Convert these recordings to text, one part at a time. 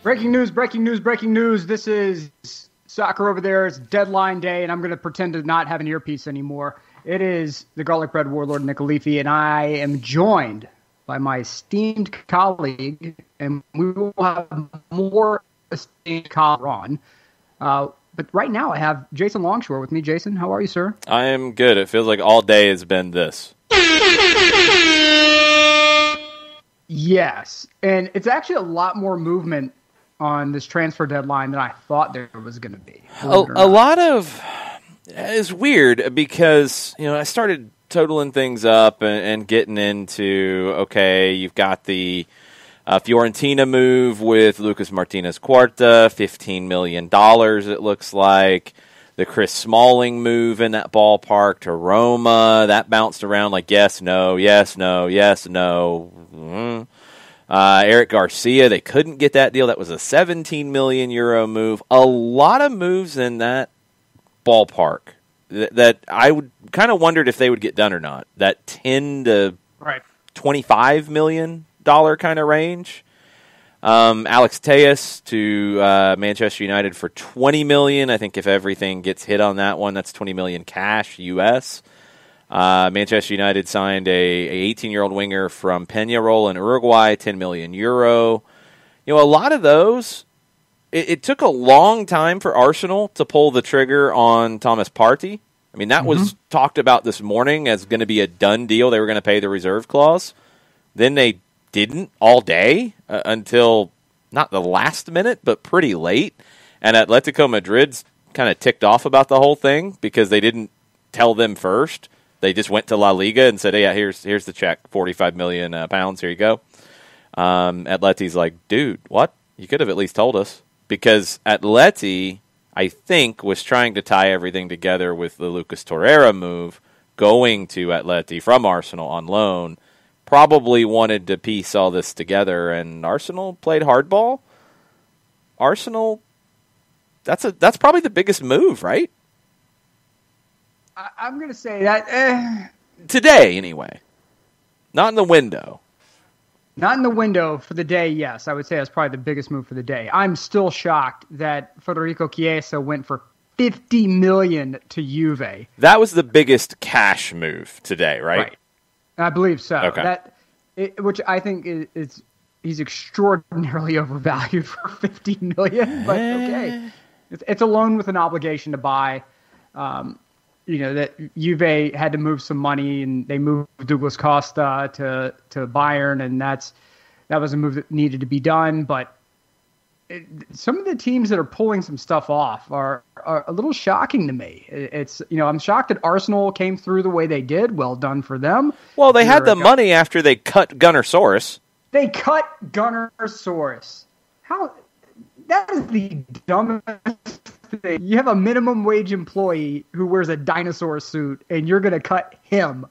Breaking news, breaking news, breaking news. This is soccer over there. It's deadline day, and I'm going to pretend to not have an earpiece anymore. It is the Garlic Bread Warlord, Nick Alifi, and I am joined by my esteemed colleague, and we will have more esteemed colleague on. But right now I have Jason Longshore with me. Jason, how are you, sir? I am good. It feels like all day has been this. Yes, and it's actually a lot more movement on this transfer deadline than I thought there was going to be. A lot of it's weird because I started totaling things up and getting into okay, you've got the Fiorentina move with Lucas Martinez Quarta, $15 million. It looks like the Chris Smalling move in that ballpark to Roma that bounced around like yes, no, yes, no, yes, no. Mm-hmm. Eric Garcia, they couldn't get that deal. That was a 17 million euro move. A lot of moves in that ballpark that I would kind of wondered if they would get done or not. That 10 to $25 million kind of range. Alex Tejas to Manchester United for $20 million. I think if everything gets hit on that one, that's $20 million cash US. Manchester United signed a 18-year-old winger from Peñarol in Uruguay, 10 million euro. A lot of those, it took a long time for Arsenal to pull the trigger on Thomas Partey. I mean, that was talked about this morning as going to be a done deal. They were going to pay the reserve clause. Then they didn't all day until not the last minute, but pretty late. And Atletico Madrid's kind of ticked off about the whole thing because they didn't tell them first. They just went to La Liga and said, hey, yeah, here's the check, 45 million pounds, here you go. Atleti's like, dude, what? You could have at least told us. Because Atleti, I think, was trying to tie everything together with the Lucas Torreira move, going to Atleti from Arsenal on loan. Probably wanted to piece all this together, and Arsenal played hardball. Arsenal, that's probably the biggest move, right? I'm going to say that today, anyway. Not in the window. Not in the window for the day, yes. I would say that's probably the biggest move for the day. I'm still shocked that Federico Chiesa went for $50 million to Juve. That was the biggest cash move today, right? I believe so. Okay. Which I think is he's extraordinarily overvalued for $50 million, but okay. It's a loan with an obligation to buy. That Juve had to move some money, and they moved Douglas Costa to Bayern, and that was a move that needed to be done. But some of the teams that are pulling some stuff off are a little shocking to me. I'm shocked that Arsenal came through the way they did. Well done for them. Well, they had the money after they cut Gunnar Soros. They cut Gunnar Soros. How? That is the dumbest thing. You have a minimum wage employee who wears a dinosaur suit, and you're going to cut him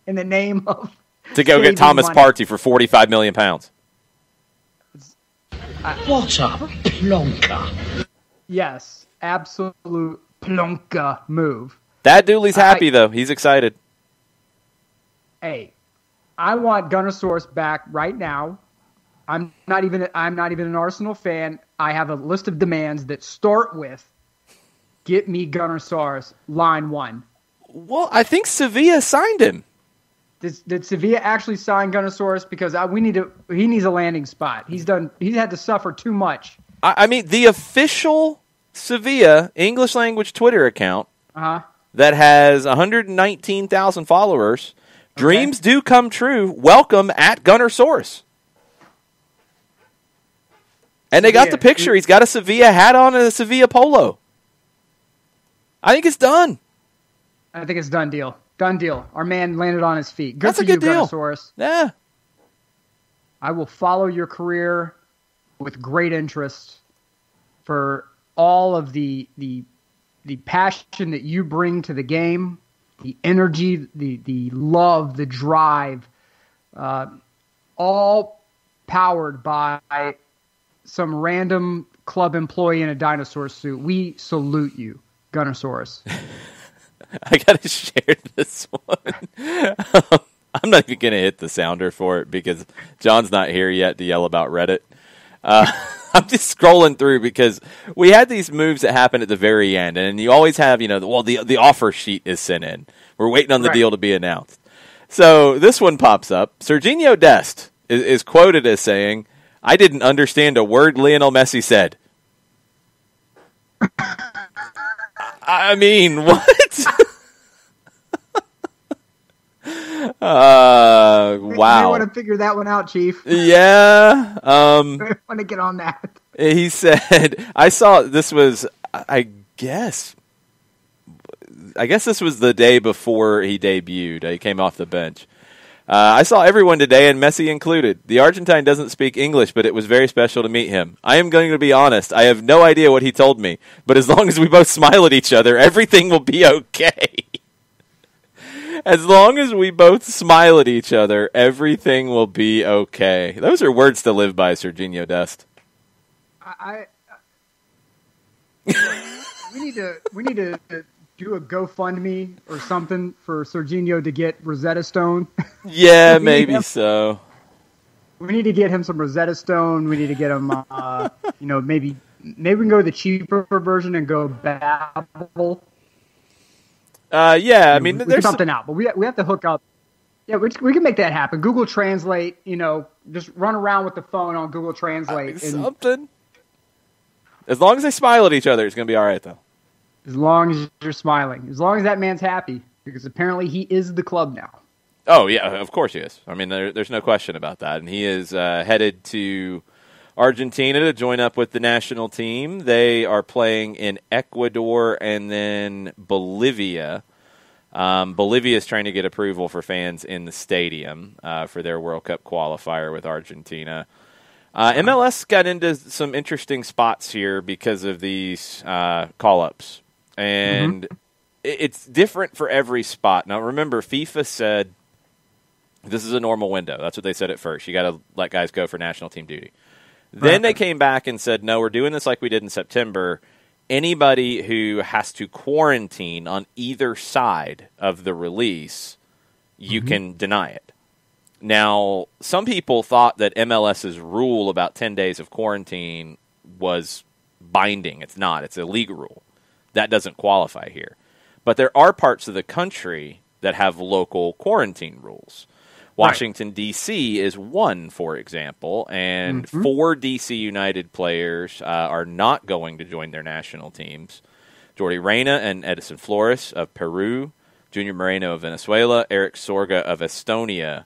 in the name of to go get Thomas Partey for 45 million pounds. What a plonker! Yes, absolute plonker move. That Dooley's happy though; he's excited. Hey, I want Gunnar Soros back right now. I'm not even an Arsenal fan. I have a list of demands that start with, get me Gunnar Soros, line one. Well, I think Sevilla signed him. Did Sevilla actually sign Gunnar Soros? Because he needs a landing spot. He's had to suffer too much. I mean, the official Sevilla English language Twitter account that has 119,000 followers, dreams do come true. Welcome at Gunnar Soros. And they got the picture. He's got a Sevilla hat on and a Sevilla polo. I think it's done. I think it's done deal. Done deal. Our man landed on his feet. That's a good deal. Soros. Yeah. I will follow your career with great interest for all of the passion that you bring to the game, the energy, the love, the drive, all powered by some random club employee in a dinosaur suit. We salute you, Gunnar Soros. I gotta share this one. I'm not even gonna hit the sounder for it because John's not here yet to yell about Reddit. I'm just scrolling through because we had these moves that happen at the very end, and you always have, the offer sheet is sent in. We're waiting on the deal to be announced. So this one pops up. Sergiño Dest is quoted as saying, "I didn't understand a word Lionel Messi said." I mean, what? Wow. You want to figure that one out, Chief. Yeah. I want to get on that. He said, I saw this was, I guess this was the day before he debuted. He came off the bench. I saw everyone today, and Messi included. The Argentine doesn't speak English, but it was very special to meet him. I am going to be honest. I have no idea what he told me, but as long as we both smile at each other, everything will be okay. As long as we both smile at each other, everything will be okay. Those are words to live by, Sergiño Dest. We need to do a GoFundMe or something for Sergiño to get Rosetta Stone. Yeah, maybe so. We need to get him some Rosetta Stone. We need to get him, maybe we can go with the cheaper version and go Babbel. Yeah, I mean, there's something out, but we have to hook up. Yeah, we can make that happen. Google Translate, just run around with the phone on Google Translate. Something. As long as they smile at each other, it's going to be all right, though. As long as you're smiling. As long as that man's happy, because apparently he is the club now. Oh, yeah, of course he is. I mean, there's no question about that. And he is headed to Argentina to join up with the national team. They are playing in Ecuador and then Bolivia. Bolivia is trying to get approval for fans in the stadium for their World Cup qualifier with Argentina. MLS got into some interesting spots here because of these call-ups. And it's different for every spot. Now, remember, FIFA said this is a normal window. That's what they said at first. You got to let guys go for national team duty. Then they came back and said, no, we're doing this like we did in September. Anybody who has to quarantine on either side of the release, you can deny it. Now, some people thought that MLS's rule about 10 days of quarantine was binding. It's not. It's a league rule. That doesn't qualify here. But there are parts of the country that have local quarantine rules. Washington, D.C. is one, for example, and 4 D.C. United players are not going to join their national teams. Jordi Reyna and Edison Flores of Peru, Junior Moreno of Venezuela, Eric Sorga of Estonia,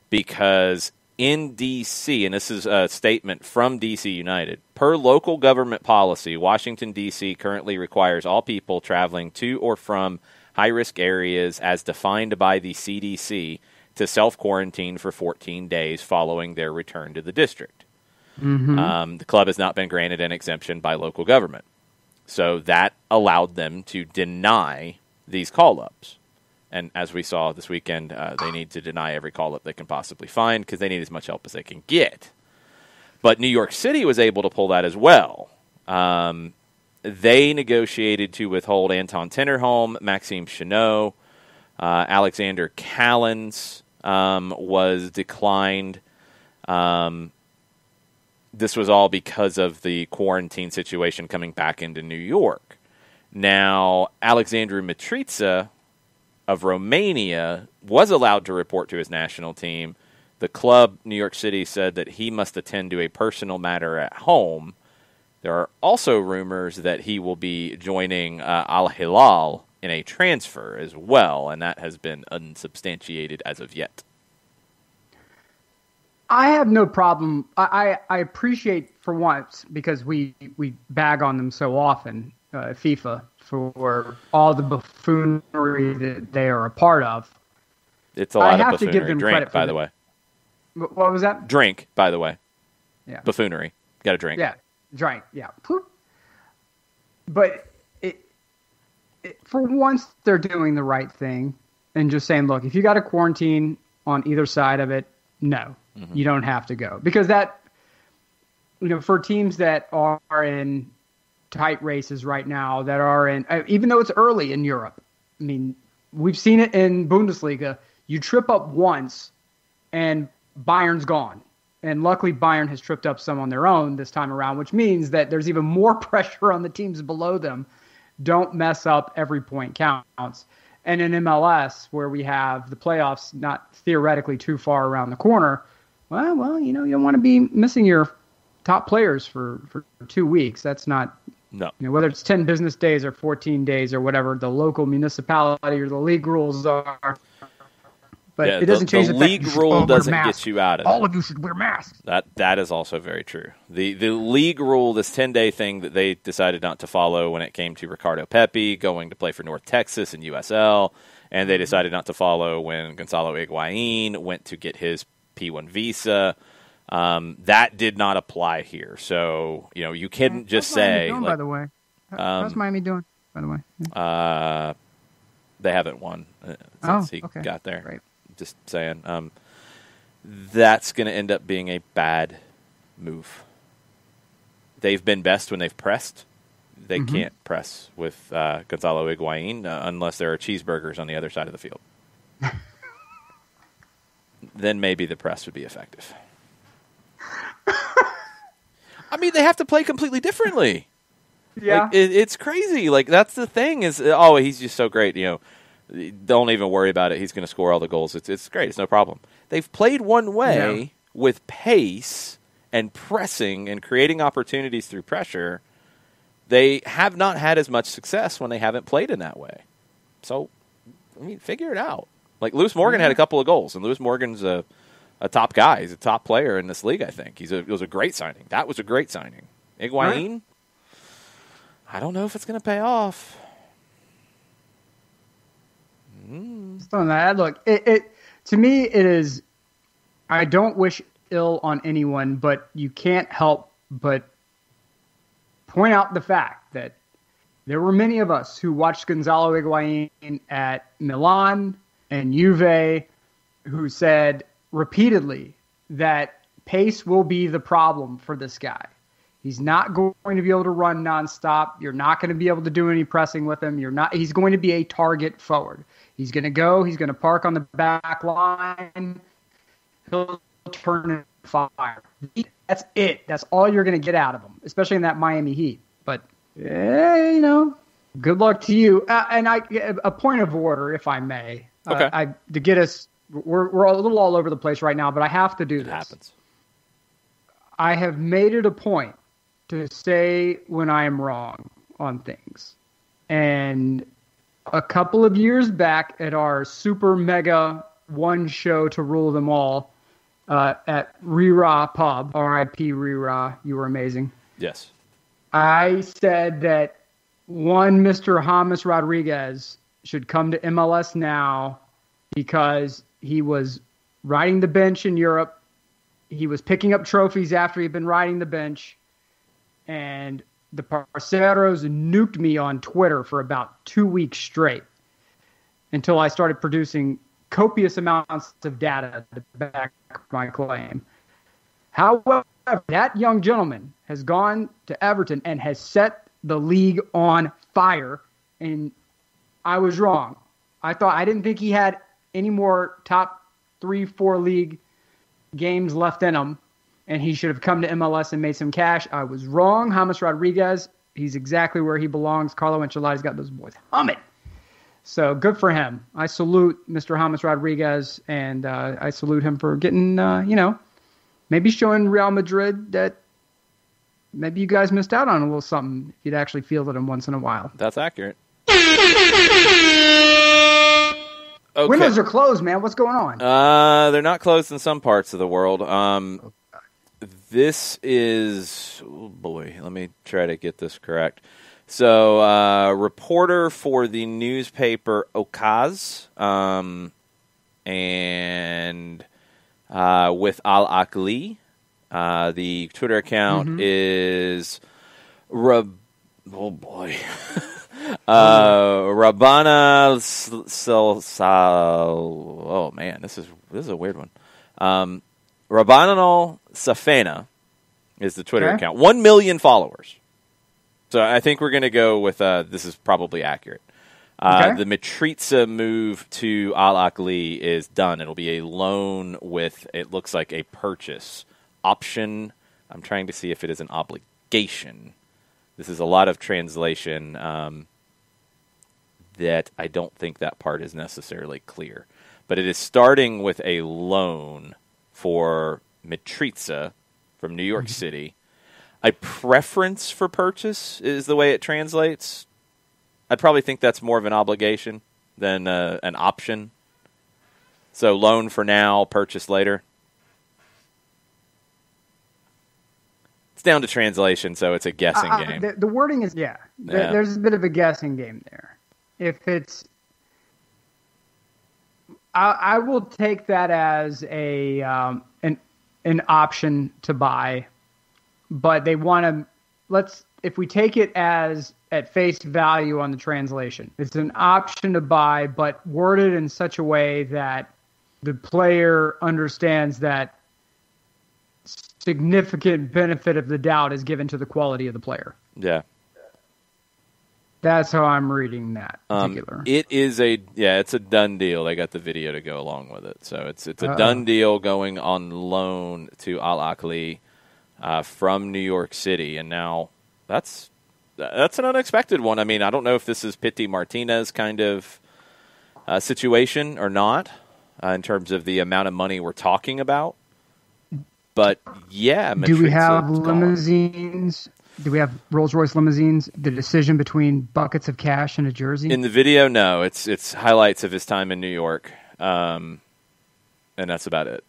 because in D.C., and this is a statement from D.C. United, per local government policy, Washington, D.C. currently requires all people traveling to or from high-risk areas as defined by the CDC to self-quarantine for 14 days following their return to the district. The club has not been granted an exemption by local government. So that allowed them to deny these call-ups. And as we saw this weekend, they need to deny every call-up they can possibly find because they need as much help as they can get. But New York City was able to pull that as well. They negotiated to withhold Anton Tinnerholm, Maxime Chanot, Alexander Callens was declined. This was all because of the quarantine situation coming back into New York. Now, Alexandru Mitrița of Romania was allowed to report to his national team. The club, New York City, said that he must attend to a personal matter at home. There are also rumors that he will be joining Al Hilal in a transfer as well, and that has been unsubstantiated as of yet. I have no problem. I appreciate, for once, because we bag on them so often, FIFA, for all the buffoonery that they are a part of. It's a lot of buffoonery. To give them drink, credit by the way. What was that? Drink, by the way. Yeah. Buffoonery. Got to drink. Yeah, drink. Yeah. But for once, they're doing the right thing and just saying, look, if you got a quarantine on either side of it, no, you don't have to go. Because that, for teams that are in tight races right now, that are in, even though it's early in Europe, I mean, we've seen it in Bundesliga. You trip up once and Bayern's gone. And luckily, Bayern has tripped up some on their own this time around, which means that there's even more pressure on the teams below them. Don't mess up. Every point counts. And in MLS, where we have the playoffs not theoretically too far around the corner, well, you don't want to be missing your top players for 2 weeks. That's not, whether it's 10 business days or 14 days or whatever the local municipality or the league rules are. But it doesn't change the league rule doesn't get you out of it. All of you should wear masks. That is also very true. The league rule, this 10-day thing that they decided not to follow when it came to Ricardo Pepi going to play for North Texas and USL, and they decided not to follow when Gonzalo Higuain went to get his P1 visa. That did not apply here. So, you couldn't just say. Doing, by the way? How's Miami doing, by the way? They haven't won since he got there. Right. Just saying. That's going to end up being a bad move. They've been best when they've pressed. They can't press with Gonzalo Higuain unless there are cheeseburgers on the other side of the field. Then maybe the press would be effective. I mean, they have to play completely differently. Yeah. It's crazy. That's the thing is, he's just so great. Don't even worry about it. He's going to score all the goals. It's great. It's no problem. They've played one way with pace and pressing and creating opportunities through pressure. They have not had as much success when they haven't played in that way. So, figure it out. Lewis Morgan had a couple of goals, and Lewis Morgan's a top guy. He's a top player in this league, I think. It was a great signing. That was a great signing. Higuain, I don't know if it's going to pay off. Look, to me, it is. I don't wish ill on anyone, but you can't help but point out the fact that there were many of us who watched Gonzalo Higuain at Milan and Juve who said repeatedly that pace will be the problem for this guy. He's not going to be able to run nonstop. You're not going to be able to do any pressing with him. He's going to be a target forward. He's going to go. He's going to park on the back line. He'll turn and fire. That's it. That's all you're going to get out of him, especially in that Miami Heat. But, good luck to you. And a point of order, if I may. Okay. To get us, we're a little all over the place right now, but I have to do this. It happens. I have made it a point to say when I am wrong on things. And a couple of years back at our super mega one show to rule them all at Rira Pub, R.I.P. Rira, you were amazing. Yes. I said that one Mr. James Rodriguez should come to MLS now because he was riding the bench in Europe. He was picking up trophies after he'd been riding the bench. And the Parceros nuked me on Twitter for about 2 weeks straight until I started producing copious amounts of data to back my claim. However, that young gentleman has gone to Everton and has set the league on fire, and I was wrong. I didn't think he had any more top 3-4 league games left in him, and he should have come to MLS and made some cash. I was wrong. James Rodriguez, he's exactly where he belongs. Carlo Ancelotti's got those boys humming. So good for him. I salute Mr. James Rodriguez, and I salute him for getting, maybe showing Real Madrid that maybe you guys missed out on a little something if you'd actually fielded him once in a while. That's accurate. Okay. Windows are closed, man. What's going on? They're not closed in some parts of the world. This is, oh boy, let me try to get this correct. So, reporter for the newspaper Okaz, and with Al Akli, the Twitter account is Rabana oh man, this is a weird one. Rabanal Safena is the Twitter account. 1 million followers. So I think we're going to go with this is probably accurate. The Mitrita move to Al Akli is done. It'll be a loan with, it looks like, a purchase option. I'm trying to see if it is an obligation. This is a lot of translation that I don't think that part is necessarily clear. But it is starting with a loan for Mitrita from New York City. A preference for purchase is the way it translates. I'd probably think that's more of an obligation than an option. So loan for now, purchase later. It's down to translation, so it's a guessing game. The wording is, there's a bit of a guessing game there. If it's, I will take that as an option to buy, but they want to, if we take it as at face value on the translation, it's an option to buy, but worded in such a way that the player understands that significant benefit of the doubt is given to the quality of the player. Yeah. That's how I'm reading that particular. It is it's a done deal. They got the video to go along with it. So it's a done deal going on loan to Al Ahly from New York City. And now that's an unexpected one. I mean, I don't know if this is Pity Martinez kind of situation or not in terms of the amount of money we're talking about. But, yeah. Do we have limousines? Do we have Rolls-Royce limousines? The decision between buckets of cash and a jersey? In the video, no. It's highlights of his time in New York. And that's about it.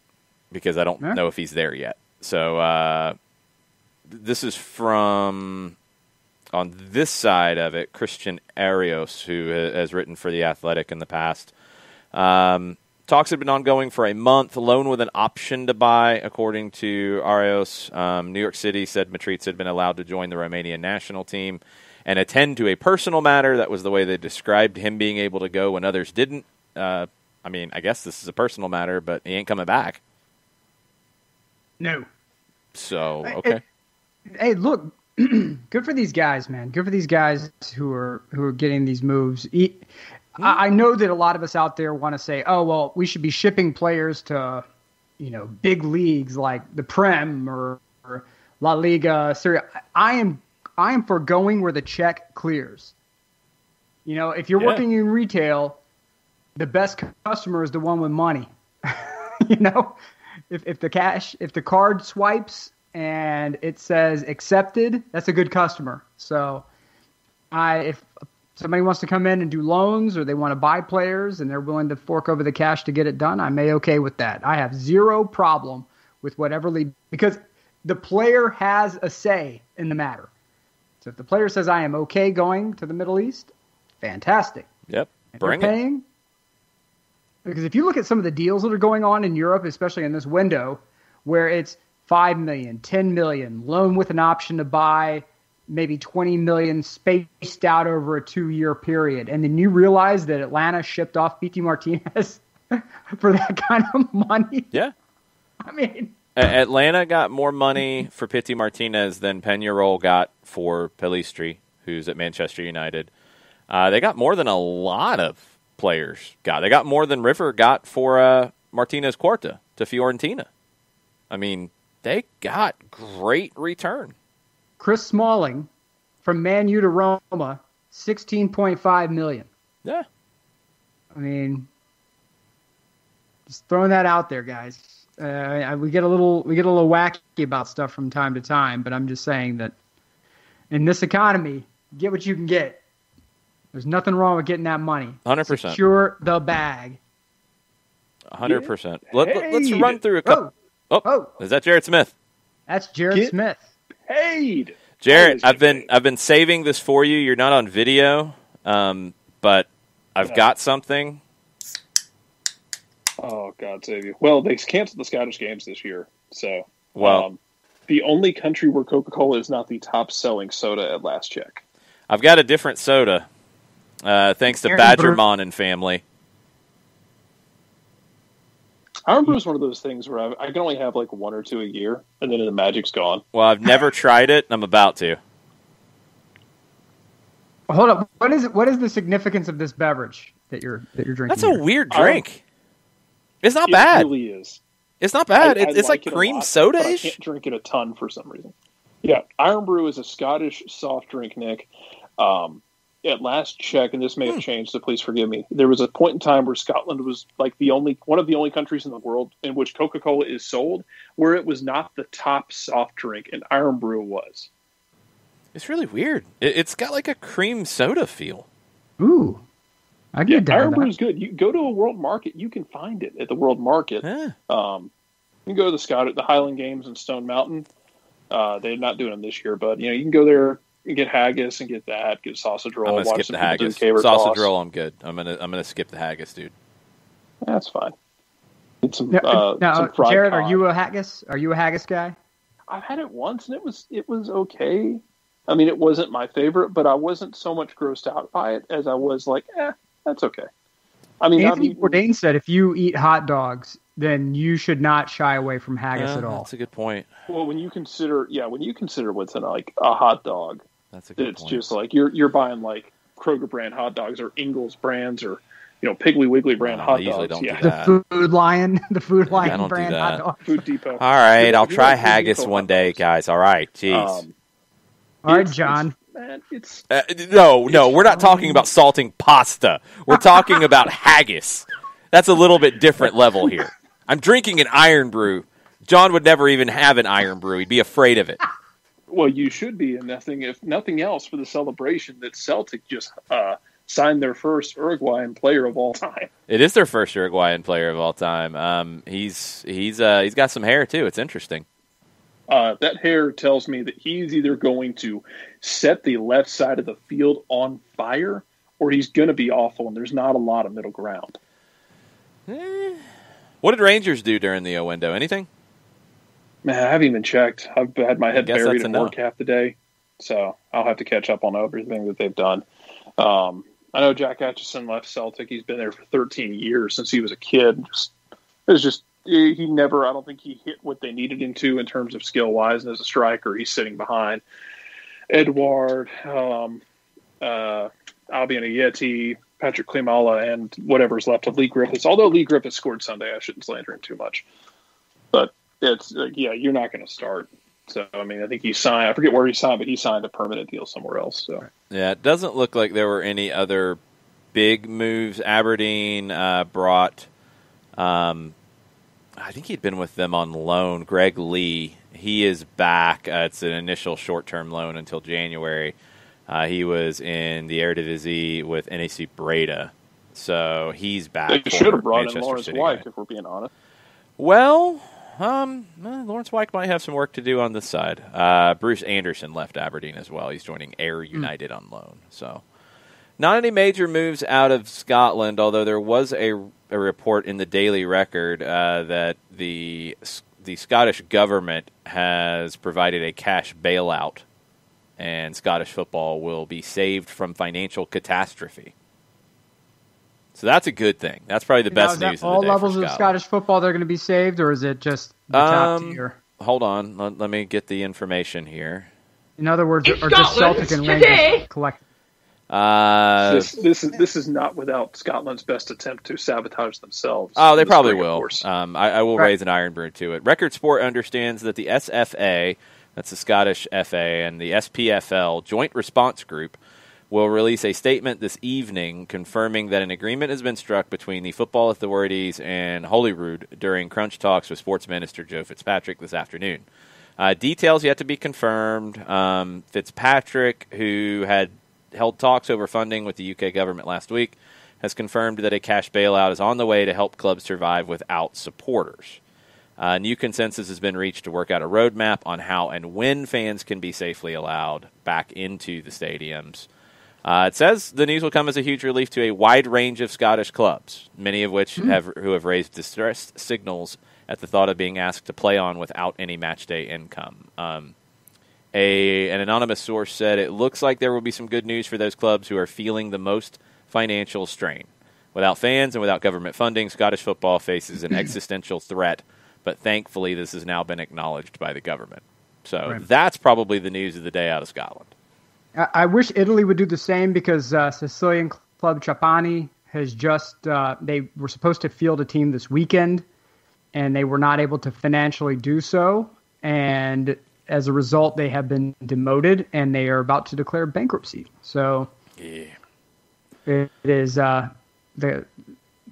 Because I don't know if he's there yet. So, this is from, on this side of it, Christian Arios, who has written for The Athletic in the past. Talks had been ongoing for a month. Loan with an option to buy, according to Arios. New York City said Mitrita had been allowed to join the Romanian national team and attend to a personal matter. That was the way they described him being able to go when others didn't. I mean, I guess this is a personal matter, but he ain't coming back. No. So, okay. Hey, look, good for these guys, man. Good for these guys who are getting these moves. I know that a lot of us out there want to say, oh, well, we should be shipping players to, big leagues like the Prem or La Liga, Serie. I am for going where the check clears. If you're working in retail, the best customer is the one with money. If the card swipes and it says accepted, that's a good customer. So if somebody wants to come in and do loans or they want to buy players and they're willing to fork over the cash to get it done, I'm okay with that. I have zero problem with whatever league, because the player has a say in the matter. So if the player says I am okay going to the Middle East, fantastic. Yep, bring it. Because if you look at some of the deals that are going on in Europe, especially in this window, where it's $5 million, $10 million, loan with an option to buy, maybe $20 million spaced out over a 2-year period. And then you realize that Atlanta shipped off Pity Martinez for that kind of money. Yeah. I mean, Atlanta got more money for Pity Martinez than Peñarol got for Pelistri, who's at Manchester United. They got more than a lot of players got. They got more than River got for Martinez Quarta to Fiorentina. I mean, they got great return. Chris Smalling from Man U to Roma, $16.5 million. Yeah. I mean, just throwing that out there, guys. We get a little wacky about stuff from time to time, but I'm just saying that in this economy, get what you can get. There's nothing wrong with getting that money. 100%. Secure the bag. 100%. Let's run through a couple. Oh, is that Jared Smith? That's Jared Smith. Paid. Jared, I've been saving this for you. You're not on video, but I've got something. Oh, God save you. Well, they canceled the Scottish Games this year, so the only country where Coca-Cola is not the top-selling soda at last check. I've got a different soda, thanks to Badgermon and family. I remember it was one of those things where I can only have like one or two a year, and then the magic's gone. Well, I've never tried it, and I'm about to. Hold up. What is the significance of this beverage that you're drinking? That's a weird drink. It's not bad. It really is. It's not bad. It's like like cream lot, soda-ish. I can't drink it a ton for some reason. Yeah, Iron Brew is a Scottish soft drink, Nick. At last check, and this may have changed, so please forgive me, there was a point in time where Scotland was like one of the only countries in the world in which Coca-Cola is sold where it was not the top soft drink, and Iron Brew was. It's really weird. It's got like a cream soda feel. Ooh. I get down Iron with Brew that. is good. You go to a world market, you can find it at the world market. Yeah. You can go to the Highland Games in Stone Mountain. They're not doing them this year, but you can go there and get haggis and get a sausage roll. I'm gonna skip the haggis. Sausage roll, I'm good. I'm gonna skip the haggis, dude. That's fine. Get some, Now, some fried Jared, cod. are you a haggis guy? I've had it once, and it was okay. I mean, it wasn't my favorite, but I wasn't so much grossed out by it as I was like, that's okay. I mean, Anthony Bourdain said if you eat hot dogs, then you should not shy away from haggis at all. That's a good point. Well, when you consider what's in like a hot dog, that's a good it's point. just like you're buying like Kroger brand hot dogs or Ingles brands or Piggly Wiggly brand hot I usually dogs. don't do The that. Food Lion I don't brand do hot that. dog. Food Depot. All right, I'll You try like Food haggis Depot one hot day, dogs. guys. All right, jeez. All right, John. It's No, we're not talking about salting pasta. We're talking about haggis. That's a little bit different level here. I'm drinking an Iron Brew. John would never even have an Iron Brew. He'd be afraid of it. well, you should be, and if nothing else, for the celebration that Celtic just signed their first Uruguayan player of all time. It is their first Uruguayan player of all time. He's got some hair too. It's interesting. That hair tells me that he's either going to set the left side of the field on fire, or he's going to be awful, and there's not a lot of middle ground. What did Rangers do during the window? Anything? Man, I haven't even checked. I've had my head guess buried that's at a no. work half the day, so I'll have to catch up on everything that they've done. I know Jack Atchison left Celtic. He's been there for 13 years since he was a kid. He never, I don't think he hit what they needed him to in terms of skill-wise, and as a striker, he's sitting behind Edouard, Albion Ayeti, Patrick Klimala, and whatever's left of Lee Griffiths. Although Lee Griffiths scored Sunday, I shouldn't slander him too much. But it's, you're not going to start. So, I mean, I think he signed, I forget where he signed, but he signed a permanent deal somewhere else. So, Yeah, it doesn't look like there were any other big moves. Aberdeen brought, I think he'd been with them on loan, Greg Lee. He is back. It's an initial short-term loan until January. He was in the Eredivisie with NAC Breda. So he's back. they should have brought in Manchester Lawrence City White, guy. if we're being honest. Well, Lawrence White might have some work to do on this side. Bruce Anderson left Aberdeen as well. He's joining Ayr United on loan. So, not any major moves out of Scotland, although there was a report in the Daily Record that the Scottish government has provided a cash bailout, and Scottish football will be saved from financial catastrophe. So that's a good thing. That's probably the best Now, news is of that the all day for levels of Scotland. Scottish football they're going to be saved, or is it just the top tier? Hold on. Let me get the information here. In other words, In are just Scotland Celtic and today- Rangers collect? This is not without Scotland's best attempt to sabotage themselves. Oh, they in the probably spring, of will. course. I will Right. raise an Iron Brew to it. Record Sport understands that the SFA, that's the Scottish FA, and the SPFL Joint Response Group will release a statement this evening confirming that an agreement has been struck between the football authorities and Holyrood during crunch talks with Sports Minister Joe Fitzpatrick this afternoon. Details yet to be confirmed. Fitzpatrick, who had held talks over funding with the UK government last week, has confirmed that a cash bailout is on the way to help clubs survive without supporters. New consensus has been reached to work out a roadmap on how and when fans can be safely allowed back into the stadiums. It says the news will come as a huge relief to a wide range of Scottish clubs, many of which have raised distress signals at the thought of being asked to play on without any matchday income. An anonymous source said it looks like there will be some good news for those clubs who are feeling the most financial strain. Without fans and without government funding, Scottish football faces an existential threat, but thankfully this has now been acknowledged by the government. So that's probably the news of the day out of Scotland. I wish Italy would do the same because Sicilian club Trapani has just they were supposed to field a team this weekend, and they were not able to financially do so. And as a result, they have been demoted, and they are about to declare bankruptcy. So it is the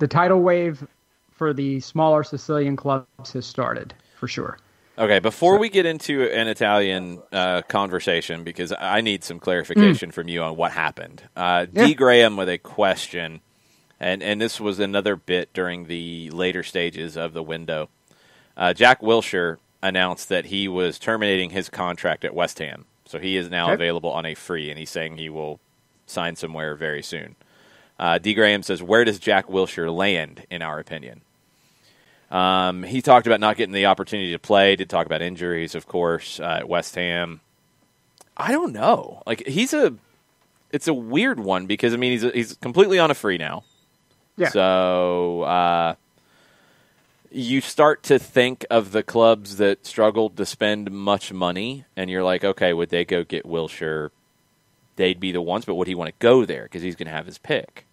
tidal wave for the smaller Sicilian clubs has started, for sure. Okay, before we get into an Italian conversation, because I need some clarification from you on what happened. D. Graham with a question, and this was another bit during the later stages of the window. Jack Wilshere announced that he was terminating his contract at West Ham, so he is now available on a free, and he's saying he will sign somewhere very soon. D. Graham says, where does Jack Wilshere land, in our opinion? He talked about not getting the opportunity to play, did talk about injuries, of course, at West Ham. I don't know. Like, it's a weird one because, I mean, he's completely on a free now. Yeah. So, you start to think of the clubs that struggled to spend much money, and you're like, okay, would they go get Wilshere? They'd be the ones, but would he want to go there because he's going to have his pick?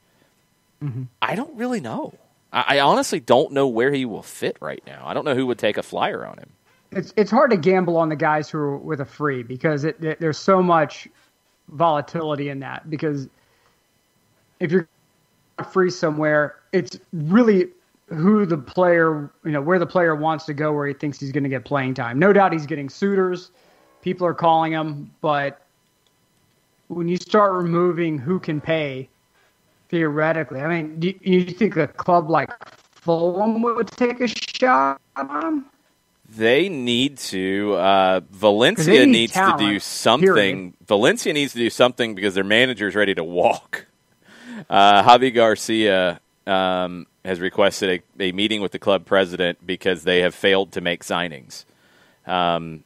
Mm-hmm. I don't really know. I honestly don't know where he will fit right now. I don't know who would take a flyer on him. It's hard to gamble on the guys who are with a free because there's so much volatility in that. Because if you're free somewhere, it's really who the player, where the player wants to go, where he thinks he's going to get playing time. No doubt he's getting suitors. People are calling him. But when you start removing who can pay, theoretically, I mean, do you think a club like Fulham would take a shot on him? They need to. Valencia needs talent, to do something. period. Valencia needs to do something because their manager's ready to walk. Javi Garcia has requested a meeting with the club president because they have failed to make signings. 7th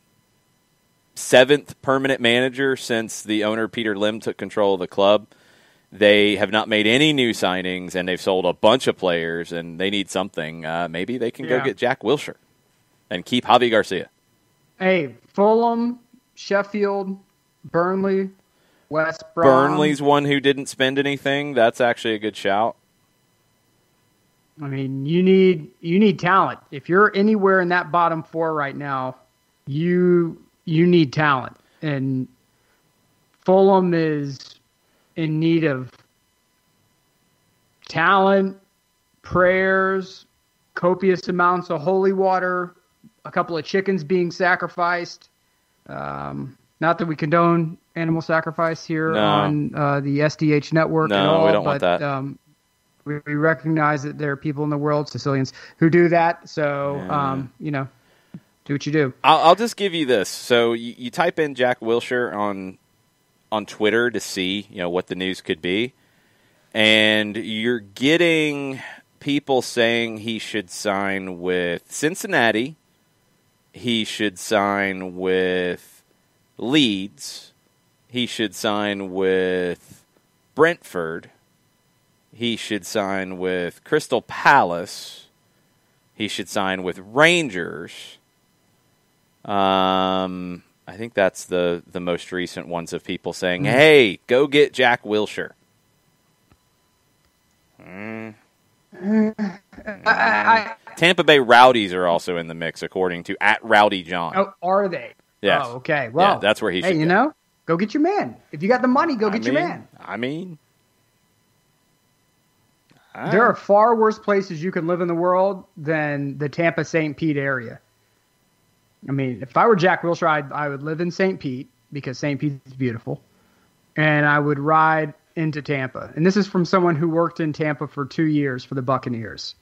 permanent manager since the owner Peter Lim took control of the club. They have not made any new signings, and they've sold a bunch of players, and they need something. Maybe they can go get Jack Wilshere and keep Javi Garcia. Hey, Fulham, Sheffield, Burnley, West Brom. Burnley's one who didn't spend anything. That's actually a good shout. I mean, you need talent. If you're anywhere in that bottom four right now, you need talent. And Fulham is in need of talent, prayers, copious amounts of holy water, a couple of chickens being sacrificed. Not that we condone animal sacrifice here on the SDH network at all. We don't want that. We recognize that there are people in the world, Sicilians, who do that. So, do what you do. I'll just give you this. So you type in Jack Wilshere on Twitter to see, what the news could be. And you're getting people saying he should sign with Cincinnati. He should sign with Leeds. He should sign with Brentford. He should sign with Crystal Palace. He should sign with Rangers. I think that's the most recent ones of people saying, hey, go get Jack Wilshere. Tampa Bay Rowdies are also in the mix, according to @RowdyJohn. Oh, are they? Yes. Oh, okay. Well, yeah, that's where he should go. Go get your man. If you got the money, go get your man. There are far worse places you can live in the world than the Tampa St. Pete area. I mean, if I were Jack Wilshere, I would live in St. Pete because St. Pete is beautiful, and I would ride into Tampa. And this is from someone who worked in Tampa for 2 years for the Buccaneers.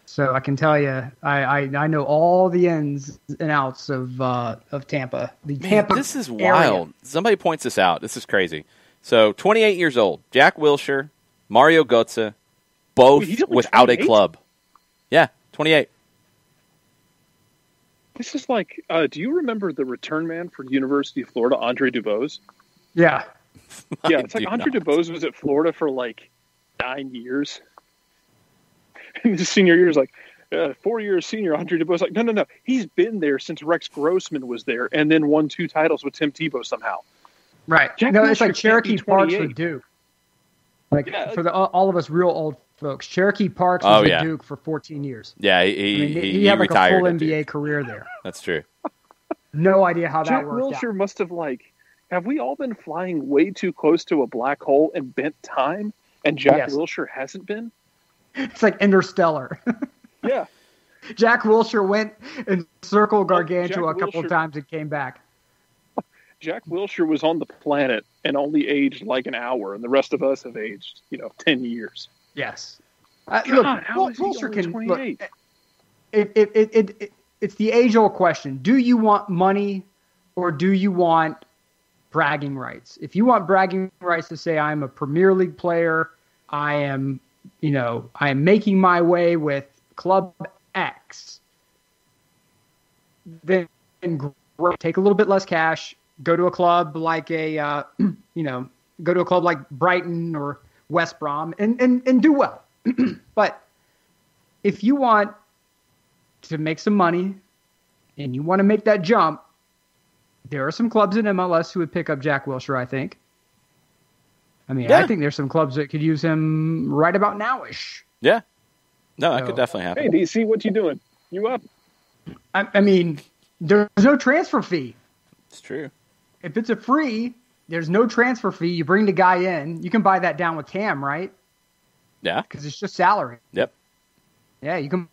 So I can tell you, I know all the ins and outs of Tampa. Tampa this is area. wild. Somebody points this out. This is crazy. So 28 years old, Jack Wilshere, Mario Götze, both without a club. Yeah, 28. This is like, do you remember the return man for University of Florida, Andre Dubose? Yeah. Yeah, it's like Andre Dubose was at Florida for like 9 years. And his senior year is like, 4 years senior, Andre Dubose. Like, no. He's been there since Rex Grossman was there and then won 2 titles with Tim Tebow somehow. Right. Jack it's Wilshere like Cherokee can't be Parks 28. would do. Like, for all of us real old folks. Cherokee Parks was yeah. a Duke for 14 years. Yeah, He had like a retired full at Duke. NBA career there. That's true. No idea how Jack that worked Wilshere out. must have have we all been flying way too close to a black hole and bent time, and Jack Yes. Wilshere hasn't been? It's like Interstellar. Yeah. Jack Wilshere went and circled Gargantua Jack a couple Wilshere- times and came back. Jack Wilshere was on the planet and only aged like an hour, and the rest of us have aged, 10 years. Yes. God, how is he Wilshere only can 28? look. It's the age-old question: do you want money, or do you want bragging rights? If you want bragging rights to say I'm a Premier League player, I am making my way with Club X, then great. Take a little bit less cash, go to a club like go to a club like Brighton or West Brom and do well. But if you want to make some money and you want to make that jump, there are some clubs in MLS who would pick up Jack Wilshere, I think. I mean, Yeah. I think there's some clubs that could use him right about now-ish. Yeah. No, that So- could definitely happen. Hey, DC, what you doing? You up? I mean, there's no transfer fee. It's true. If it's a free, there's no transfer fee. You bring the guy in. You can buy that down with TAM, right? Yeah. Because it's just salary. Yep. Yeah, you can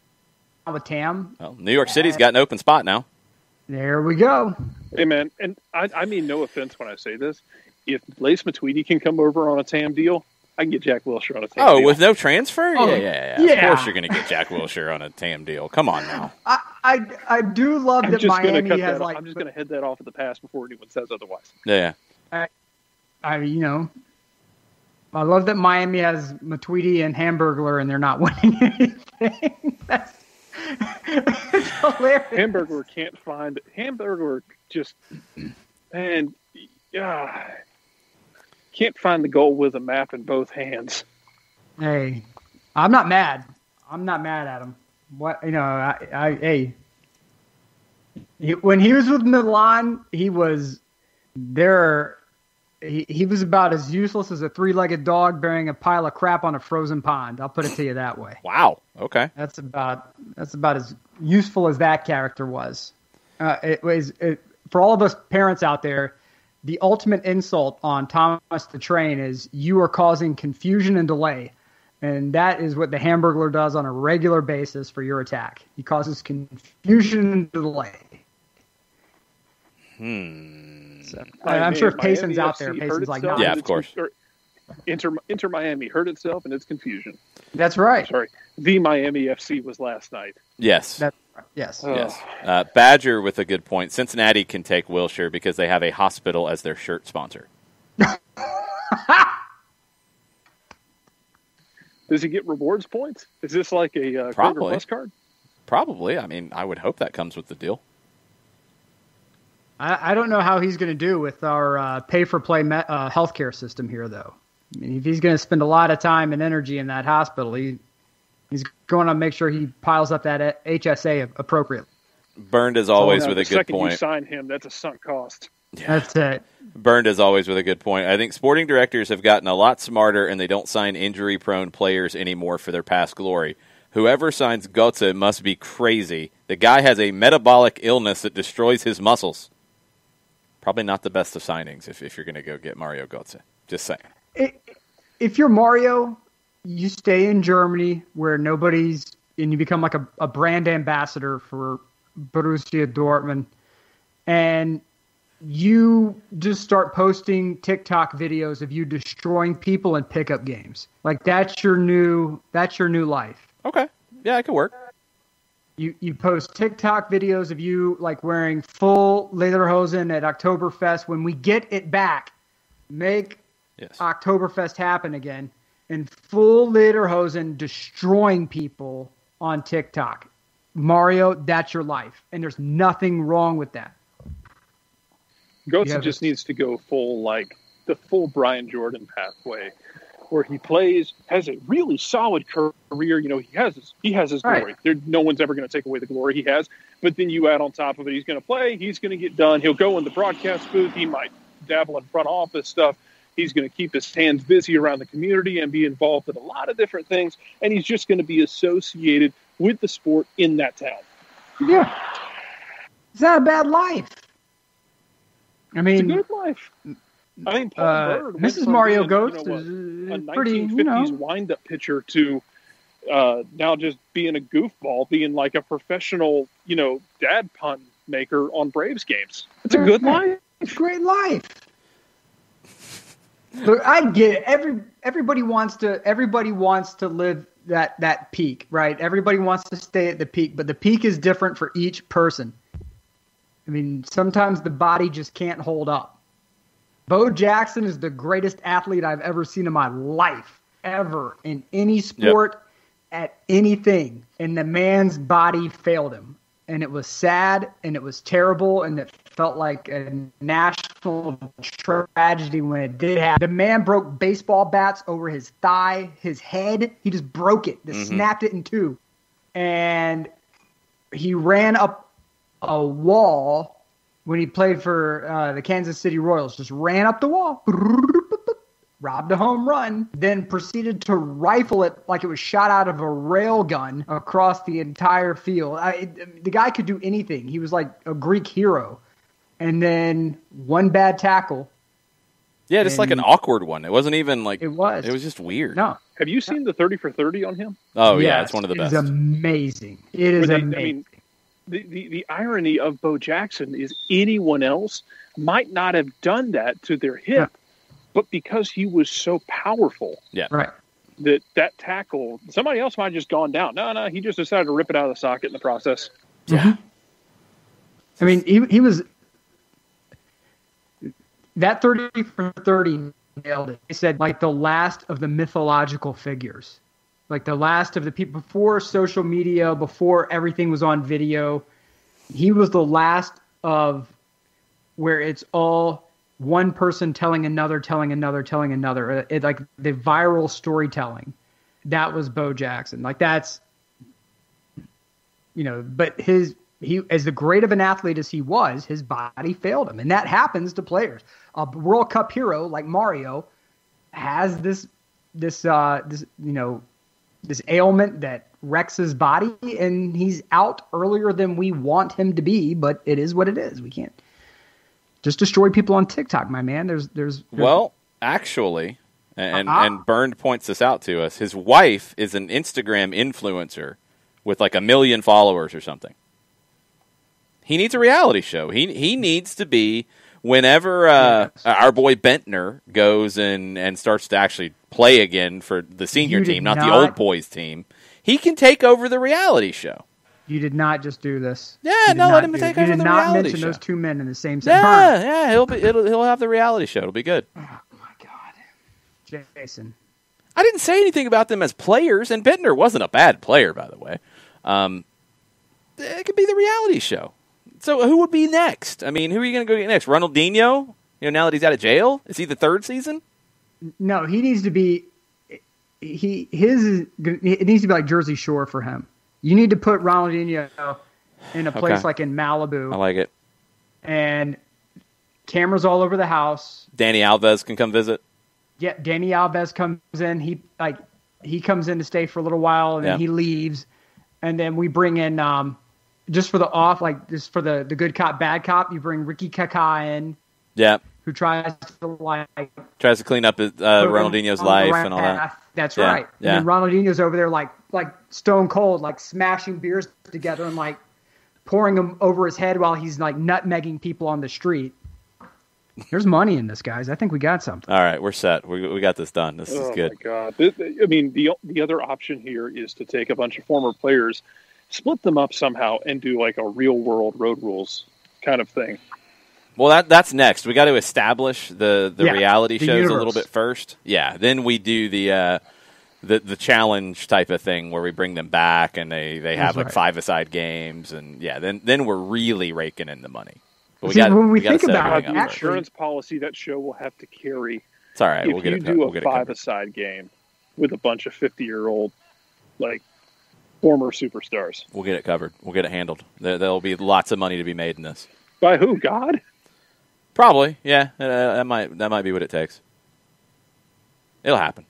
buy with TAM. Well, New York City's got an open spot now. There we go. Hey, man, and I mean no offense when I say this. If Lace Matuidi can come over on a TAM deal, I can get Jack Wilshere on a TAM Oh, deal. with no transfer? Oh, Yeah. Of yeah. course you're going to get Jack Wilshere on a TAM deal. Come on now. I do love I'm that just going to Miami has like. I'm just going to head that off at the pass before anyone says otherwise. Yeah. I love that Miami has Matuidi and Hamburglar and they're not winning anything. That's hilarious. Hamburger just, man, can't find the goal with a map in both hands. Hey, I'm not mad. I'm not mad at him. What when he was with Milan, he was there. He was about as useless as a three-legged dog burying a pile of crap on a frozen pond. I'll put it to you that way. Wow. Okay. That's about as useful as that character was. For all of us parents out there, the ultimate insult on Thomas the Train is you are causing confusion and delay. And that is what the Hamburglar does on a regular basis for your attack. He causes confusion and delay. So, I'm sure if Payson's out there, Payson's like, no. Yeah, of course. Inter Miami hurt itself and it's confusion. That's right. Sorry. The Miami FC was last night. Yes. Yes. Yes. Badger with a good point. Cincinnati can take Wilshere because they have a hospital as their shirt sponsor. Does he get rewards points? Is this like a Kroger Probably. Plus card? Probably. I mean, I would hope that comes with the deal. I don't know how he's going to do with our pay-for-play healthcare system here, though. I mean, if he's going to spend a lot of time and energy in that hospital, he's going to make sure he piles up that HSA appropriately. Burned as always with a the good second point. you sign him, that's a sunk cost. That's it. Burned as always with a good point. I think sporting directors have gotten a lot smarter and they don't sign injury-prone players anymore for their past glory. Whoever signs Götze must be crazy. The guy has a metabolic illness that destroys his muscles. Probably not the best of signings if you're going to go get Mario Götze. Just saying. If you're Mario, you stay in Germany where and you become like a brand ambassador for Borussia Dortmund, and you just start posting TikTok videos of you destroying people in pickup games. Like that's your new life. Okay. Yeah, it could work. You post TikTok videos of you like wearing full lederhosen at Oktoberfest. When we get it back, make Oktoberfest happen again. In full lederhosen, destroying people on TikTok. Mario, that's your life, and there's nothing wrong with that. Götze just needs to go the full Brian Jordan pathway, where he has a really solid career. You know, he has his glory. Right. No one's ever going to take away the glory he has. But then you add on top of it, he's going to play. He's going to get done. He'll go in the broadcast booth. He might dabble in front office stuff. He's going to keep his hands busy around the community and be involved in a lot of different things. And he's just going to be associated with the sport in that town. Yeah. It's not a bad life. I mean, it's a good life. I mean, Paul Bird Mrs. Mario being, Ghost a is pretty, 1950s wind-up pitcher to now just being a goofball, being like a professional, dad pun maker on Braves games. It's a good life. It's a great life. Look, I get it. Everybody wants to live that peak, right? Everybody wants to stay at the peak, but the peak is different for each person. I mean, sometimes the body just can't hold up. Bo Jackson is the greatest athlete I've ever seen in my life, ever, in any sport, at anything. And the man's body failed him. And it was sad, and it was terrible, and it felt like a national tragedy when it did happen. The man broke baseball bats over his thigh, his head. He just broke it, just snapped it in two. And he ran up a wall when he played for the Kansas City Royals. Just ran up the wall, robbed a home run, then proceeded to rifle it like it was shot out of a rail gun across the entire field. The guy could do anything. He was like a Greek hero. And then one bad tackle. Yeah, just like an awkward one. It wasn't even like it was. It was just weird. No. Have you seen the 30 for 30 on him? Oh, yeah, it's one of the best. It's amazing. It is amazing. I mean, the irony of Bo Jackson is anyone else might not have done that to their hip, but because he was so powerful, right, that tackle, somebody else might have just gone down. No, he just decided to rip it out of the socket in the process. Yeah. I mean, he was that 30 for 30 nailed it. He said like the last of the mythological figures. Like the last of the people before social media, before everything was on video. He was the last of where it's all one person telling another. It, like the viral storytelling. That was Bo Jackson. Like that's, but he as the great of an athlete as he was, his body failed him. And that happens to players. A World Cup hero like Mario has this ailment that wrecks his body, and he's out earlier than we want him to be, but it is what it is. We can't just destroy people on TikTok, my man. There's Well, actually, and Bernd points this out to us, his wife is an Instagram influencer with like 1 million followers or something. He needs a reality show. He needs to be, whenever our boy Bentner goes and starts to actually play again for the senior team, not the old boys team, he can take over the reality show. You did not just do this. Yeah, no, let him take over the reality show. You did not mention those two men in the same sentence. Yeah, he'll have the reality show. It'll be good. Oh my God, Jason. I didn't say anything about them as players, and Bentner wasn't a bad player, by the way. It could be the reality show. So who would be next? I mean, who are you going to go get next? Ronaldinho? Now that he's out of jail? Is he the third season? No, he needs to be. It needs to be like Jersey Shore for him. You need to put Ronaldinho in a place like in Malibu. I like it. And cameras all over the house. Danny Alves can come visit. Yeah, Danny Alves comes in. He comes in to stay for a little while, and then he leaves. And then we bring in just for the off, like just for the good cop, bad cop. You bring Ricky Kaká in. Yeah. Who tries to clean up Ronaldinho's life and all that. That's right. Yeah. And then Ronaldinho's over there like stone cold, like smashing beers together and like pouring them over his head while he's like nutmegging people on the street. There's money in this, guys. I think we got something. All right, we're set. We got this done. This is good. Oh my God! I mean, the other option here is to take a bunch of former players, split them up somehow, and do like a real world road rules kind of thing. Well, that's next. We got to establish the reality shows universe. a little bit first. Yeah, then we do the challenge type of thing where we bring them back and they have like 5-a-side games, and then we're really raking in the money. But when we think about the insurance policy, that show will have to carry. It's all right. If you do a 5-a-side game with a bunch of 50-year-old like former superstars, we'll get it covered. We'll get it handled. There'll be lots of money to be made in this. By who? God? Probably, yeah. That might be what it takes. It'll happen.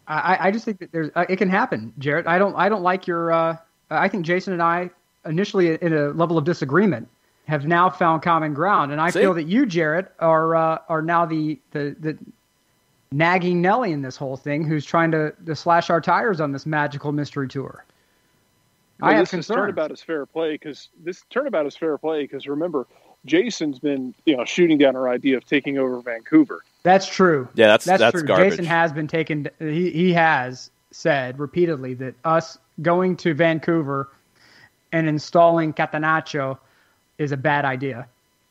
I just think that it can happen, Jarrett. I don't like your. I think Jason and I initially in a level of disagreement have now found common ground, and I feel that you, Jarrett, are now the nagging Nelly in this whole thing, who's trying to slash our tires on this magical mystery tour. Well, I have this concerns. turnabout is fair play because remember, Jason's been shooting down our idea of taking over Vancouver. That's true. Yeah, that's true. garbage. Jason has been taken. He has said repeatedly that us going to Vancouver and installing Catenaccio is a bad idea,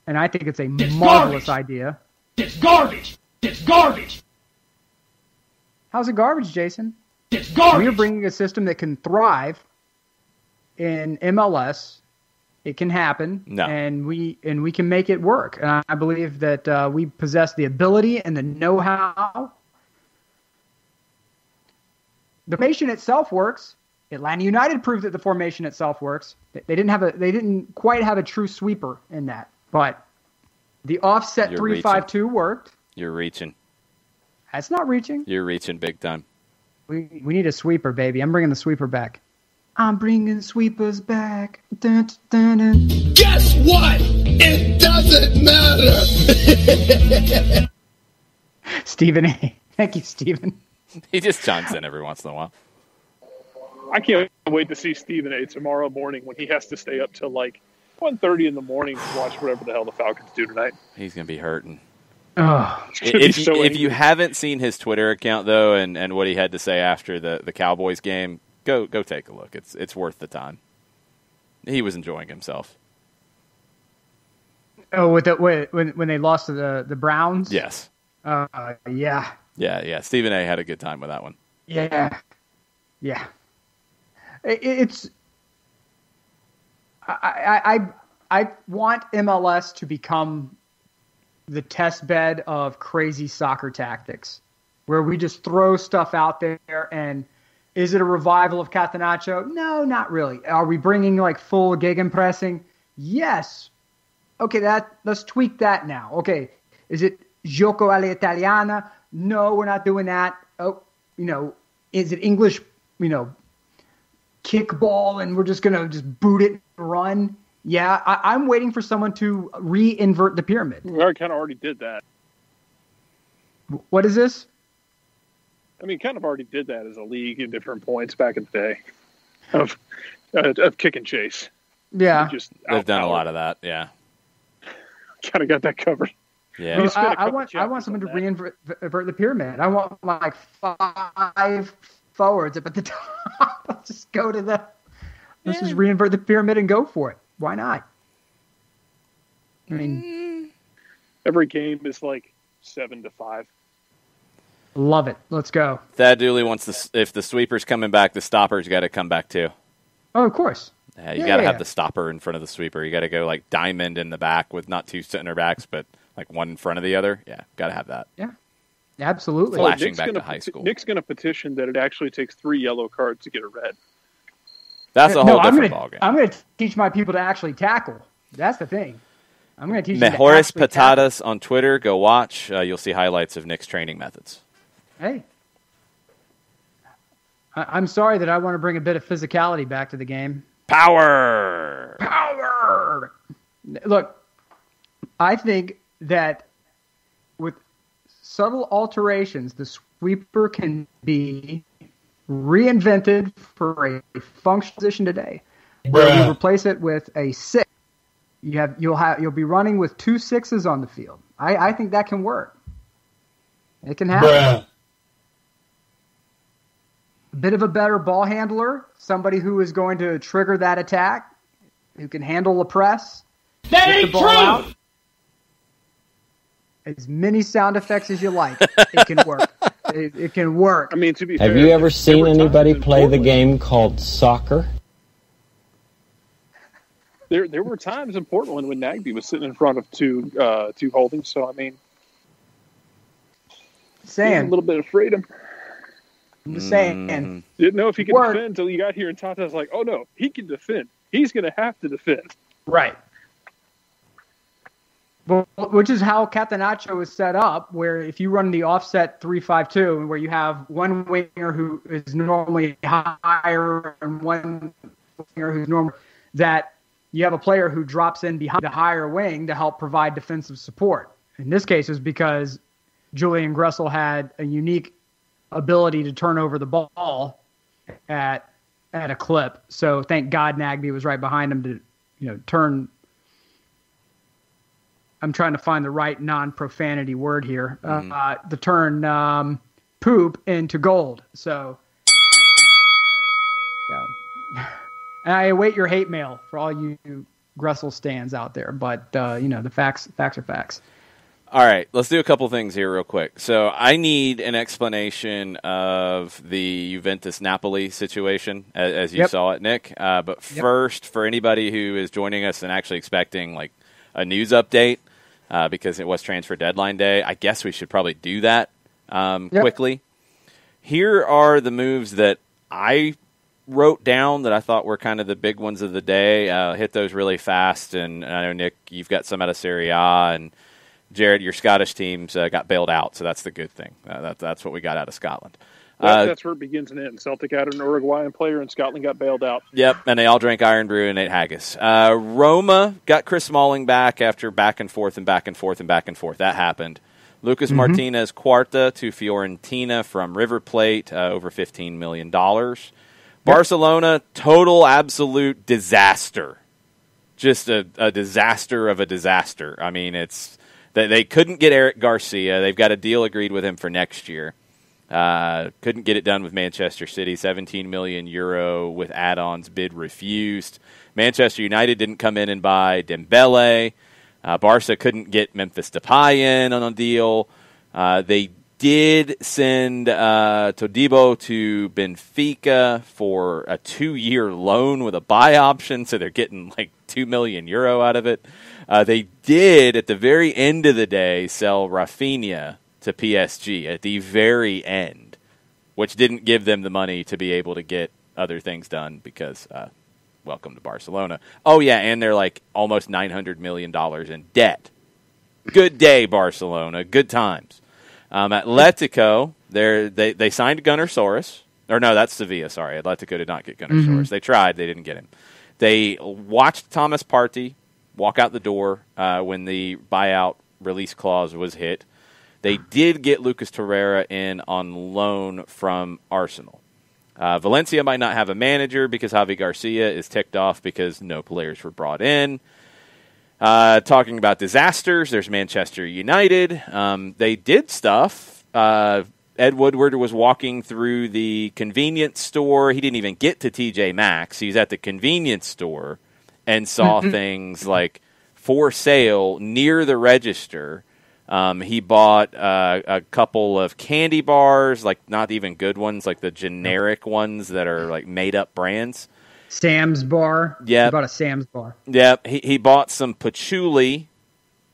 and I think it's a marvelous idea. It's garbage. It's garbage. How's it garbage, Jason? It's garbage. We're bringing a system that can thrive in MLS. It can happen, and we can make it work. And I believe that we possess the ability and the know-how. The formation itself works. Atlanta United proved that the formation itself works. They didn't quite have a true sweeper in that, but the offset 3-5-2 worked. You're reaching. That's not reaching. You're reaching big time. We need a sweeper, baby. I'm bringing the sweeper back. I'm bringing sweepers back. Dun, dun, dun. Guess what? It doesn't matter. Stephen A. Thank you, Stephen. He just chimes in every once in a while. I can't wait to see Stephen A. tomorrow morning when he has to stay up till like 1:30 in the morning to watch whatever the hell the Falcons do tonight. He's going to be hurting. Oh. If you haven't seen his Twitter account, though, and what he had to say after the Cowboys game, go take a look. It's worth the time. He was enjoying himself. Oh, when they lost to the Browns? Yes. Yeah. Yeah. Stephen A. had a good time with that one. Yeah. It's. I want MLS to become the test bed of crazy soccer tactics, where we just throw stuff out there. And is it a revival of Catenaccio? No, not really. Are we bringing like full gegenpressing? Yes. Okay, let's tweak that now. Okay, is it gioco all'italiana? No, we're not doing that. Oh, is it English? Kickball, and we're just gonna boot it and run. Yeah, I'm waiting for someone to re-invert the pyramid. We kind of already did that. What is this? I mean, kind of already did that as a league in different points back in the day of kick and chase. Yeah, they've done a lot of that. Yeah, kind of got that covered. Yeah, I want someone to re-invert the pyramid. I want like 5 forwards up at the top. Let's just go to let's just reinvert the pyramid and go for it. Why not? I mean, every game is like 7-5. Love it. Let's go. Thad Dooley wants if the sweeper's coming back, the stopper's got to come back too. Oh, of course. Yeah, you got to have the stopper in front of the sweeper. You got to go like diamond in the back with not 2 center backs, but like one in front of the other. Yeah, got to have that. Yeah. Absolutely. Flashing back to high school. Nick's going to petition that it actually takes 3 yellow cards to get a red. That's a whole different ballgame. I'm going to teach my people to actually tackle. That's the thing. I'm going to teach Mejores Patatas on Twitter. Go watch. You'll see highlights of Nick's training methods. Hey. I'm sorry that I want to bring a bit of physicality back to the game. Power! Look, I think that with subtle alterations, the sweeper can be reinvented for a functional position today. Where you replace it with a 6. You'll be running with 2 6s on the field. I think that can work. It can happen. A bit of a better ball handler, somebody who is going to trigger that attack, who can handle the press. That ain't true! Out. As many sound effects as you like, it can work. It can work. I mean, to be fair, have you ever seen anybody play the game called soccer? There were times in Portland when Nagby was sitting in front of two holdings. So I mean, saying a little bit of freedom. I'm just saying. Didn't know if he could defend until you got here, and Tata's like, "Oh no, he can defend. He's going to have to defend." Right. Well, which is how Catenaccio is set up, where if you run the offset 3-5-2, where you have one winger who is normally higher and one winger who's normal, that you have a player who drops in behind the higher wing to help provide defensive support. In this case, it was because Julian Gressel had a unique ability to turn over the ball at a clip. So thank God Nagbe was right behind him to, turn. I'm trying to find the right non-profanity word here. To turn poop into gold. So, yeah. And I await your hate mail for all you Gressel stands out there. But the facts are facts. All right, let's do a couple things here real quick. So I need an explanation of the Juventus-Napoli situation as you saw it, Nick. But first, for anybody who is joining us and actually expecting like a news update, because it was transfer deadline day, I guess we should probably do that quickly. Here are the moves that I wrote down that I thought were kind of the big ones of the day. Hit those really fast, and I know, Nick, you've got some out of Serie A, and Jared, your Scottish teams got bailed out, so that's the good thing. That's what we got out of Scotland. That's where it begins and ends. Celtic had an Uruguayan player, and Scotland got bailed out. Yep, and they all drank Iron Brew and ate haggis. Roma got Chris Smalling back after back and forth. That happened. Lucas Martinez Quarta to Fiorentina from River Plate, over $15 million. Barcelona, total, absolute disaster. Just a disaster of a disaster. I mean, they couldn't get Eric Garcia. They've got a deal agreed with him for next year. Couldn't get it done with Manchester City. €17 million with add-ons. Bid refused. Manchester United didn't come in and buy Dembele. Barca couldn't get Memphis Depay in on a deal. They did send Todibo to Benfica for a 2-year loan with a buy option, so they're getting like €2 million out of it. They did, at the very end of the day, sell Rafinha to PSG at the very end, which didn't give them the money to be able to get other things done because welcome to Barcelona. Oh, yeah, and they're like almost $900 million in debt. Good day, Barcelona. Good times. Atletico, they signed Gunnar Soros. Or no, that's Sevilla, sorry. Atletico did not get Gunnar Soros. They tried. They didn't get him. They watched Thomas Partey walk out the door when the buyout release clause was hit. They did get Lucas Torreira in on loan from Arsenal. Valencia might not have a manager because Javi Garcia is ticked off because no players were brought in. Talking about disasters, there's Manchester United. They did stuff. Ed Woodward was walking through the convenience store. He didn't even get to TJ Maxx. He was at the convenience store and saw things like for sale near the register. He bought a couple of candy bars, like not even good ones, like the generic ones that are like made-up brands. Sam's Bar. Yeah, he bought a Sam's Bar. Yeah, he bought some patchouli,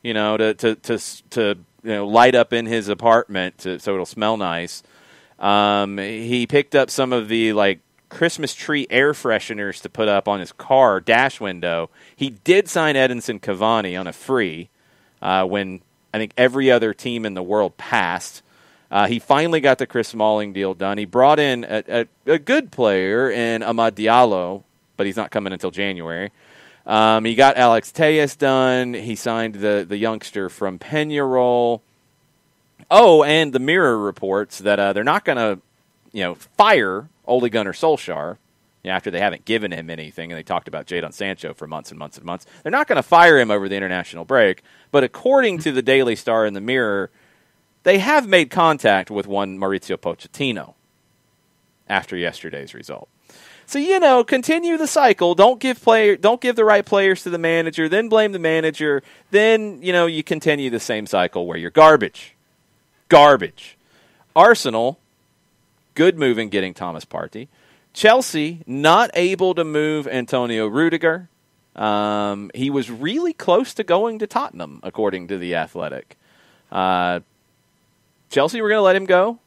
to light up in his apartment so it'll smell nice. He picked up some of the like Christmas tree air fresheners to put up on his car dash window. He did sign Edinson Cavani on a free when I think every other team in the world passed. He finally got the Chris Smalling deal done. He brought in a good player in Amad Diallo, but he's not coming until January. He got Alex Tejas done. He signed the youngster from Peñarol. Oh, and the Mirror reports that they're not going to, fire Ole Gunnar Solskjaer after they haven't given him anything, and they talked about Jadon Sancho for months and months and months. They're not going to fire him over the international break, but according to the Daily Star and the Mirror, they have made contact with one Maurizio Pochettino after yesterday's result. So, continue the cycle. Don't give the right players to the manager, then blame the manager. Then, you continue the same cycle where you're garbage. Garbage. Arsenal, good move in getting Thomas Partey. Chelsea, not able to move Antonio Rudiger. He was really close to going to Tottenham, according to The Athletic. Chelsea were going to let him go.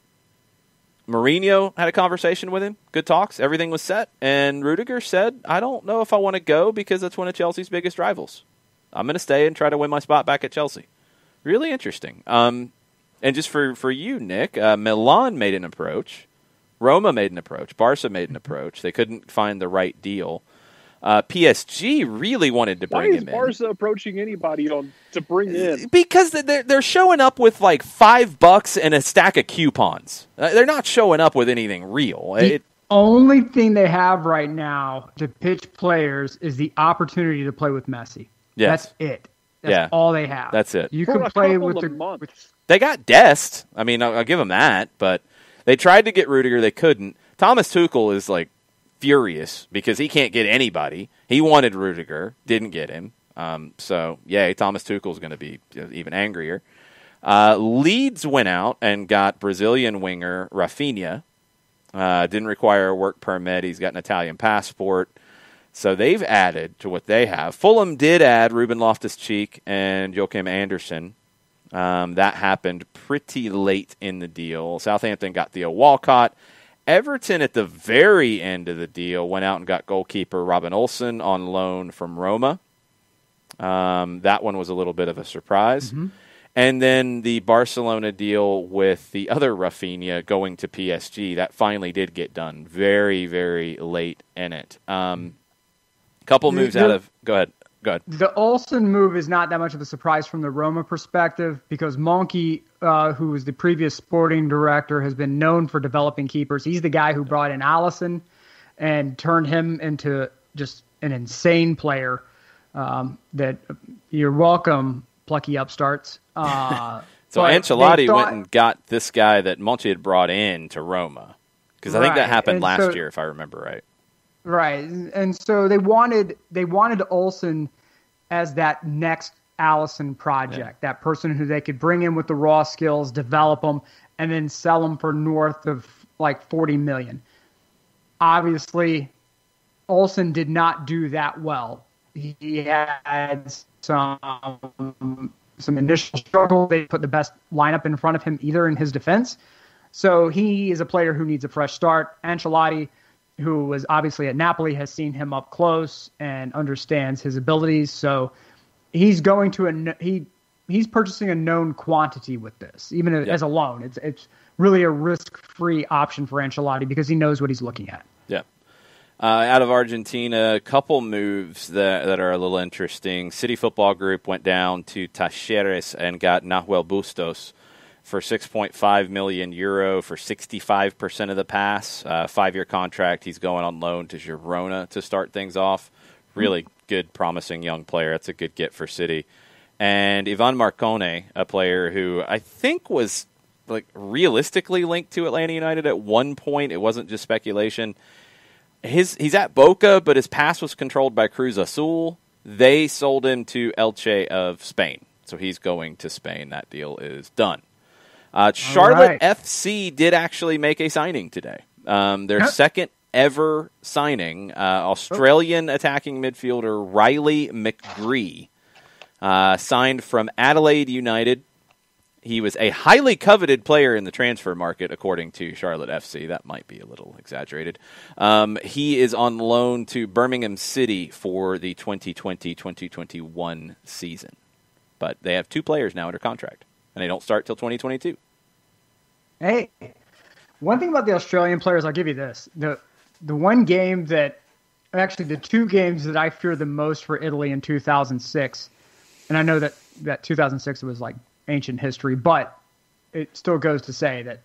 Mourinho had a conversation with him. Good talks. Everything was set. And Rudiger said, I don't know if I want to go because that's one of Chelsea's biggest rivals. I'm going to stay and try to win my spot back at Chelsea. Really interesting. And just for you, Nick, Milan made an approach. Roma made an approach. Barca made an approach. They couldn't find the right deal. PSG really wanted to bring him in. Why is Barca approaching anybody to bring in? Because they're showing up with like $5 and a stack of coupons. They're not showing up with anything real. The only thing they have right now to pitch players is the opportunity to play with Messi. Yes. That's it. That's all they have. That's it. You can play with They got Dest. I mean, I'll give them that, but they tried to get Rudiger. They couldn't. Thomas Tuchel is like furious because he can't get anybody. He wanted Rudiger, didn't get him. So, Thomas Tuchel's going to be even angrier. Leeds went out and got Brazilian winger Rafinha. Didn't require a work permit. He's got an Italian passport. So they've added to what they have. Fulham did add Ruben Loftus-Cheek and Joachim Anderson. That happened pretty late in the deal. Southampton got Theo Walcott. Everton, at the very end of the deal, went out and got goalkeeper Robin Olsen on loan from Roma. That one was a little bit of a surprise. Mm-hmm. And then the Barcelona deal with the other Rafinha going to PSG, that finally did get done very, very late in it. Couple moves out of... Go ahead. The Olsen move is not that much of a surprise from the Roma perspective because Monkey, who was the previous sporting director, has been known for developing keepers. He's the guy who brought in Alisson and turned him into just an insane player. That you're welcome, plucky upstarts. So Ancelotti went and got this guy that Monchi had brought in to Roma because I think that happened last year, if I remember right. Right, and so they wanted Olsen as that next Alisson project, that person who they could bring in with the raw skills, develop them, and then sell them for north of like $40 million. Obviously, Olsen did not do that well. He had some initial struggle. They put the best lineup in front of him, either in his defense. So he is a player who needs a fresh start. Ancelotti, who was obviously at Napoli, has seen him up close and understands his abilities. So he's going to he's purchasing a known quantity with this, even as a loan. It's really a risk-free option for Ancelotti because he knows what he's looking at. Yeah. Out of Argentina, a couple moves that are a little interesting. City Football Group went down to Talleres and got Nahuel Bustos for €6.5 million for 65% of the pass. 5-year contract. He's going on loan to Girona to start things off. Really good, promising young player. That's a good get for City. And Ivan Marcone, a player who I think was like realistically linked to Atlanta United at one point. It wasn't just speculation. He's at Boca, but his pass was controlled by Cruz Azul. They sold him to Elche of Spain. So he's going to Spain. That deal is done. Charlotte FC did actually make a signing today. Their second ever signing, Australian attacking midfielder Riley McGree, signed from Adelaide United. He was a highly coveted player in the transfer market, according to Charlotte FC. That might be a little exaggerated. He is on loan to Birmingham City for the 2020-2021 season. But they have 2 players now under contract, and they don't start till 2022. Hey, one thing about the Australian players, I'll give you this. The one game that, actually the 2 games that I fear the most for Italy in 2006, and I know that 2006 was like ancient history, but it still goes to say that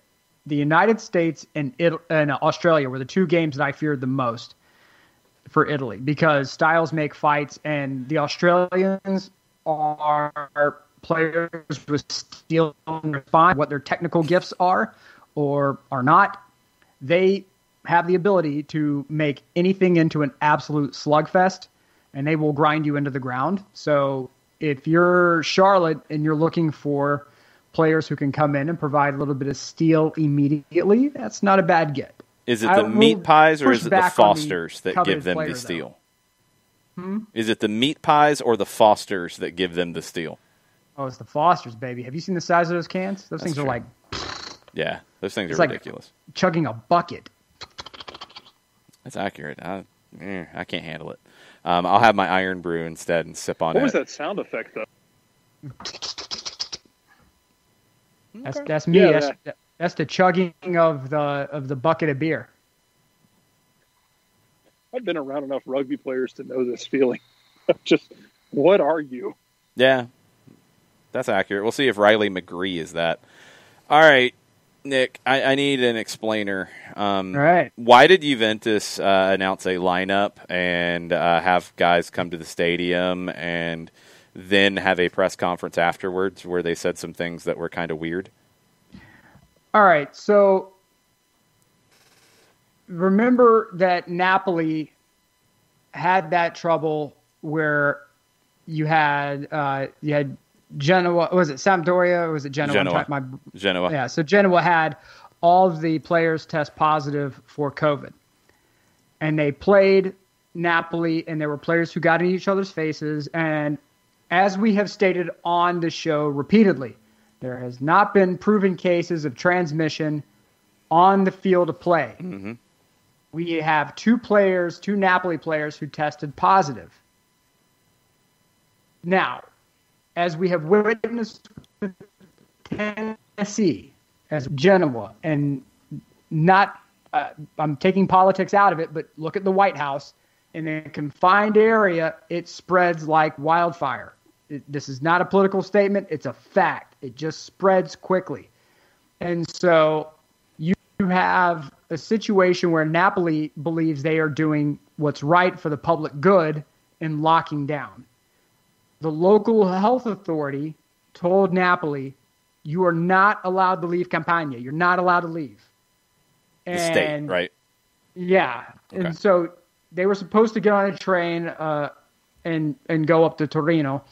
the United States and Australia were the 2 games that I feared the most for Italy because styles make fights, and the Australians are players with steel and respond what their technical gifts are or are not. They have the ability to make anything into an absolute slugfest, and they will grind you into the ground. So if you're Charlotte and you're looking for players who can come in and provide a little bit of steel immediately, that's not a bad get. Is it the meat pies or is it the Fosters that give them the steel? Is it the meat pies or the Fosters that give them the steel? Oh, it's the Fosters, baby. Have you seen the size of those cans? Those things are like... Yeah, those things are ridiculous. Like chugging a bucket. That's accurate. I can't handle it. I'll have my iron brew instead and sip on What it. was that sound effect, though? That's me. Yeah, That's the chugging of the bucket of beer. I've been around enough rugby players to know this feeling. Just, what are you? Yeah, that's accurate. We'll see if Riley McGree is that. All right, Nick, I need an explainer. All right. Why did Juventus announce a lineup and have guys come to the stadium and then have a press conference afterwards where they said some things that were kind of weird? All right, so remember that Napoli had that trouble where you had Genoa. Was it Sampdoria or was it Genoa? Genoa. Yeah, so Genoa had all of the players test positive for COVID, and they played Napoli, and there were players who got in each other's faces. And as we have stated on the show repeatedly, there has not been proven cases of transmission on the field of play. Mm-hmm. We have two Napoli players who tested positive. Now, as we have witnessed with Tennessee, as Genoa, and not, I'm taking politics out of it, but look at the White House. In a confined area, it spreads like wildfire. This is not a political statement. It's a fact. It just spreads quickly. And so you have a situation where Napoli believes they are doing what's right for the public good in locking down. The local health authority told Napoli, you are not allowed to leave Campania. You're not allowed to leave. The state, right? Yeah. Okay. And so they were supposed to get on a train and go up to Torino.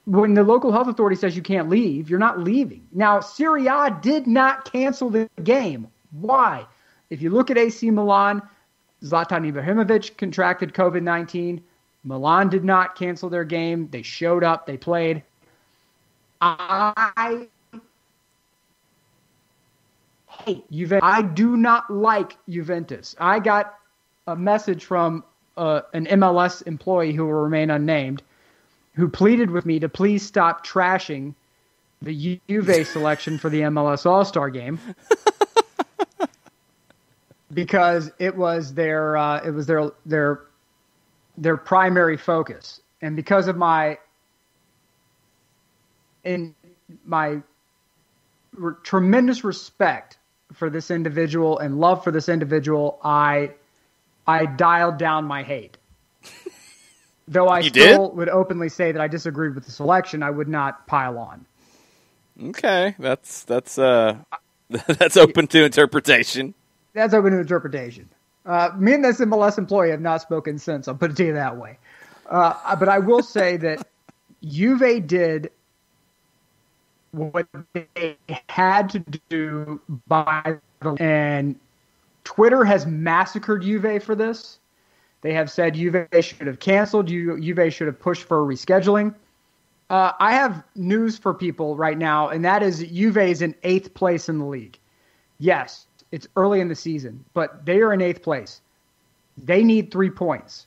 When the local health authority says you can't leave, you're not leaving. Now, Serie A did not cancel the game. Why? If you look at AC Milan, Zlatan Ibrahimovic contracted COVID-19. Milan did not cancel their game. They showed up. They played. I hate Juventus. I do not like Juventus. I got a message from an MLS employee who will remain unnamed, who pleaded with me to please stop trashing the Juve selection for the MLS All-Star game because it was their primary focus, and because of my tremendous respect for this individual and love for this individual, I dialed down my hate. Though I still would openly say that I disagreed with the selection, I would not pile on. Okay, that's that's open to interpretation. That's open to interpretation. Me and this MLS employee have not spoken since. I'll put it to you that way. But I will say that Juve did what they had to do and Twitter has massacred Juve for this. They have said Juve should have canceled. Juve should have pushed for rescheduling. I have news for people right now, and that is Juve is in 8th place in the league. Yes, it's early in the season, but they are in 8th place. They need 3 points.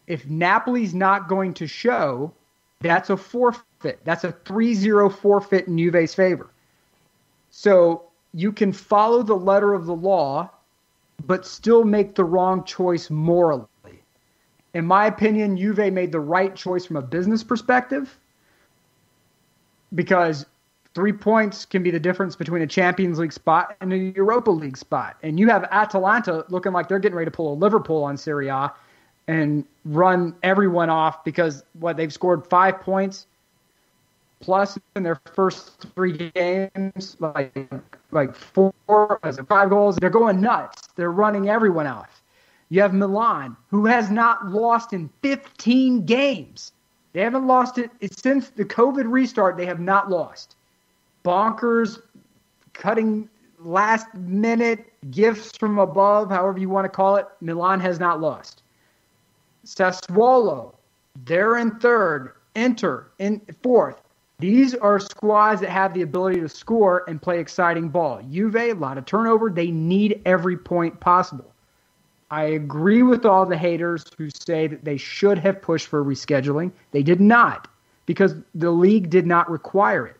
If Napoli's not going to show, that's a forfeit. That's a 3-0 forfeit in Juve's favor. So you can follow the letter of the law, but still make the wrong choice morally. In my opinion, Juve made the right choice from a business perspective because 3 points can be the difference between a Champions League spot and a Europa League spot. And you have Atalanta looking like they're getting ready to pull a Liverpool on Serie A and run everyone off because they've scored 5 points plus in their first 3 games, like 5 goals. They're going nuts. They're running everyone off. You have Milan, who has not lost in 15 games. They haven't lost it since the COVID restart. They have not lost. Bonkers, cutting last-minute gifts from above, however you want to call it. Milan has not lost. Sassuolo, they're in 3rd. Inter in 4th. These are squads that have the ability to score and play exciting ball. Juve, a lot of turnover. They need every point possible. I agree with all the haters who say that they should have pushed for rescheduling. They did not, because the league did not require it.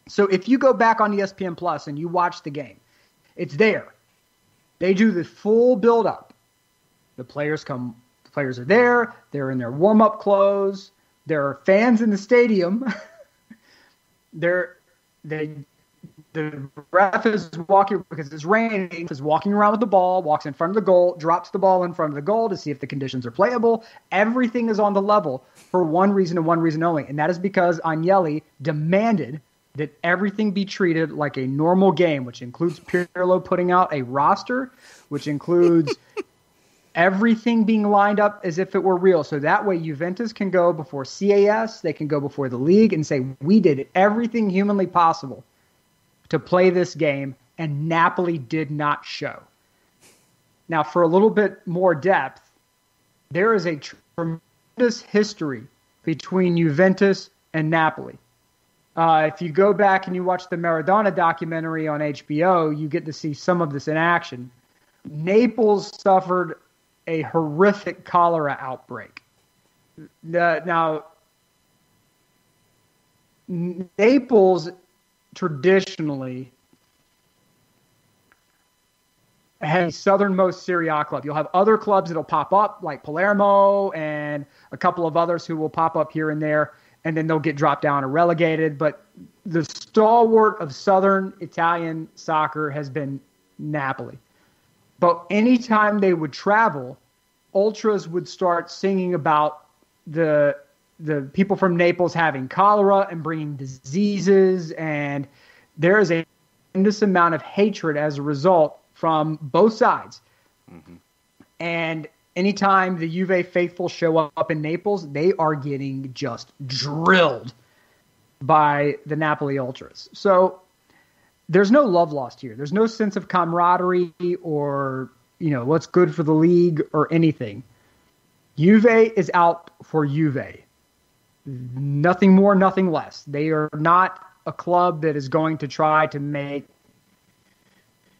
So if you go back on ESPN Plus and you watch the game, it's there. They do the full build-up. The players are there. They're in their warm-up clothes. There are fans in the stadium. The ref is walking, because it's raining, is walking around with the ball, walks in front of the goal, drops the ball in front of the goal to see if the conditions are playable. Everything is on the level for one reason and one reason only, and that is because Agnelli demanded that everything be treated like a normal game, which includes Pirlo putting out a roster, which includes everything being lined up as if it were real. So that way Juventus can go before CAS, they can go before the league and say, we did everything humanly possible to play this game, and Napoli did not show. Now, for a little bit more depth, there is a tremendous history between Juventus and Napoli. If you go back and you watch the Maradona documentary on HBO, you get to see some of this in action. Naples suffered a horrific cholera outbreak. Now, Naples traditionally has the southernmost Serie A club. You'll have other clubs that'll pop up, like Palermo and a couple of others who will pop up here and there, and then they'll get dropped down or relegated. But the stalwart of southern Italian soccer has been Napoli. But anytime they would travel, ultras would start singing about the people from Naples having cholera and bringing diseases, and there is a tremendous amount of hatred as a result from both sides. Mm-hmm. And anytime the Juve faithful show up in Naples, they are getting just drilled by the Napoli ultras. So there's no love lost here. There's no sense of camaraderie or, what's good for the league or anything. Juve is out for Juve. Nothing more, nothing less. They are not a club that is going to try to make,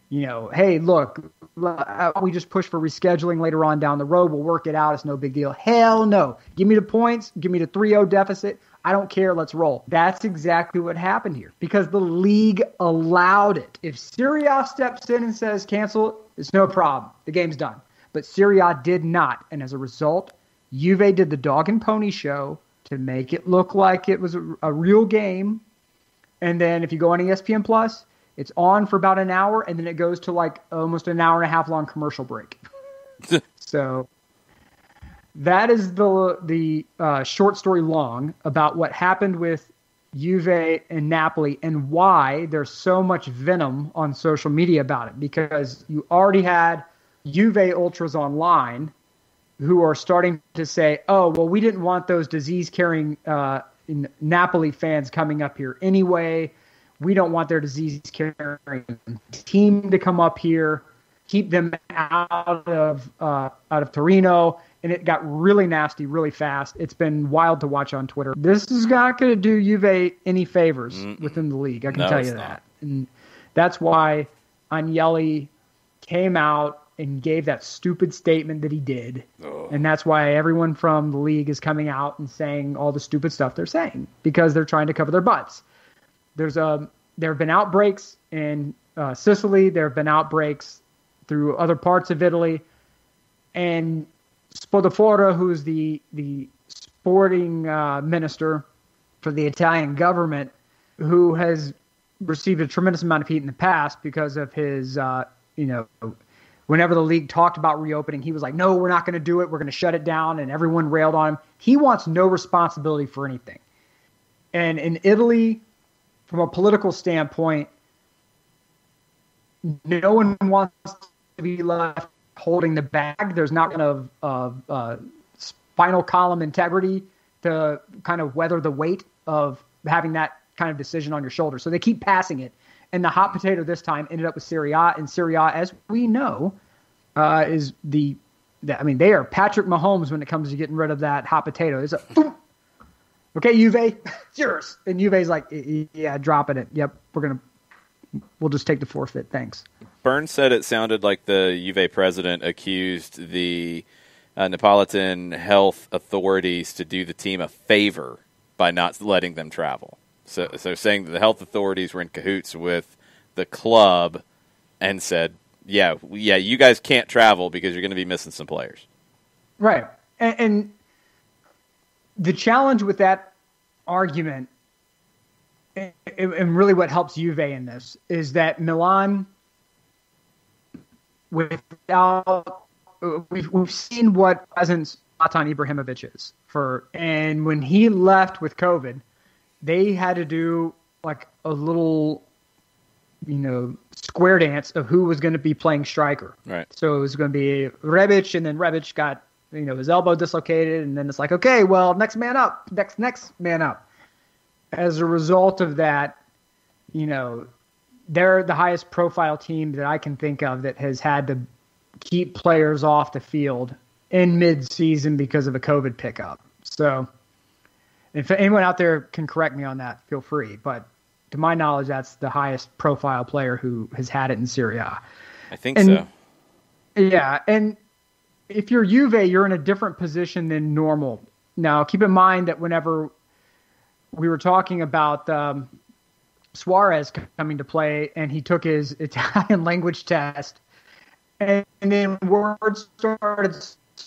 hey, look, we just push for rescheduling later on down the road. We'll work it out. It's no big deal. Hell no. Give me the points. Give me the 3-0 deficit. I don't care. Let's roll. That's exactly what happened here, because the league allowed it. If Serie A steps in and says cancel, it's no problem. The game's done. But Serie A did not. And as a result, Juve did the dog and pony show to make it look like it was a real game. And then if you go on ESPN Plus, it's on for about an hour, and then it goes to like almost an hour and a half long commercial break. So that is the short story long about what happened with Juve and Napoli and why there's so much venom on social media about it. Because you already had Juve ultras online who are starting to say, oh, well, we didn't want those disease-carrying Napoli fans coming up here anyway. We don't want their disease-carrying team to come up here. Keep them out of Torino. And it got really nasty really fast. It's been wild to watch on Twitter. This is not going to do Juve any favors within the league. I can tell you that. And that's why Agnelli came out and gave that stupid statement that he did. Oh. And that's why everyone from the league is coming out and saying all the stupid stuff they're saying, because they're trying to cover their butts. There have been outbreaks in Sicily. There have been outbreaks through other parts of Italy. And Spadafora, who's the sporting minister for the Italian government, who has received a tremendous amount of heat in the past because of his, whenever the league talked about reopening, he was like, no, we're not going to do it. We're going to shut it down. And everyone railed on him. He wants no responsibility for anything. And in Italy, from a political standpoint, no one wants to be left holding the bag. There's not going to spinal column integrity to kind of weather the weight of having that kind of decision on your shoulder. So they keep passing it. And the hot potato this time ended up with Serie A. And Serie A, as we know, is they are Patrick Mahomes when it comes to getting rid of that hot potato. It's boom. Okay, Juve, it's yours. And Juve's like, yeah, dropping it. Yep, we'll just take the forfeit. Thanks. Burns said it sounded like the Juve president accused the Neapolitan health authorities to do the team a favor by not letting them travel. So saying that the health authorities were in cahoots with the club and said, yeah, you guys can't travel because you're going to be missing some players. Right. And the challenge with that argument, and really what helps Juve in this, is that Milan, we've seen what presence Zlatan Ibrahimovic is and when he left with COVID, they had to do like a little, square dance of who was going to be playing striker. Right. So it was going to be Rebic, and then Rebic got, his elbow dislocated, and then it's like, okay, well, next man up. As a result of that, they're the highest profile team that I can think of that has had to keep players off the field in mid-season because of a COVID pickup. So if anyone out there can correct me on that, feel free. But to my knowledge, that's the highest profile player who has had it in Serie A. I think so. Yeah, and if you're Juve, you're in a different position than normal. Now, keep in mind that whenever we were talking about Suarez coming to play and he took his Italian language test, and then words started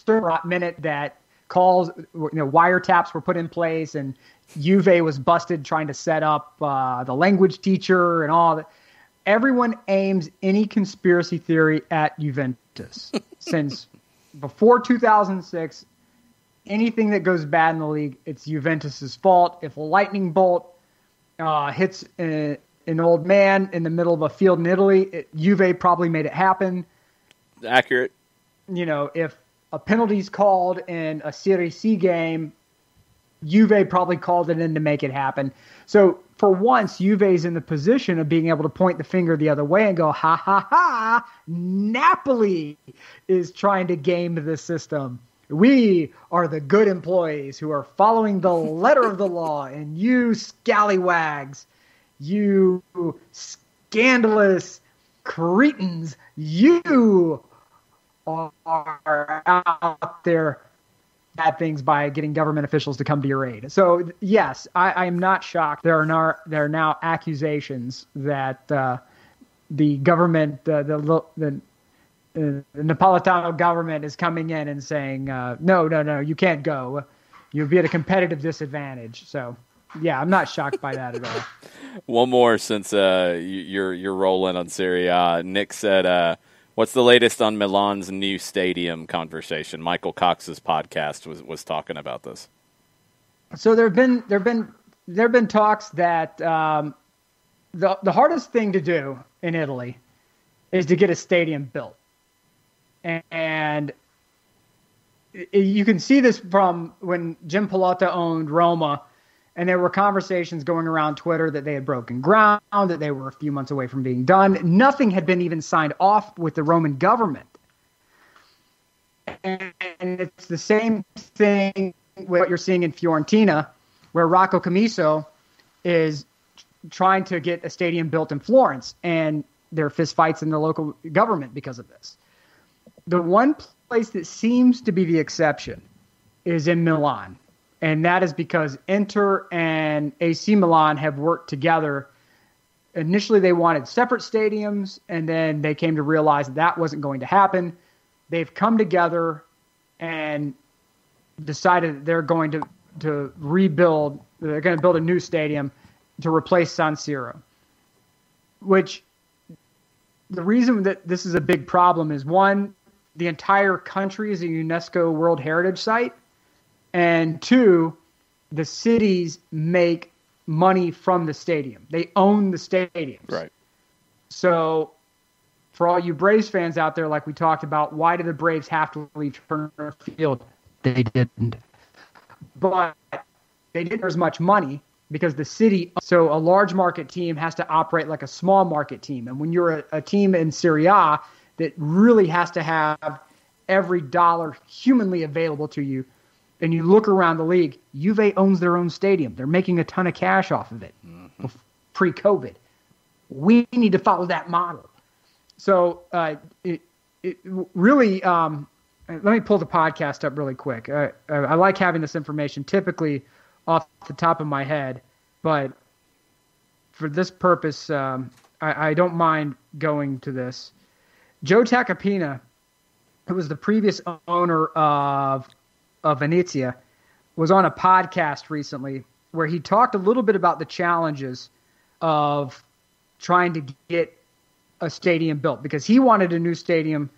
a minute that calls, wiretaps were put in place, and Juve was busted trying to set up the language teacher and all that. Everyone aims any conspiracy theory at Juventus. Since before 2006, anything that goes bad in the league, it's Juventus's fault. If a lightning bolt hits an old man in the middle of a field in Italy, Juve probably made it happen. Accurate. If a penalty's called in a Serie C game, Juve probably called it in to make it happen. So for once, Juve's in the position of being able to point the finger the other way and go, ha, ha, ha, Napoli is trying to game the system. We are the good employees who are following the letter of the law, and you scallywags, you scandalous cretins, you are out there bad things by getting government officials to come to your aid. So yes, I am not shocked. There are now accusations that the government, the Napolitano government is coming in and saying, no, you can't go. You'll be at a competitive disadvantage. So yeah, I'm not shocked by that at all. One more since you're rolling on Serie A. Nick said, what's the latest on Milan's new stadium conversation? Michael Cox's podcast was talking about this. So there've been talks that the hardest thing to do in Italy is to get a stadium built, and you can see this from when Jim Pallotta owned Roma. And there were conversations going around Twitter that they had broken ground, that they were a few months away from being done. Nothing had been even signed off with the Roman government. And it's the same thing with what you're seeing in Fiorentina, where Rocco Commisso is trying to get a stadium built in Florence, and there are fistfights in the local government because of this. The one place that seems to be the exception is in Milan. And that is because Inter and AC Milan have worked together. Initially, they wanted separate stadiums, and then they came to realize that wasn't going to happen. They've come together and decided that they're going to rebuild. They're going to build a new stadium to replace San Siro. Which, the reason that this is a big problem is, one, the entire country is a UNESCO World Heritage Site. And two, the cities make money from the stadium. They own the stadiums. Right. So for all you Braves fans out there, like we talked about, why did the Braves have to leave Turner Field? They didn't. But they didn't earn as much money because the city, so a large market team has to operate like a small market team. And when you're a team in Serie A that really has to have every dollar humanly available to you, and you look around the league, Juve owns their own stadium. They're making a ton of cash off of it pre-COVID. We need to follow that model. So it really, let me pull the podcast up really quick. I like having this information typically off the top of my head, but for this purpose, I don't mind going to this. Joe Tacopina, who was the previous owner of Venezia, was on a podcast recently where he talked a little bit about the challenges of trying to get a stadium built, because he wanted a new stadium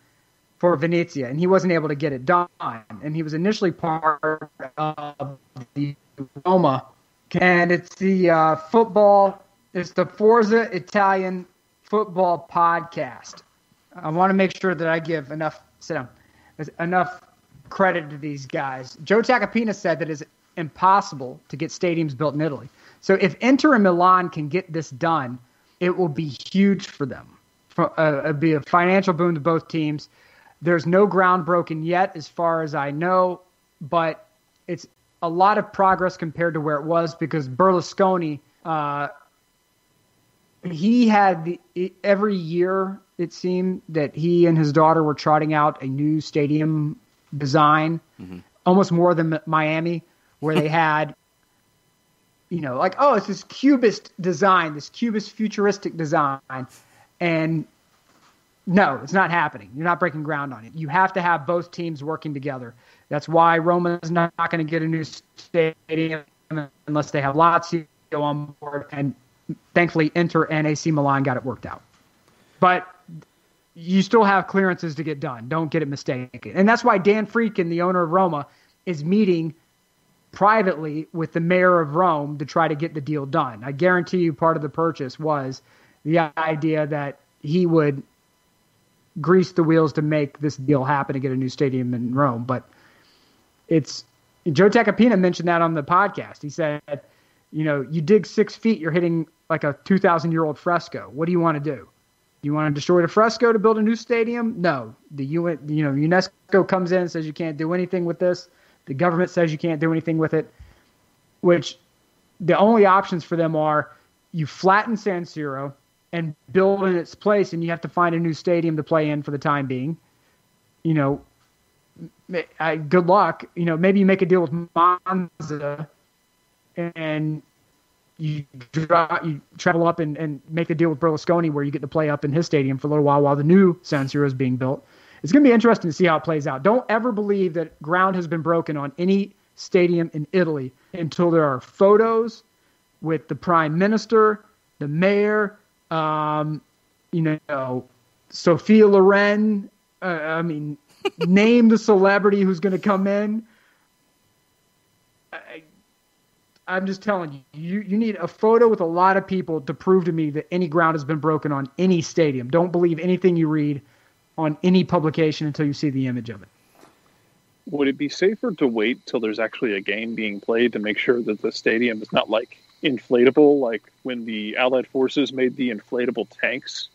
for Venezia and he wasn't able to get it done. And he was initially part of the Roma, and it's the it's the Forza Italian Football Podcast. I want to make sure that I give enough credit to these guys. Joe Tacopina said that it's impossible to get stadiums built in Italy. So if Inter and Milan can get this done, it will be huge for them. It'll be a financial boon to both teams. There's no ground broken yet, as far as I know, but it's a lot of progress compared to where it was, because Berlusconi, he had every year, it seemed, that he and his daughter were trotting out a new stadium design, almost more than Miami, where they had, like, oh, it's this cubist design, this cubist futuristic design. And no, it's not happening. You're not breaking ground on it. You have to have both teams working together. That's why Roma is not going to get a new stadium unless they have Lazio on board. And thankfully, Inter and AC Milan got it worked out. But you still have clearances to get done. Don't get it mistaken. And that's why Dan Friedkin, the owner of Roma, is meeting privately with the mayor of Rome to try to get the deal done. I guarantee you part of the purchase was the idea that he would grease the wheels to make this deal happen to get a new stadium in Rome. But Joe Tacopina mentioned that on the podcast. He said, you dig 6 feet, you're hitting like a 2,000-year-old fresco. What do you want to do? You want to destroy the fresco to build a new stadium? No. UNESCO comes in and says you can't do anything with this. The government says you can't do anything with it, which the only options for them are you flatten San Siro and build in its place, and you have to find a new stadium to play in for the time being. Good luck. Maybe you make a deal with Monza and you travel up and make a deal with Berlusconi where you get to play up in his stadium for a little while the new San Siro is being built. It's going to be interesting to see how it plays out. Don't ever believe that ground has been broken on any stadium in Italy until there are photos with the prime minister, the mayor, Sophia Loren. Name the celebrity who's going to come in. I'm just telling you, you need a photo with a lot of people to prove to me that any ground has been broken on any stadium. Don't believe anything you read on any publication until you see the image of it. Would it be safer to wait till there's actually a game being played to make sure that the stadium is not like inflatable, like when the Allied forces made the inflatable tanks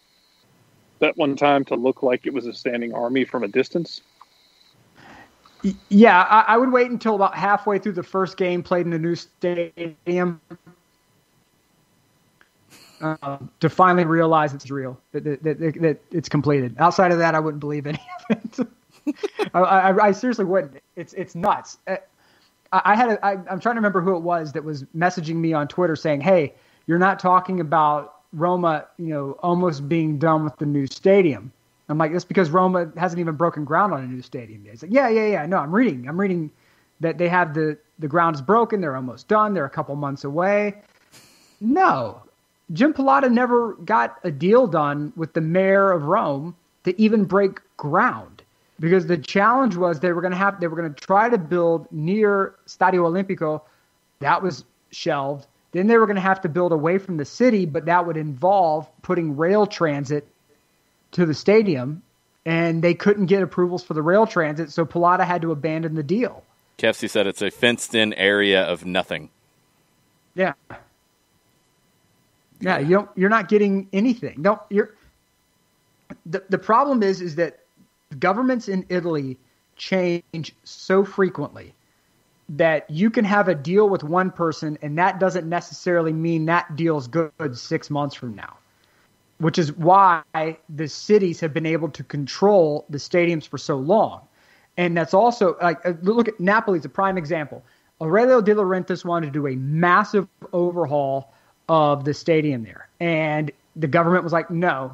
that one time to look like it was a standing army from a distance? Yeah, I would wait until about halfway through the first game played in the new stadium to finally realize it's real, that it's completed. Outside of that, I wouldn't believe any of it. I seriously wouldn't. It's nuts. I'm trying to remember who it was that was messaging me on Twitter saying, "Hey, you're not talking about Roma, almost being done with the new stadium." I'm like, that's because Roma hasn't even broken ground on a new stadium yet. He's like, yeah. No, I'm reading that they have the ground is broken. They're almost done. They're a couple months away. No, Jim Pilata never got a deal done with the mayor of Rome to even break ground, because the challenge was they were going to try to build near Stadio Olimpico. That was shelved. Then they were going to have to build away from the city, but that would involve putting rail transit to the stadium, and they couldn't get approvals for the rail transit, so Pilata had to abandon the deal. Kefsey said it's a fenced-in area of nothing. Yeah. Yeah, you're not getting anything. No, the problem is that governments in Italy change so frequently that you can have a deal with one person, and that doesn't necessarily mean that deal's good 6 months from now. which is why the cities have been able to control the stadiums for so long. And that's also, like, look at Napoli, it's a prime example. Aurelio De Laurentiis wanted to do a massive overhaul of the stadium there. And the government was like, no,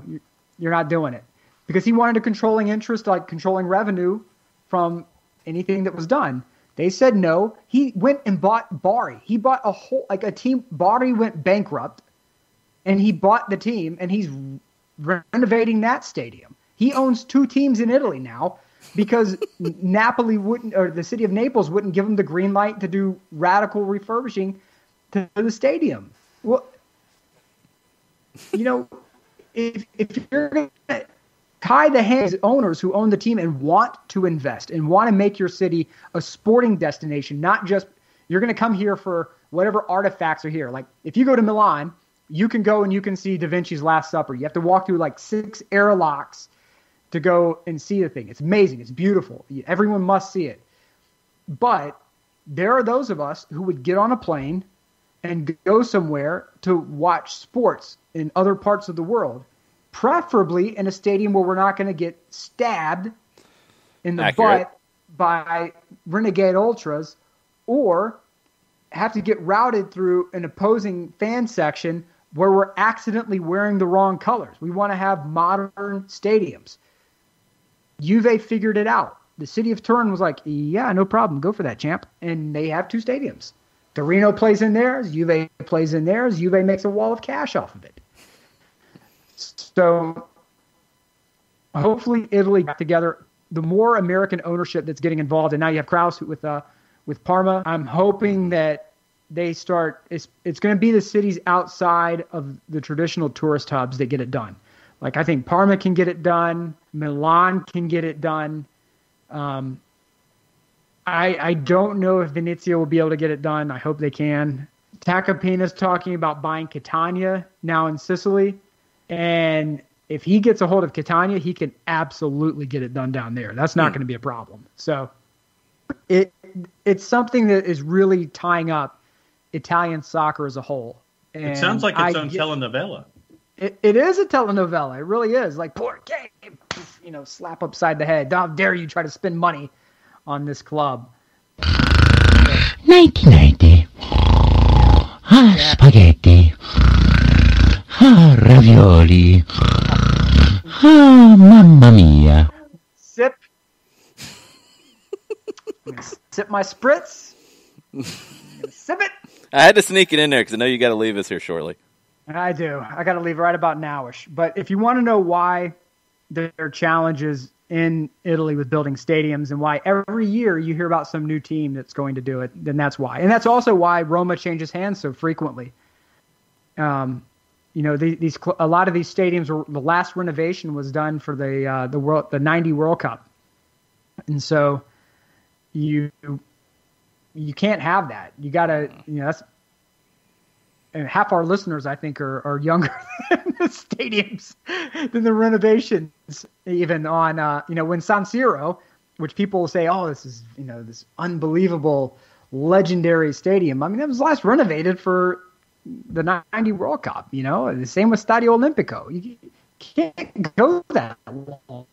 you're not doing it. Because he wanted a controlling interest, like controlling revenue from anything that was done. They said no. He went and bought Bari. He bought a team. Bari went bankrupt, and he bought the team, and he's renovating that stadium. He owns 2 teams in Italy now because Napoli wouldn't, or the city of Naples wouldn't give him the green light to do radical refurbishing to the stadium. Well, if you're going to tie the hands of owners who own the team and want to invest and want to make your city a sporting destination, not just you're going to come here for whatever artifacts are here. Like if you go to Milan, you can go and you can see Da Vinci's Last Supper. You have to walk through like 6 airlocks to go and see the thing. It's amazing. It's beautiful. Everyone must see it. But there are those of us who would get on a plane and go somewhere to watch sports in other parts of the world, preferably in a stadium where we're not going to get stabbed in the butt by renegade ultras or have to get routed through an opposing fan section where we're accidentally wearing the wrong colors. We want to have modern stadiums. Juve figured it out. The city of Turin was like, yeah, no problem. Go for that, champ. And they have 2 stadiums. Torino plays in theirs. Juve plays in theirs. Juve makes a wall of cash off of it. So hopefully Italy got together. The more American ownership that's getting involved, and now you have Kraus with Parma, I'm hoping that they start. It's going to be the cities outside of the traditional tourist hubs that get it done. Like I think Parma can get it done. Milan can get it done. I don't know if Venezia will be able to get it done. I hope they can. Tacopina's talking about buying Catania now in Sicily. And if he gets a hold of Catania, he can absolutely get it done down there. That's not going to be a problem. So it's something that is really tying up Italian soccer as a whole. And it sounds like its own telenovela. It is a telenovela. It really is. Like, poor game, slap upside the head. How dare you try to spend money on this club. 1990. Spaghetti. Ravioli. Mamma mia. Sip. Sip my spritz. Sip it. I had to sneak it in there because I know you got to leave us here shortly. I do. I got to leave right about nowish. But if you want to know why there are challenges in Italy with building stadiums and why every year you hear about some new team that's going to do it, then that's why. And that's also why Roma changes hands so frequently. A lot of these stadiums, the last renovation was done for the 90 World Cup. And so you can't have that. You got to, that's, and half our listeners, I think, are younger than the stadiums than the renovations, even on, when San Siro, which people will say, oh, this is, this unbelievable, legendary stadium. I mean, it was last renovated for the 90 World Cup, the same with Stadio Olimpico. You can't go that long.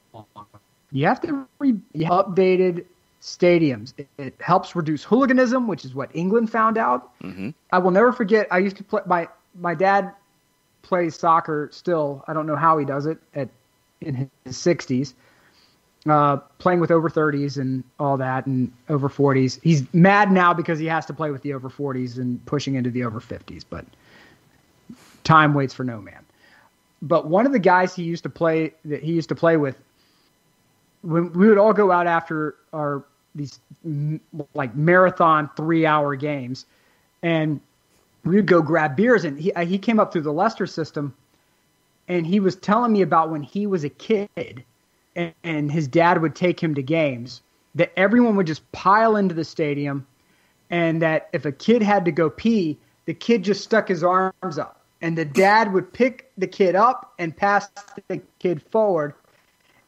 You have to updated stadiums. It helps reduce hooliganism, which is what England found out. Mm-hmm. I will never forget. I used to play. My dad plays soccer still. I don't know how he does it in his 60s, playing with over 30s and all that, and over 40s. He's mad now because he has to play with the over 40s and pushing into the over 50s. But time waits for no man. But one of the guys he used to play with, when we would all go out after these like marathon 3-hour games, and we would go grab beers, and he came up through the Leicester system, and he was telling me about when he was a kid and his dad would take him to games, that everyone would just pile into the stadium, and that if a kid had to go pee, the kid just stuck his arms up, and the dad would pick the kid up and pass the kid forward,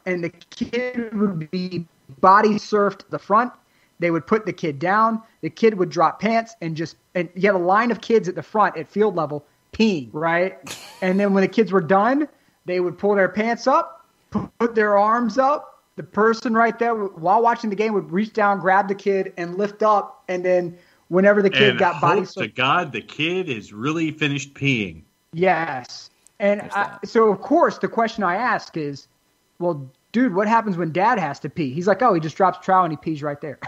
and the kid would be body surfed to the front. They would put the kid down. The kid would drop pants and you had a line of kids at the front at field level peeing, right? And then when the kids were done, they would pull their pants up, put their arms up. The person right there while watching the game would reach down, grab the kid, and lift up. And then whenever the kid got body to God the kid is really finished peeing. Yes. And so, of course, the question I ask is, well, dude, what happens when dad has to pee? He's like, oh, he just drops trowel and he pees right there.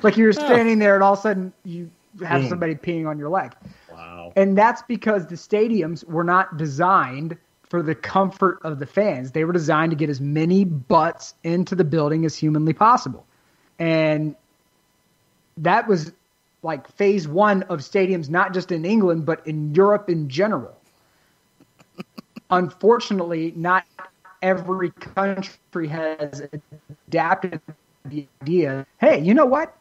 Like you're standing there and all of a sudden you have somebody peeing on your leg. Wow. And that's because the stadiums were not designed for the comfort of the fans. They were designed to get as many butts into the building as humanly possible. And that was like phase one of stadiums, not just in England, but in Europe in general. Unfortunately, not every country has adapted the idea, hey, you know what?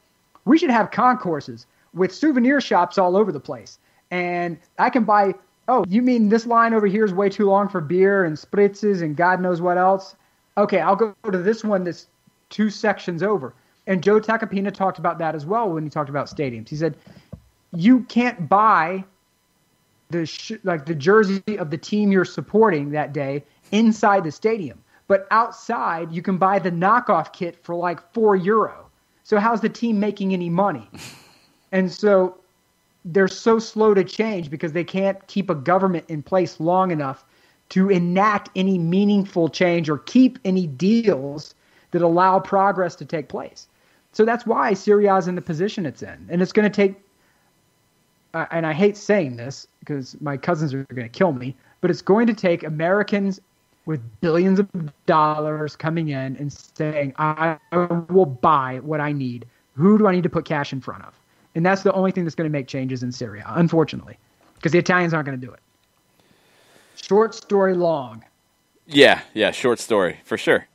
We should have concourses with souvenir shops all over the place. And I can buy, oh, you mean this line over here is way too long for beer and spritzes and God knows what else? Okay, I'll go to this one that's 2 sections over. And Joe Tacopina talked about that as well when he talked about stadiums. He said, you can't buy the jersey of the team you're supporting that day inside the stadium. But outside, you can buy the knockoff kit for like €4. So how's the team making any money? And so they're so slow to change because they can't keep a government in place long enough to enact any meaningful change or keep any deals that allow progress to take place. So that's why Syria is in the position it's in. And it's going to take, and I hate saying this because my cousins are going to kill me, but it's going to take Americans with billions of dollars coming in and saying, I will buy what I need. Who do I need to put cash in front of? And that's the only thing that's going to make changes in Syria, unfortunately, because the Italians aren't going to do it. Short story long. Yeah, short story, for sure.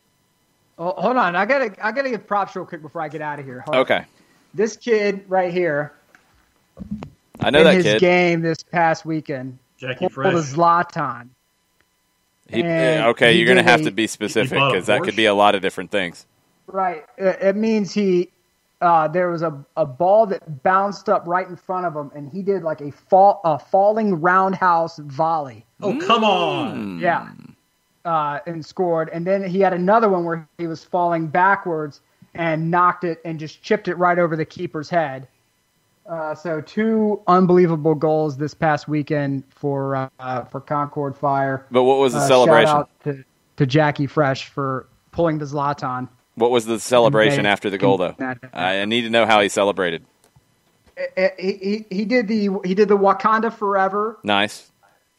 Oh, hold on. I gotta give props real quick before I get out of here. Hold okay. On. This kid right here. I know that kid. In his game this past weekend. Jackie pulled a Zlatan. You're going to have to be specific because that could be a lot of different things. Right. It means there was a ball that bounced up right in front of him, and he did like a falling roundhouse volley. Oh, come on. Yeah. And scored. And then he had another one where he was falling backwards and knocked it and just chipped it right over the keeper's head. So 2 unbelievable goals this past weekend for Concord Fire. But what was the celebration? Shout out to Jackie Fresh for pulling the Zlatan. What was the celebration after the goal, though? I need to know how he celebrated. He did the Wakanda Forever. Nice.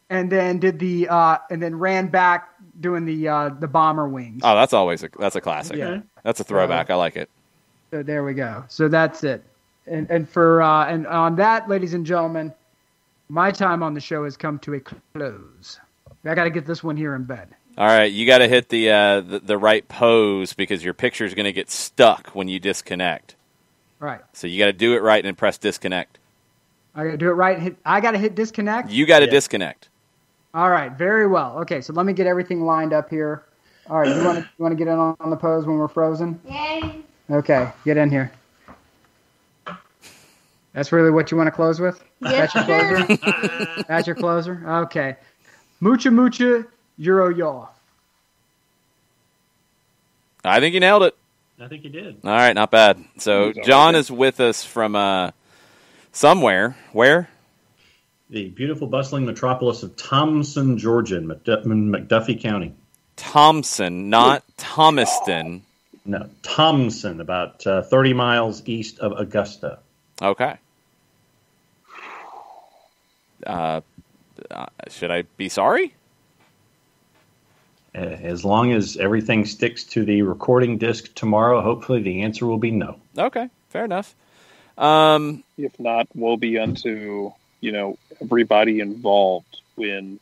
And then ran back doing the bomber wings. Oh, that's a classic. Yeah. That's a throwback. I like it. So there we go. So that's it. And on that, ladies and gentlemen, my time on the show has come to a close. I got to get this one here in bed. All right, you got to hit the right pose because your picture is going to get stuck when you disconnect. Right. So you got to do it right and press disconnect. I got to do it right. I got to hit disconnect. You got to disconnect. All right, very well. Okay, so let me get everything lined up here. All right, you want to get in on the pose when we're frozen? Yeah. Okay, get in here. That's really what you want to close with? Yes, That's your closer? That's your closer? Okay. Mucha mucha euro yaw. I think you nailed it. I think you did. All right, not bad. So John is with us from somewhere. Where? The beautiful, bustling metropolis of Thompson, Georgia, in McDuffie County. Thompson, not Thomaston. No, Thompson, about 30 miles east of Augusta. Okay. Should I be sorry? As long as everything sticks to the recording disc tomorrow, hopefully the answer will be no. Okay, fair enough. If not, woe be unto everybody involved when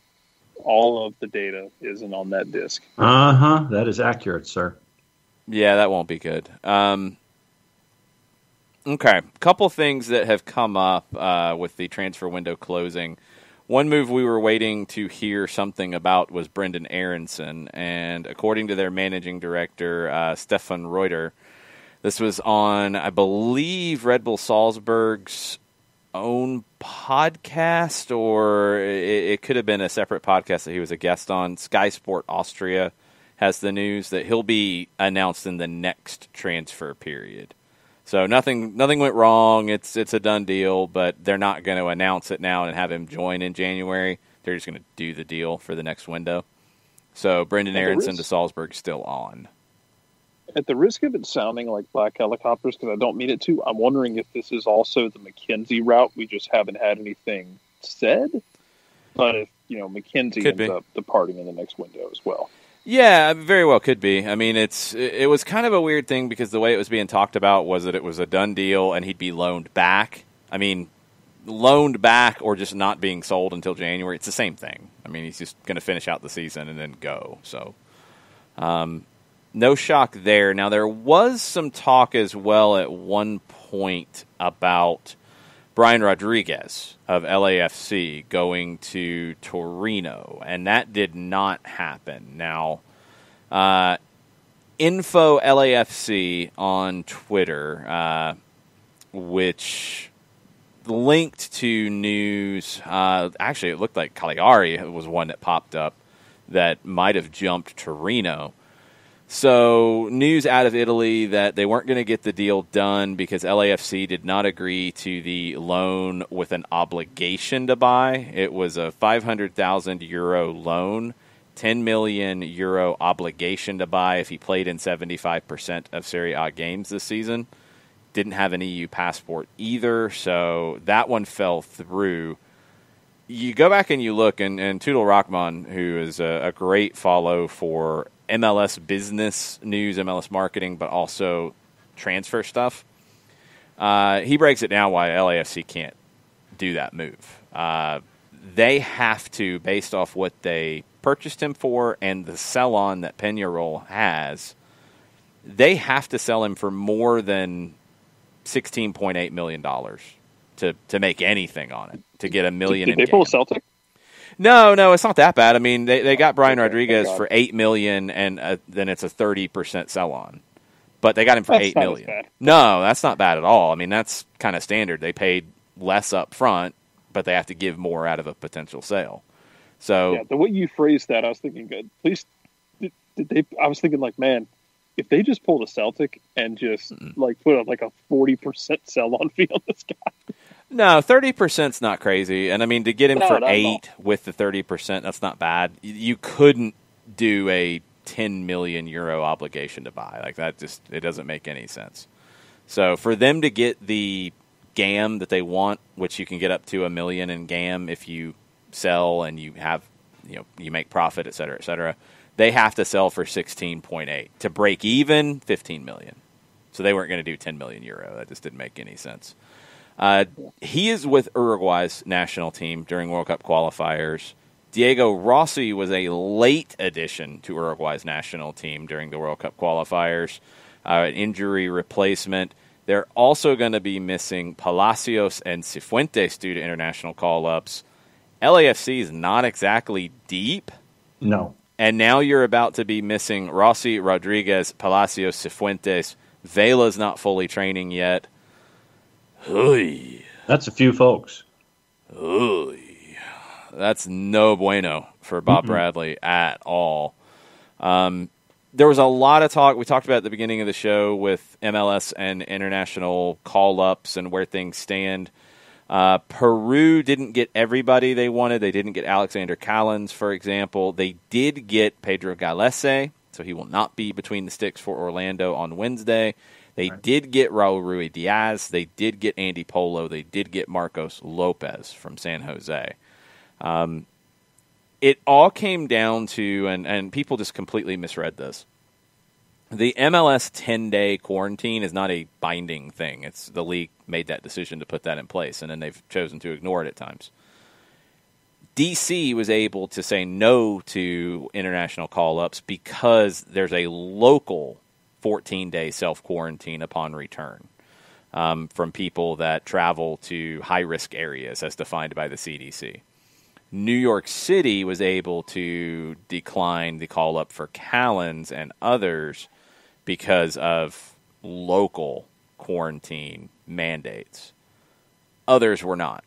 all of the data isn't on that disc. That is accurate, sir. Yeah, that won't be good. Okay, couple things that have come up with the transfer window closing. One move we were waiting to hear something about was Brendan Aronson, and according to their managing director, Stefan Reuter, this was on, I believe, Red Bull Salzburg's own podcast, or it could have been a separate podcast that he was a guest on. Sky Sport Austria has the news that he'll be announced in the next transfer period. So nothing went wrong. It's a done deal, but they're not going to announce it now and have him join in January. They're just going to do the deal for the next window. So Brendan Aronson to Salzburg still on. At the risk of it sounding like black helicopters, because I don't mean it to, I'm wondering if this is also the McKenzie route. We just haven't had anything said. But if, McKenzie ends up departing in the next window as well. Yeah, very well could be. I mean, it was kind of a weird thing because the way it was being talked about was that it was a done deal and he'd be loaned back. I mean, loaned back or just not being sold until January, it's the same thing. I mean, he's just going to finish out the season and then go. So, no shock there. Now, there was some talk as well at one point about Brian Rodriguez of LAFC going to Torino, and that did not happen. Now, Info LAFC on Twitter, which linked to news. Actually, it looked like Cagliari was one that popped up that might have jumped Torino. So, news out of Italy that they weren't going to get the deal done because LAFC did not agree to the loan with an obligation to buy. It was a €500,000 loan, €10 million obligation to buy if he played in 75% of Serie A games this season. Didn't have an EU passport either, so that one fell through. You go back and you look, and Tudor Rahman, who is a great follow for MLS business news, MLS marketing, but also transfer stuff, he breaks it down why LAFC can't do that move. They have to, based off what they purchased him for and the sell-on that Peñarol has, they have to sell him for more than $16.8 million to make anything on it, to get $1 million in Did they pull Celtic? No, it's not that bad. I mean, they got Brian Rodriguez for $8 million, and then it's a 30% sell-on. But they got him for $8 million. No, that's not bad at all. I mean, that's kind of standard. They paid less up front, but they have to give more out of a potential sale. So yeah, the way you phrased that, I was thinking, good. Please, did they? I was thinking, like, man, if they just pulled a Celtic and just put a 40% sell-on fee on this guy. No, 30%'s not crazy. And I mean, to get him for 8 with the 30%, that's not bad. You couldn't do a €10 million obligation to buy. Like that it doesn't make any sense. So for them to get the GAM that they want, which you can get up to $1 million in GAM if you sell and you have, you make profit, et cetera, they have to sell for 16.8 to break even. 15 million. So they weren't going to do €10 million. That just didn't make any sense. He is with Uruguay's national team during World Cup qualifiers. Diego Rossi was a late addition to Uruguay's national team during the World Cup qualifiers, an injury replacement. They're also going to be missing Palacios and Cifuentes due to international call-ups. LAFC is not exactly deep. No. And now you're about to be missing Rossi, Rodriguez, Palacios, Cifuentes. Vela's not fully training yet. Oy. That's a few folks. Oy. That's no bueno for Bob Bradley at all. There was a lot of talk. We talked about at the beginning of the show with MLS and international call-ups and where things stand. Peru didn't get everybody they wanted. They didn't get Alexander Callens, for example. They did get Pedro Galese, so he will not be between the sticks for Orlando on Wednesday. They did get Raul Rui Diaz. They did get Andy Polo. They did get Marcos Lopez from San Jose. It all came down to, and people just completely misread this, the MLS 10-day quarantine is not a binding thing. It's the league made that decision to put that in place, and then they've chosen to ignore it at times. DC was able to say no to international call-ups because there's a local 14-day self-quarantine upon return from people that travel to high-risk areas as defined by the CDC. New York City was able to decline the call-up for Callens and others because of local quarantine mandates. Others were not.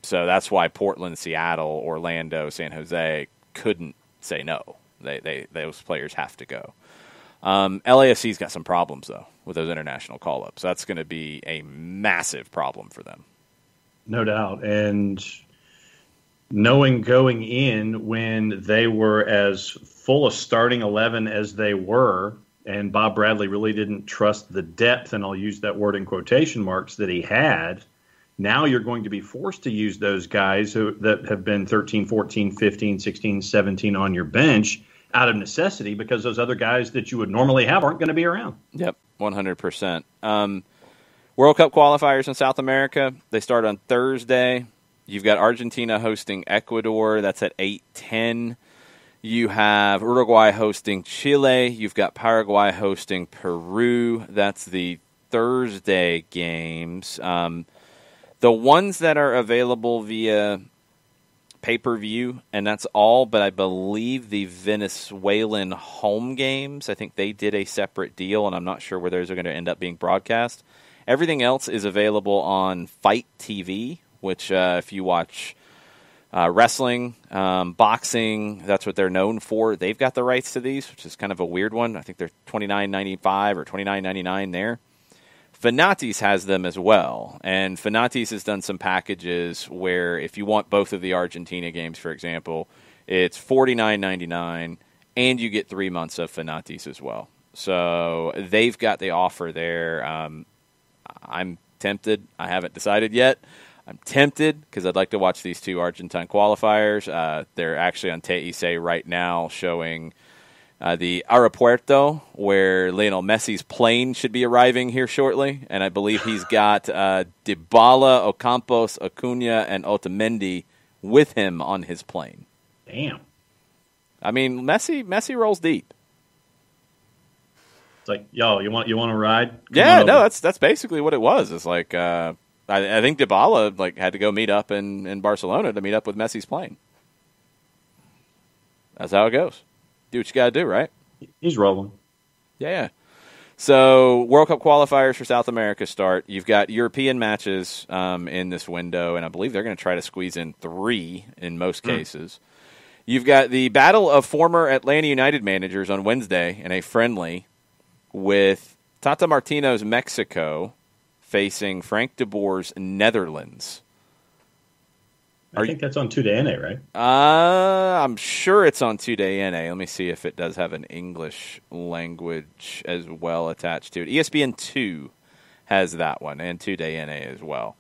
So that's why Portland, Seattle, Orlando, San Jose couldn't say no. Those players have to go. LAFC's got some problems, though, with those international call-ups. That's going to be a massive problem for them. No doubt. And knowing going in when they were as full a starting 11 as they were, and Bob Bradley really didn't trust the depth, and I'll use that word in quotation marks, that he had, now you're going to be forced to use those guys that have been 13, 14, 15, 16, 17 on your bench out of necessity because those other guys that you would normally have aren't going to be around. Yep, 100%. World Cup qualifiers in South America, they start on Thursday. You've got Argentina hosting Ecuador. That's at 8:10. You have Uruguay hosting Chile. You've got Paraguay hosting Peru. That's the Thursday games. The ones that are available via pay-per-view, and that's all, but I believe the Venezuelan home games, I think they did a separate deal, and I'm not sure where those are going to end up being broadcast. Everything else is available on Fight TV, which if you watch wrestling, boxing, that's what they're known for. They've got the rights to these, which is kind of a weird one. I think they're $29.95 or $29.99 there. Fanati's has them as well, and Fanati's has done some packages where if you want both of the Argentina games, for example, it's $49.99, and you get 3 months of Fanati's as well. So they've got the offer there. I'm tempted. I haven't decided yet. I'm tempted because I'd like to watch these two Argentine qualifiers. They're actually on TIC right now showing the Aeropuerto, where Lionel Messi's plane should be arriving here shortly. And I believe he's got Dybala, Ocampos, Acuna, and Otamendi with him on his plane. Damn. I mean, Messi rolls deep. It's like, yo, you want to ride? Come no, that's basically what it was. It's like I think Dybala had to go meet up in Barcelona to meet up with Messi's plane. That's how it goes. Do what you got to do, right? He's rolling. Yeah. So World Cup qualifiers for South America start. You've got European matches in this window, and I believe they're going to try to squeeze in 3 in most cases. You've got the battle of former Atlanta United managers on Wednesday in a friendly with Tata Martino's Mexico facing Frank de Boer's Netherlands. I think that's on 2DNA, right? I'm sure it's on 2DNA. Let me see if it does have an English language as well attached to it. ESPN2 has that one, and 2DNA as well.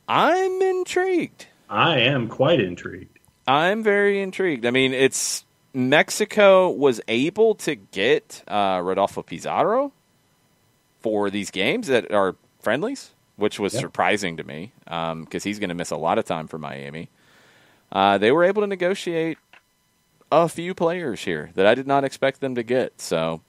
I'm intrigued. I am quite intrigued. I'm very intrigued. I mean, Mexico was able to get Rodolfo Pizarro for these games that are friendlies, which was surprising to me because he's going to miss a lot of time for Miami. They were able to negotiate a few players here that I did not expect them to get. So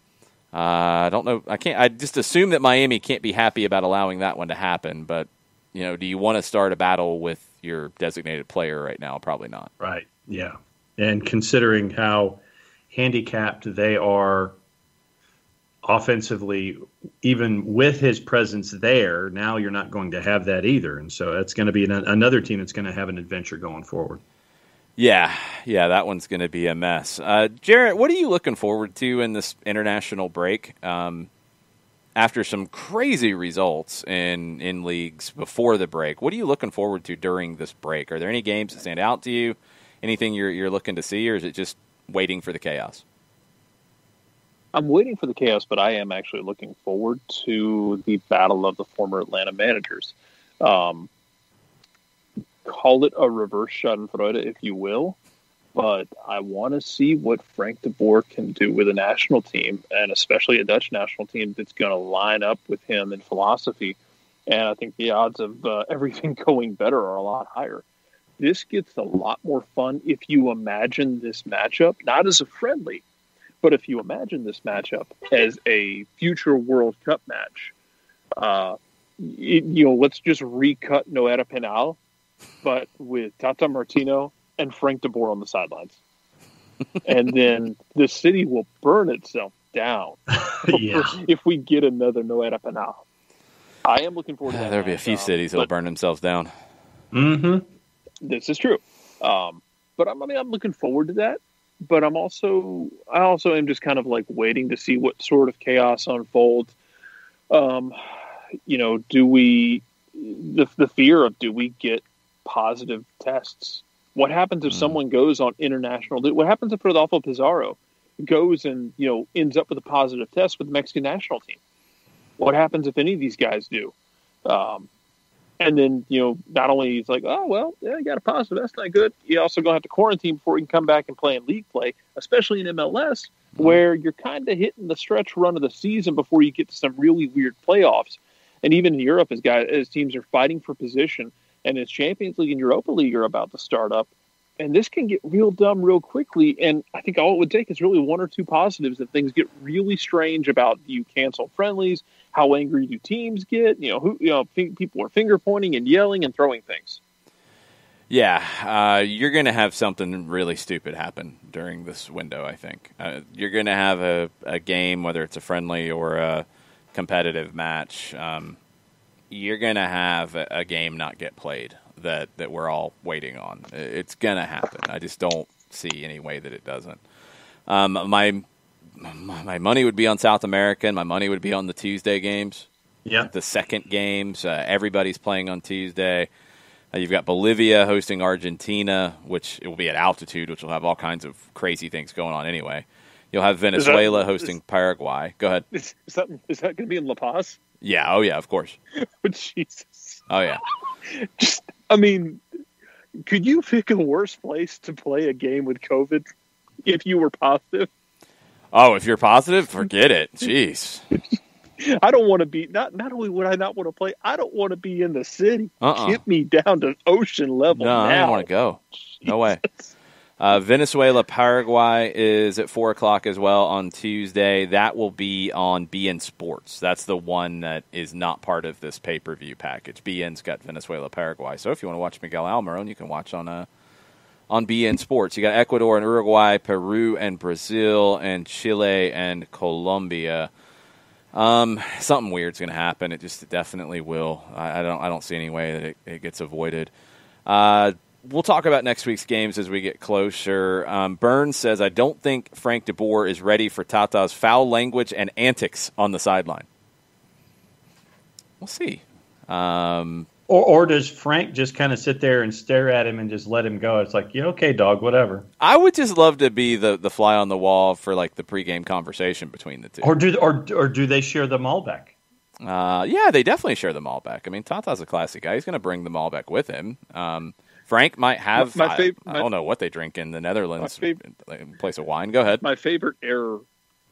I don't know. I just assume that Miami can't be happy about allowing that one to happen. But do you want to start a battle with your designated player right now? Probably not. Right. Yeah. And considering how handicapped they are offensively, even with his presence there, now you're not going to have that either. And so that's going to be another team that's going to have an adventure going forward. Yeah, that one's going to be a mess. Jarrett, what are you looking forward to in this international break? After some crazy results in leagues before the break, what are you looking forward to during this break? Are there any games that stand out to you? Anything you're looking to see, or is it just waiting for the chaos? I'm waiting for the chaos, but I am actually looking forward to the battle of the former Atlanta managers. Call it a reverse Schadenfreude, if you will, but I want to see what Frank de Boer can do with a national team, and especially a Dutch national team that's going to line up with him in philosophy. And I think the odds of everything going better are a lot higher. This gets a lot more fun if you imagine this matchup, not as a friendly, but if you imagine this matchup as a future World Cup match, let's just recut Noera Penal, but with Tata Martino and Frank de Boer on the sidelines. And then the city will burn itself down if we get another Noera Penal. I am looking forward to that. There'll be a few cities that will burn themselves down. Mm-hmm. This is true. But I'm looking forward to that. But I also am just kind of like waiting to see what sort of chaos unfolds. The fear of, do we get positive tests? What happens if someone goes on international? What happens if Rodolfo Pizarro goes and ends up with a positive test with the Mexican national team? What happens if any of these guys do? And then, not only he's like, oh, well, yeah, you got a positive. That's not good. You also going to have to quarantine before you can come back and play in league play, especially in MLS, where you're kind of hitting the stretch run of the season before you get to some really weird playoffs. And even in Europe, as teams are fighting for position, and as Champions League and Europa League are about to start up, and this can get real dumb real quickly. And I think all it would take is really one or two positives that things get really strange about. Do you cancel friendlies? How angry do teams get? People are finger pointing and yelling and throwing things. Yeah, you're going to have something really stupid happen during this window, I think. You're going to have a game, whether it's a friendly or a competitive match. You're going to have a game not get played that we're all waiting on. It's going to happen. I just don't see any way that it doesn't. My money would be on South America, and my money would be on the Tuesday games. Yeah. The second games, everybody's playing on Tuesday. You've got Bolivia hosting Argentina, which it will be at altitude, which will have all kinds of crazy things going on anyway. You'll have Venezuela hosting Paraguay. Go ahead. Is that going to be in La Paz? Yeah. Oh, yeah, of course. Oh, Jesus. Oh, yeah. Could you pick a worse place to play a game with COVID if you were positive? Oh, if you're positive, forget it. Jeez. I don't want to be, not only would I not want to play, I don't want to be in the city. Get me down to ocean level now. I don't want to go. No way. Venezuela, Paraguay is at 4 o'clock as well on Tuesday. That will be on BN Sports. That's the one that is not part of this pay-per-view package. BN's got Venezuela, Paraguay. So if you want to watch Miguel Almiron, you can watch on BN Sports. You got Ecuador and Uruguay, Peru and Brazil, and Chile and Colombia. Something weird's going to happen. It definitely will. I don't see any way that it gets avoided. We'll talk about next week's games as we get closer. Burns says, I don't think Frank de Boer is ready for Tata's foul language and antics on the sideline. We'll see. Or does Frank just kind of sit there and stare at him and just let him go? It's like, okay, dog, whatever. I would just love to be the fly on the wall for like the pregame conversation between the two. Or do they share the Malbec? Yeah, they definitely share the Malbec. I mean, Tata's a classy guy. He's going to bring the Malbec with him. Frank might have. I don't know what they drink in the Netherlands. In place of wine. Go ahead. My favorite error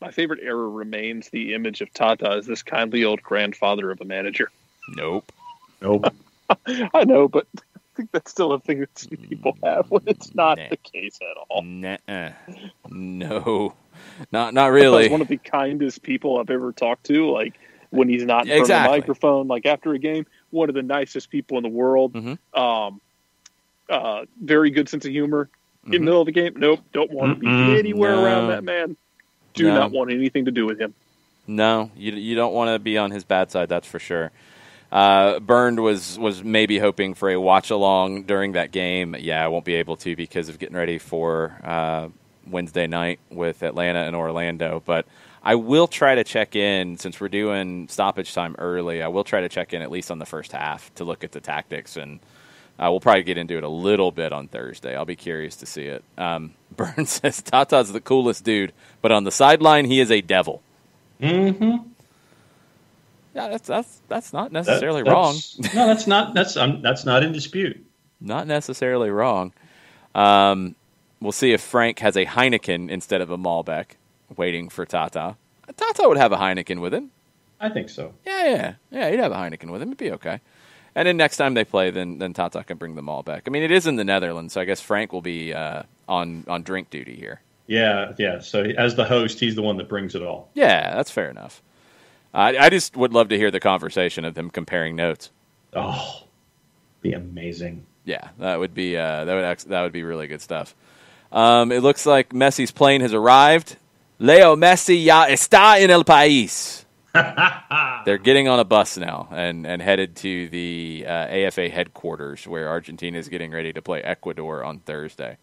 remains the image of Tata as this kindly old grandfather of a manager. Nope. I know, but I think that's still a thing that some people have when it's not the case at all. No, not really. He's one of the kindest people I've ever talked to. Like when he's not in front of the microphone, like after a game, one of the nicest people in the world. Mm-hmm. Very good sense of humor. In the middle of the game, nope, don't want to be anywhere around that man. Do not want anything to do with him. No, you don't want to be on his bad side, that's for sure. Bernd was maybe hoping for a watch-along during that game. Yeah, I won't be able to because of getting ready for Wednesday night with Atlanta and Orlando. But I will try to check in, since we're doing stoppage time early, I will try to check in at least on the first half to look at the tactics, and we'll probably get into it a little bit on Thursday. I'll be curious to see it. Burns says, Tata's the coolest dude, but on the sideline, he is a devil. Mm-hmm. Yeah, that's not necessarily wrong. No, that's not in dispute. Not necessarily wrong. We'll see if Frank has a Heineken instead of a Malbec waiting for Tata. Tata would have a Heineken with him. I think so. Yeah, he'd have a Heineken with him. It'd be okay. And then next time they play, then Tata can bring them all back. I mean, it is in the Netherlands, so I guess Frank will be on drink duty here. Yeah. So as the host, he's the one that brings it all. Yeah, that's fair enough. I just would love to hear the conversation of them comparing notes. Oh, be amazing. Yeah, that would be really good stuff. It looks like Messi's plane has arrived. Leo Messi ya está en el país. They're getting on a bus now and headed to the AFA headquarters where Argentina is getting ready to play Ecuador on Thursday.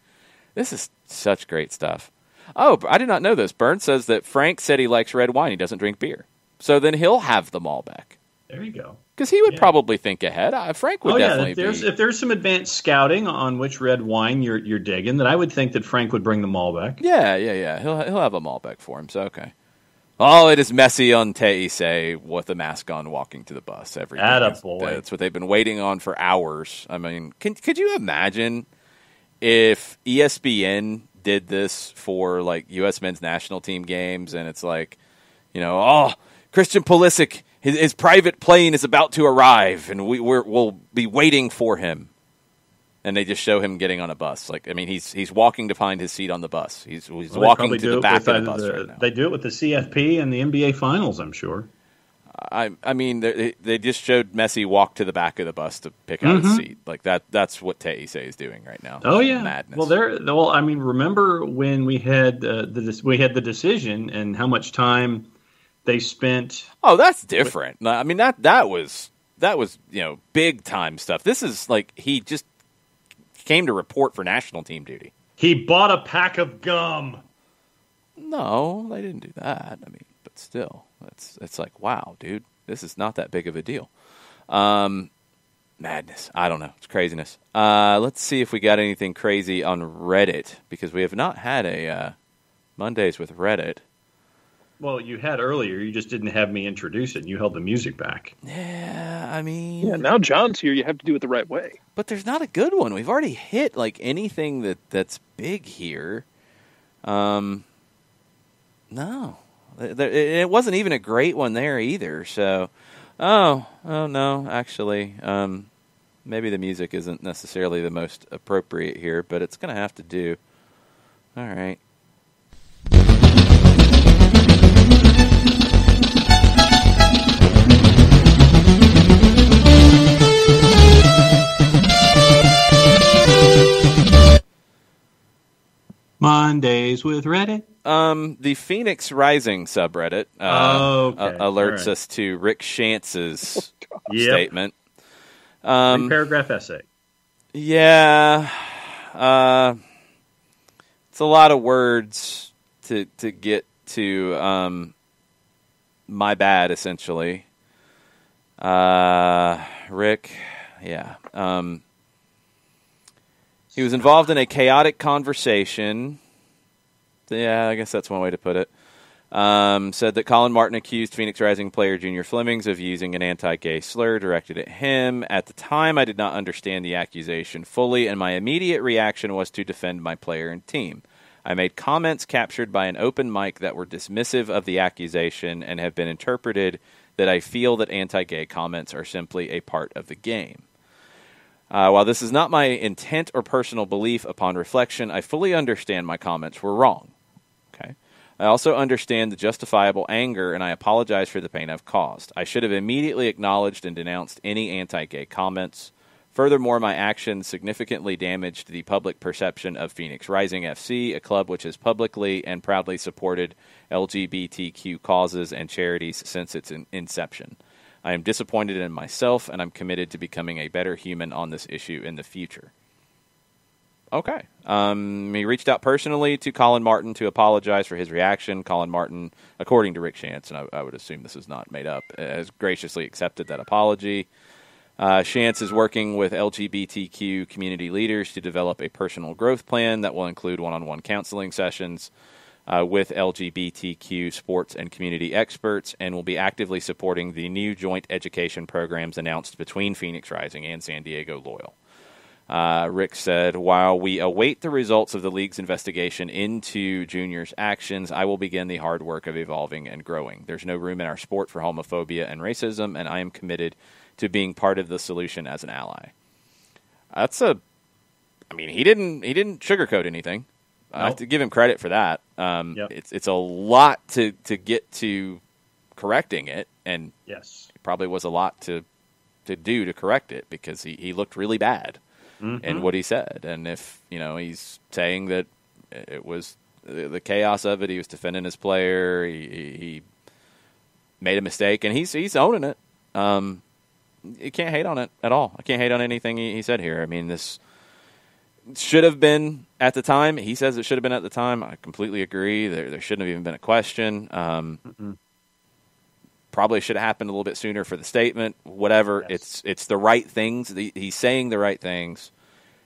This is such great stuff. Oh, I did not know this. Burns says that Frank said he likes red wine. He doesn't drink beer. So then he'll have the Malbec. There you go. Because he would probably think ahead. Frank would definitely if there's some advanced scouting on which red wine you're digging, then I would think that Frank would bring the Malbec. Yeah. He'll have a Malbec for him, so okay. Oh, it is Messi on Teise with the mask on walking to the bus. Attaboy. That's what they've been waiting on for hours. I mean, could you imagine if ESPN did this for like U.S. men's national team games and it's like, Christian Pulisic, his private plane is about to arrive and we'll be waiting for him. And they just show him getting on a bus. Like, I mean, he's walking to find his seat on the bus. He's walking to the back of the bus right now. They do it with the CFP and the NBA Finals, I'm sure. I mean, they just showed Messi walk to the back of the bus to pick out his seat. Like that's what Teise is doing right now. Oh yeah, madness. Well, I mean, remember when we had the decision and how much time they spent? Oh, that's different. I mean that was big time stuff. This is like he just came to report for national team duty. He bought a pack of gum. No, they didn't do that. I mean, but still, it's like, wow, dude, this is not that big of a deal. Madness. I don't know. It's craziness. Let's see if we got anything crazy on Reddit, because we have not had a Mondays with Reddit. Well, you had earlier. You just didn't have me introduce it. And you held the music back. Yeah, I mean... Yeah, now John's here. You have to do it the right way. But there's not a good one. We've already hit, like, anything that's big here. No. It wasn't even a great one there either, so... Oh, no, actually. Maybe the music isn't necessarily the most appropriate here, but it's going to have to do. All right. Mondays with Reddit. The Phoenix Rising subreddit alerts us to Rick Shantz's statement. Paragraph essay. Yeah. It's a lot of words to get to my bad, essentially. Rick, yeah. He was involved in a chaotic conversation. Yeah, I guess that's one way to put it. Said that Colin Martin accused Phoenix Rising player Junior Flemings of using an anti-gay slur directed at him. At the time, I did not understand the accusation fully, and my immediate reaction was to defend my player and team. I made comments captured by an open mic that were dismissive of the accusation and have been interpreted that I feel that anti-gay comments are simply a part of the game. While this is not my intent or personal belief, upon reflection, I fully understand my comments were wrong. Okay. I also understand the justifiable anger, and I apologize for the pain I've caused. I should have immediately acknowledged and denounced any anti-gay comments. Furthermore, my actions significantly damaged the public perception of Phoenix Rising FC, a club which has publicly and proudly supported LGBTQ causes and charities since its inception. I am disappointed in myself, and I'm committed to becoming a better human on this issue in the future. Okay. He reached out personally to Colin Martin to apologize for his reaction. Colin Martin, according to Rick Shantz, and I would assume this is not made up, has graciously accepted that apology. Shantz is working with LGBTQ community leaders to develop a personal growth plan that will include one-on-one counseling sessions with LGBTQ sports and community experts, and will be actively supporting the new joint education programs announced between Phoenix Rising and San Diego Loyal. Rick said, while we await the results of the league's investigation into Junior's actions, I will begin the hard work of evolving and growing. There's no room in our sport for homophobia and racism, and I am committed to being part of the solution as an ally. He didn't sugarcoat anything. I have to give him credit for that. It's a lot to get to correcting it, and yes, it probably was a lot to do to correct it, because he looked really bad in what he said. And if he's saying that it was the chaos of it, he was defending his player, he made a mistake, and he's owning it. You can't hate on it at all. I can't hate on anything he said here. I mean, this should have been at the time. He says it should have been at the time. I completely agree. There shouldn't have even been a question. Probably should have happened a little bit sooner for the statement. Whatever. Yes. It's the right things. He's saying the right things.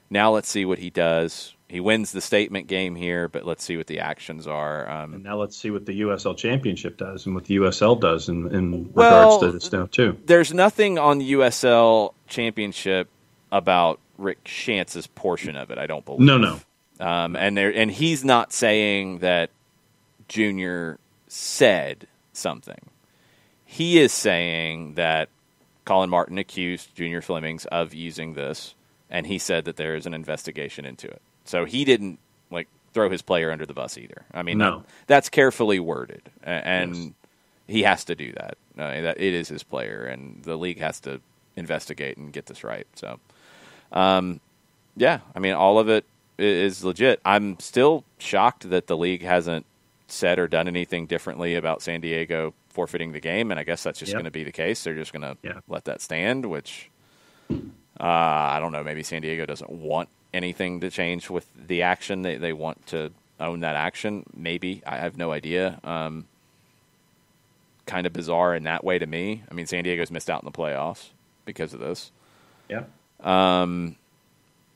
Now let's see what he does. He wins the statement game here, but let's see what the actions are. And now let's see what the USL Championship does and what the USL does in regards to this now, too. There's nothing on the USL Championship about Rick Shantz's portion of it, I don't believe. No. And he's not saying that Junior said something. He is saying that Colin Martin accused Junior Flemings of using this, and he said that there is an investigation into it. So he didn't throw his player under the bus either. I mean, no. That's carefully worded, and he has to do that. That it is his player, and the league has to investigate and get this right. So, yeah, I mean, all of it is legit. I'm still shocked that the league hasn't said or done anything differently about San Diego forfeiting the game, and I guess that's just going to be the case. They're just going to let that stand, which I don't know. Maybe San Diego doesn't want anything to change with the action. They want to own that action. Maybe. I have no idea. Kind of bizarre in that way to me. I mean, San Diego's missed out in the playoffs because of this. Yeah.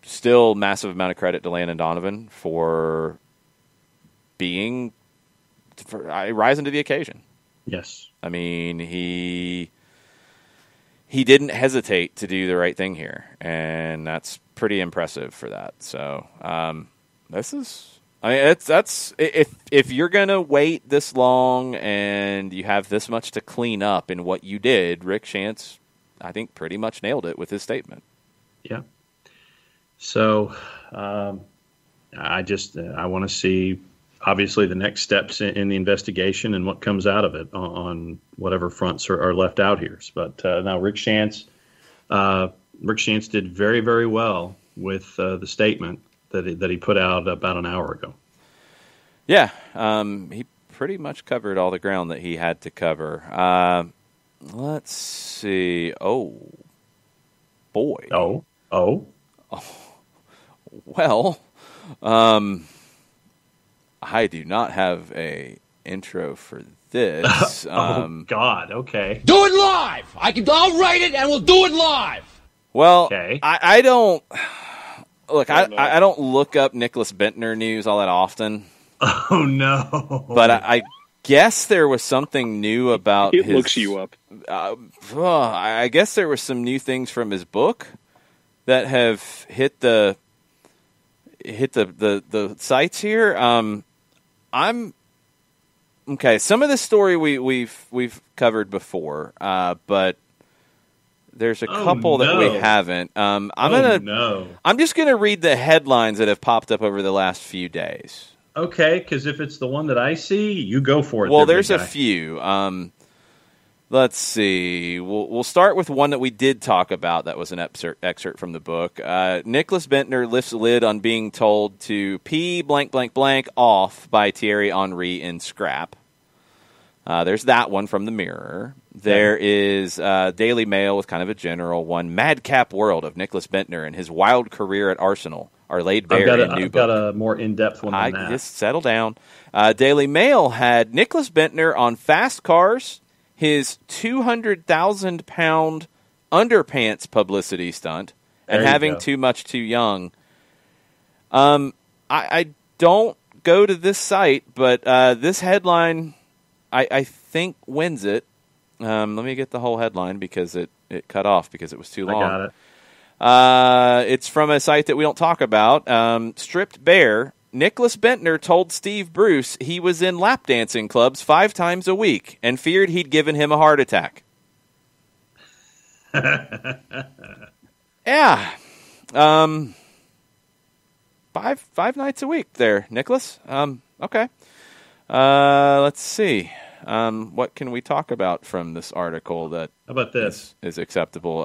Still massive amount of credit to Landon Donovan for rising to the occasion. Yes. I mean, he didn't hesitate to do the right thing here, and that's pretty impressive for that. So, if you're gonna wait this long and you have this much to clean up in what you did, Rick Shantz, I think, pretty much nailed it with his statement. Yeah. So, I want to see, obviously, the next steps in the investigation and what comes out of it on whatever fronts are left out here. But now Rick Shantz did very, very well with the statement that he put out about an hour ago. Yeah, he pretty much covered all the ground that he had to cover. Let's see. Oh, boy. Oh. Well, I do not have a intro for this. God, okay. Do it live! I'll write it and we'll do it live! Well, okay. I don't... Look, I don't look up Nicholas Bentner news all that often. Oh, no. But I guess there was something new about it looks you up. I guess there were some new things from his book that have hit the sites here. I'm okay. Some of this story we've covered before, but there's a couple that we haven't. I'm just gonna read the headlines that have popped up over the last few days. Okay, because if it's the one that I see, you go for it. Well, there's a few. Let's see. We'll start with one that we did talk about. That was an excerpt from the book. Nicholas Bentner lifts the lid on being told to pee blank blank blank off by Thierry Henry in Scrap. There's that one from the Mirror. There is Daily Mail with kind of a general one. Madcap world of Nicholas Bentner and his wild career at Arsenal are laid bare in new book. I've got a more in-depth one than that. Just settle down. Daily Mail had Nicholas Bentner on fast cars, his 200,000-pound underpants publicity stunt, and having too much too young. I don't go to this site, but this headline, I think, wins it. Let me get the whole headline because it cut off because it was too long. I got it. It's from a site that we don't talk about. Stripped bare, Nicholas Bentner told Steve Bruce he was in lap dancing clubs 5 times a week and feared he'd given him a heart attack. Yeah. 5 nights a week there, Nicholas. Okay. Let's see. What can we talk about from this article that How about this? Is acceptable?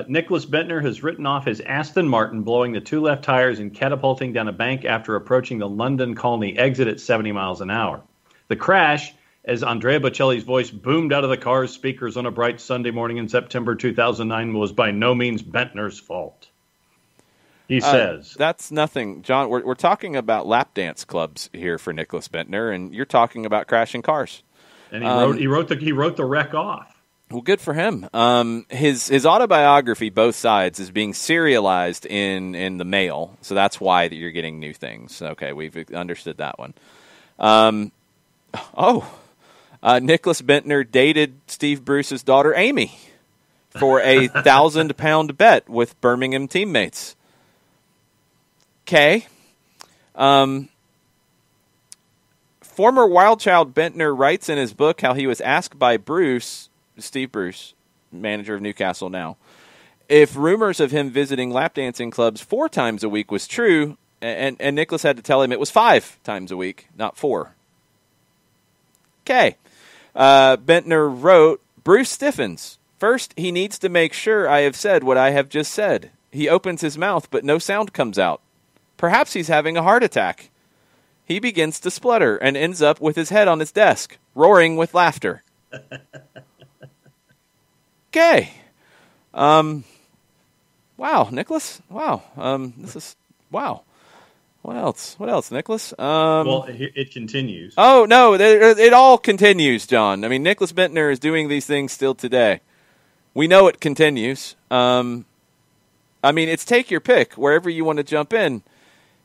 Nicholas Bentner has written off his Aston Martin blowing the 2 left tires and catapulting down a bank after approaching the London Colney exit at 70 miles an hour. The crash as Andrea Bocelli's voice boomed out of the car's speakers on a bright Sunday morning in September 2009 was by no means Bentner's fault. He says. That's nothing, John. We're talking about lap dance clubs here for Nicholas Bentner, and you're talking about crashing cars. And he wrote the wreck off. Well, good for him. His autobiography, Both Sides, is being serialized in the mail, so that's why that you're getting new things. Okay, we've understood that one. Nicholas Bentner dated Steve Bruce's daughter Amy for a 1,000-pound bet with Birmingham teammates. Okay. Former Wild Child Bentner writes in his book how he was asked by Steve Bruce, manager of Newcastle now, if rumors of him visiting lap dancing clubs 4 times a week was true, and Nicholas had to tell him it was 5 times a week, not 4. Okay. Bentner wrote, Bruce stiffens. First, he needs to make sure I have said what I have just said. He opens his mouth, but no sound comes out. Perhaps he's having a heart attack. He begins to splutter and ends up with his head on his desk, roaring with laughter. Okay. Wow, Nicholas. Wow. This is wow. What else? What else, Nicholas? Well, it continues. Oh no, it all continues, John. I mean, Nicholas Bentner is doing these things still today. We know it continues. I mean, it's take your pick wherever you want to jump in.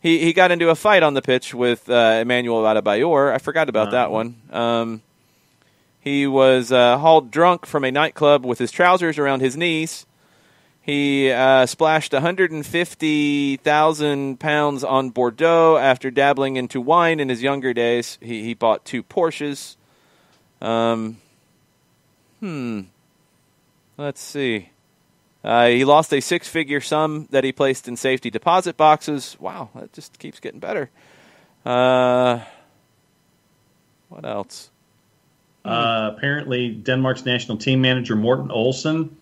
He got into a fight on the pitch with Emmanuel Adebayor. I forgot about that one. He was hauled drunk from a nightclub with his trousers around his knees. He splashed 150,000 pounds on Bordeaux after dabbling into wine in his younger days. He bought 2 Porsches. Let's see. He lost a 6-figure sum that he placed in safety deposit boxes. Wow, that just keeps getting better. What else? Apparently, Denmark's national team manager, Morten Olsen,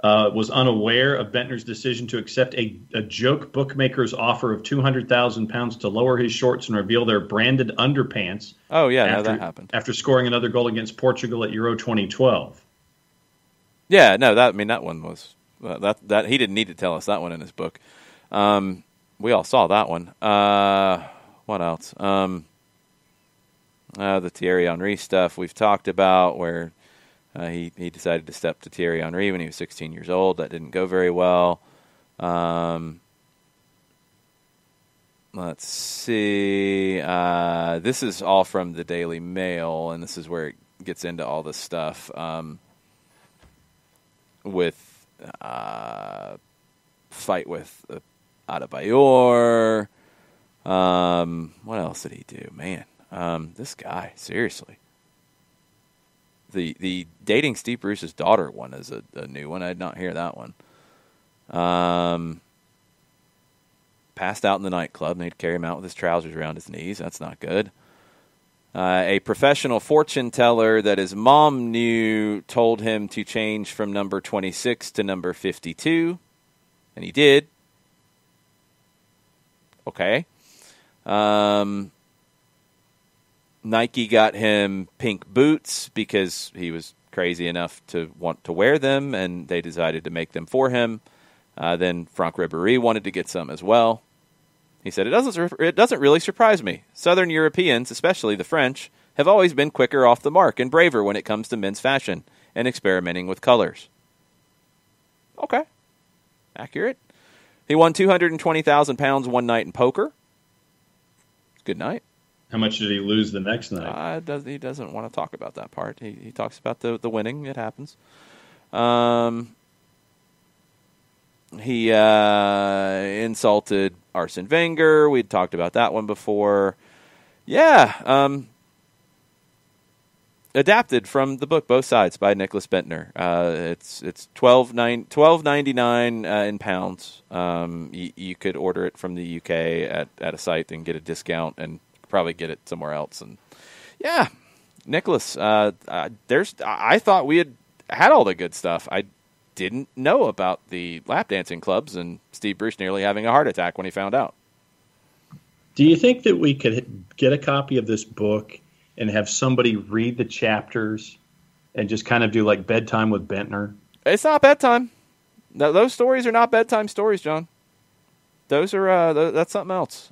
was unaware of Bentner's decision to accept a joke bookmaker's offer of 200,000 pounds to lower his shorts and reveal their branded underpants. Oh, yeah, that happened. After scoring another goal against Portugal at Euro 2012. Yeah, no, that one was... that he didn't need to tell us that one in his book. We all saw that one. What else? The Thierry Henry stuff we've talked about, where he decided to step to Thierry Henry when he was 16 years old. That didn't go very well. Let's see. This is all from the Daily Mail, and this is where it gets into all this stuff with fight with Adebayor. What else did he do? Man, this guy, seriously. The dating Steve Bruce's daughter one is a new one. I did not hear that one. Passed out in the nightclub, and they'd carry him out with his trousers around his knees. That's not good. A professional fortune teller that his mom knew told him to change from number 26 to number 52, and he did. Okay. Nike got him pink boots because he was crazy enough to want to wear them, and they decided to make them for him. Then Franck Ribéry wanted to get some as well. He said, it doesn't really surprise me. Southern Europeans, especially the French, have always been quicker off the mark and braver when it comes to men's fashion and experimenting with colors. Okay. Accurate. He won 220,000 pounds one night in poker. Good night. How much did he lose the next night? He doesn't want to talk about that part. He talks about the winning. It happens. He insulted Arsene Wenger. We'd talked about that one before. Yeah. Adapted from the book Both Sides by Nicholas Bentner. It's $12.99 in pounds. You could order it from the UK at a site and get a discount, and probably get it somewhere else. And yeah, Nicholas. I thought we had all the good stuff. I didn't know about the lap dancing clubs and Steve Bruce nearly having a heart attack when he found out. Do you think that we could get a copy of this book and have somebody read the chapters and just kind of do like bedtime with Bentner. It's not bedtime. No, those stories are not bedtime stories, John. Those are that's something else.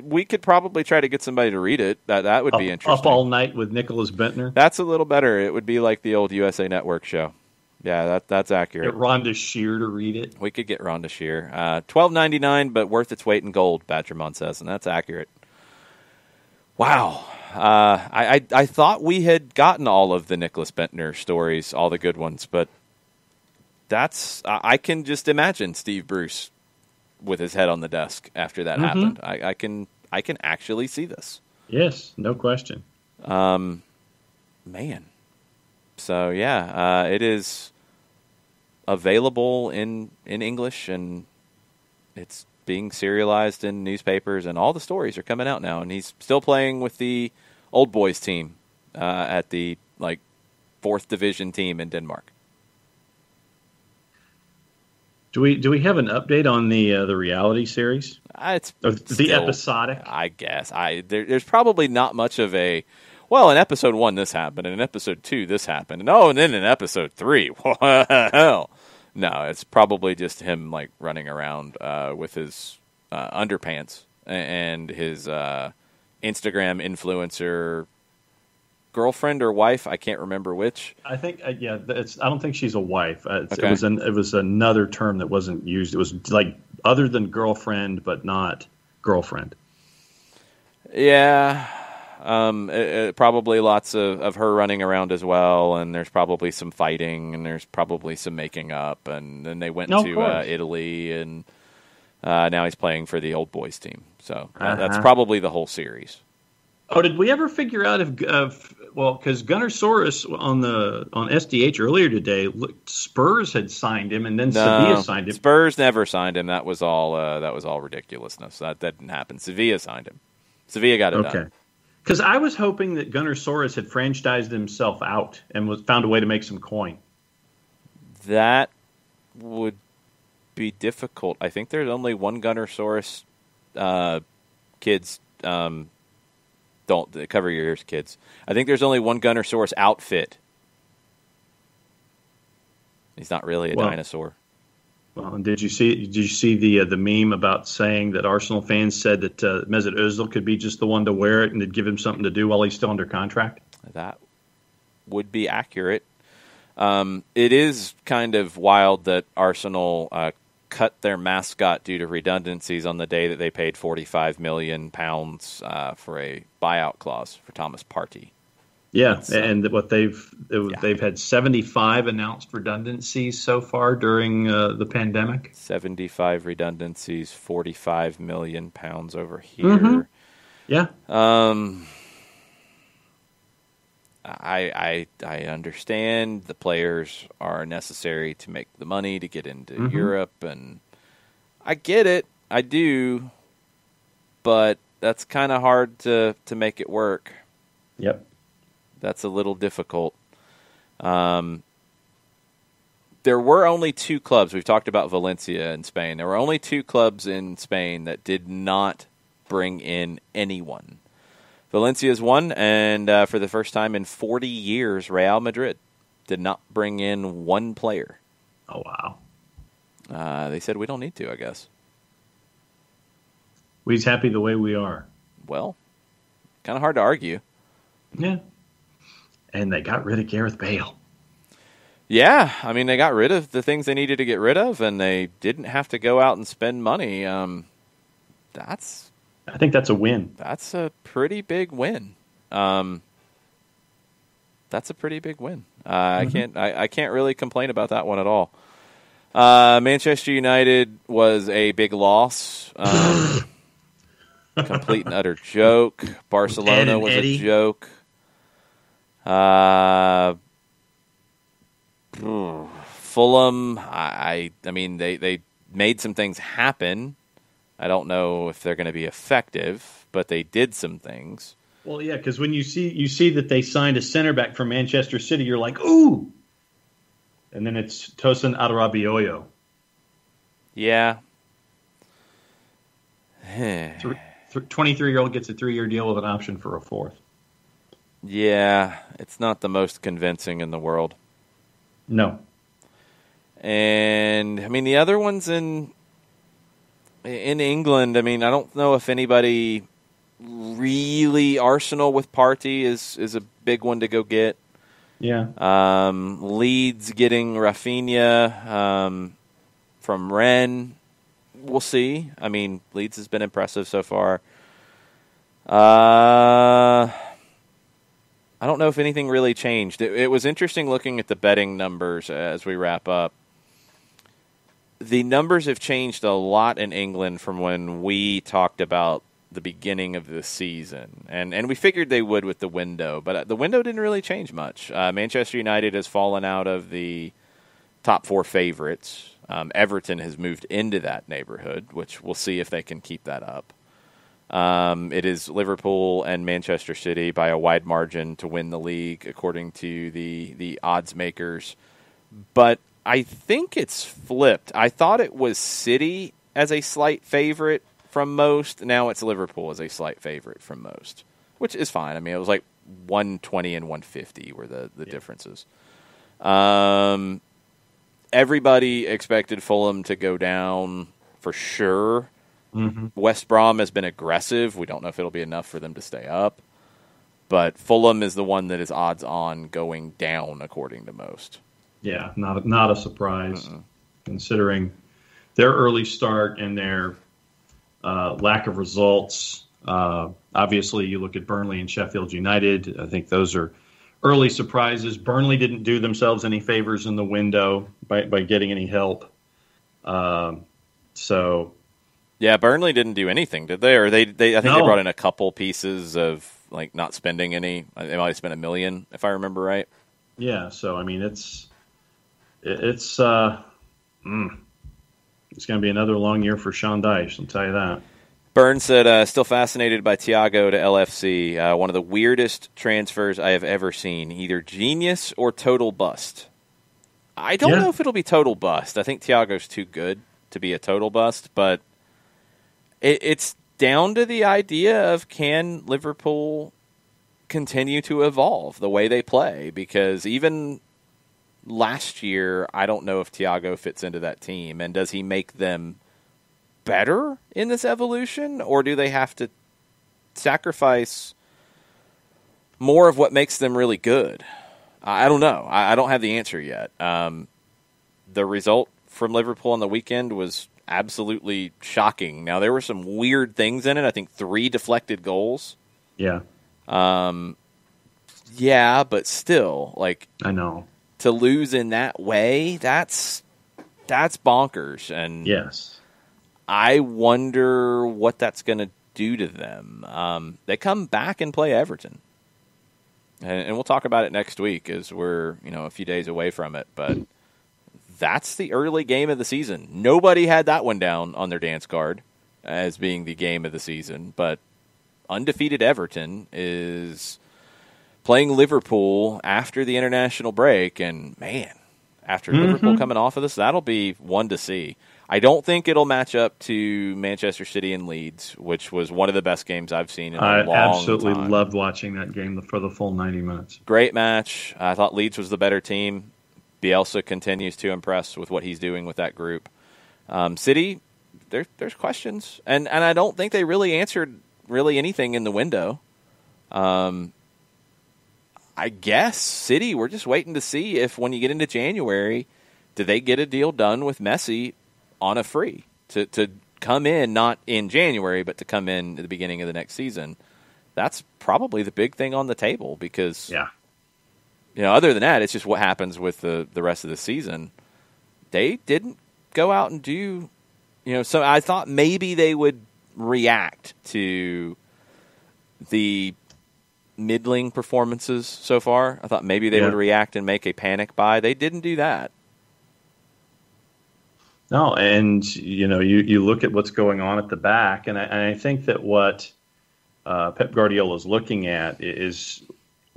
We could probably try to get somebody to read it. That would be interesting. Up All Night with Nicholas Bentner. That's a little better. It would be like the old USA Network show. Yeah, that's accurate. Get Rhonda Shear to read it. We could get Rhonda Shear. $12.99, but worth its weight in gold, Badgermon says, and that's accurate. Wow. I thought we had gotten all of the Nicholas Bentner stories, all the good ones, but I can just imagine Steve Bruce with his head on the desk after that happened. I can actually see this. Yes, no question. Man. So yeah, it is available in English, and it's being serialized in newspapers, and all the stories are coming out now. And he's still playing with the old boys team at the 4th division team in Denmark. Do we have an update on the reality series? It's the still, episodic, I guess. There's probably not much of a. Well, in episode 1, this happened, and in episode 2, this happened, and then in episode 3, well, no, it's probably just him running around with his underpants and his Instagram influencer girlfriend or wife. I can't remember which. I think, I don't think she's a wife. Okay. It was another term that wasn't used. It was other than girlfriend, but not girlfriend. Yeah. Probably lots of her running around as well, and there's probably some fighting, and there's probably some making up, and then they went to Italy, and now he's playing for the old boys team. So that's probably the whole series. Oh, did we ever figure out because Gunnar Soros on SDH earlier today, Spurs had signed him, and then Sevilla signed him. Spurs never signed him. That was all ridiculousness. That didn't happen. Sevilla signed him. Sevilla got it done. Because I was hoping that Gunnar Soros had franchised himself out and found a way to make some coin. That would be difficult. I think there's only one Gunnar Soros. Kids, don't cover your ears, kids. I think there's only one Gunnar Soros outfit. He's not really a dinosaur. Well, and did you see the meme about saying that Arsenal fans said that Mesut Ozil could be just the one to wear it and they'd give him something to do while he's still under contract? That would be accurate. It is kind of wild that Arsenal cut their mascot due to redundancies on the day that they paid £45 million for a buyout clause for Thomas Partey. Yeah, and what they've had 75 announced redundancies so far during the pandemic. 75 redundancies, £45 million over here. Mm-hmm. Yeah. I understand the players are necessary to make the money to get into Europe, and I get it. I do, but that's kind of hard to make it work. Yep. That's a little difficult. There were only 2 clubs. We've talked about Valencia in Spain. There were only 2 clubs in Spain that did not bring in anyone. Valencia's one, and for the first time in 40 years, Real Madrid did not bring in one player. Oh, wow. They said, we don't need to, I guess. We're happy the way we are. Well, kind of hard to argue. Yeah. And they got rid of Gareth Bale. Yeah, I mean, they got rid of the things they needed to get rid of, and they didn't have to go out and spend money. I think that's a win. That's a pretty big win. I can't really complain about that one at all. Manchester United was a big loss. Complete and utter joke. Barcelona was a joke. Fulham, I mean, they made some things happen. I don't know if they're going to be effective, but they did some things. Well, yeah, because when you see that they signed a center back from Manchester City, you're like, ooh. And then it's Tosin Adarabioyo. Yeah. 23-year-old gets a 3-year deal with an option for a fourth. Yeah, it's not the most convincing in the world. No. And, I mean, the other ones in England, I mean, I don't know if anybody really Arsenal with Partey is a big one to go get. Yeah. Leeds getting Rafinha from Rennes. We'll see. I mean, Leeds has been impressive so far. I don't know if anything really changed. It was interesting looking at the betting numbers as we wrap up. The numbers have changed a lot in England from when we talked about the beginning of the season. And we figured they would with the window, but the window didn't really change much. Manchester United has fallen out of the top 4 favorites. Everton has moved into that neighborhood, which we'll see if they can keep that up. It is Liverpool and Manchester City by a wide margin to win the league, according to the odds makers. But I think it's flipped. I thought it was City as a slight favorite from most. Now it's Liverpool as a slight favorite from most, which is fine. I mean, it was like 120 and 150 were the differences. Everybody expected Fulham to go down for sure. Mm-hmm. West Brom has been aggressive. We don't know if it'll be enough for them to stay up. But Fulham is the one that is odds on going down, according to most. Yeah, not a surprise, considering their early start and their lack of results. Obviously, you look at Burnley and Sheffield United. I think those are early surprises. Burnley didn't do themselves any favors in the window by getting any help. So, yeah, Burnley didn't do anything, did they? Or I think they No. brought in a couple pieces of like not spending any. They might have spent $1 million, if I remember right. yeah, so I mean, it's going to be another long year for Sean Dyche, I'll tell you that. Burns said, still fascinated by Thiago to LFC. One of the weirdest transfers I have ever seen. Either genius or total bust. I don't know if it'll be total bust. I think Thiago's too good to be a total bust, but it's down to the idea of can Liverpool continue to evolve the way they play? Because even last year, I don't know if Thiago fits into that team, and does he make them better in this evolution, or do they have to sacrifice more of what makes them really good? I don't know. I don't have the answer yet. The result from Liverpool on the weekend was absolutely shocking. Now, there were some weird things in it. I think 3 deflected goals. Yeah. Yeah, but still, like, I know. to lose in that way, that's bonkers. And Yes. I wonder what that's going to do to them. They come back and play Everton. And we'll talk about it next week as we're, a few days away from it. But that's the early game of the season. Nobody had that one down on their dance card as being the game of the season. But undefeated Everton is playing Liverpool after the international break. And, man, after Liverpool coming off of this, that'll be one to see. I don't think it'll match up to Manchester City and Leeds, which was one of the best games I've seen in a long time. I absolutely loved watching that game for the full 90 minutes. Great match. I thought Leeds was the better team. Bielsa continues to impress with what he's doing with that group. City, there's questions. And I don't think they really answered anything in the window. I guess City, we're just waiting to see if when you get into January, do they get a deal done with Messi on a free to come in, not in January, but to come in at the beginning of the next season. That's probably the big thing on the table because, other than that, it's just what happens with the rest of the season. They didn't go out and do, so I thought maybe they would react to the middling performances so far. I thought maybe they would react and make a panic buy. They didn't do that. No, and you look at what's going on at the back, and I think that what Pep Guardiola is looking at is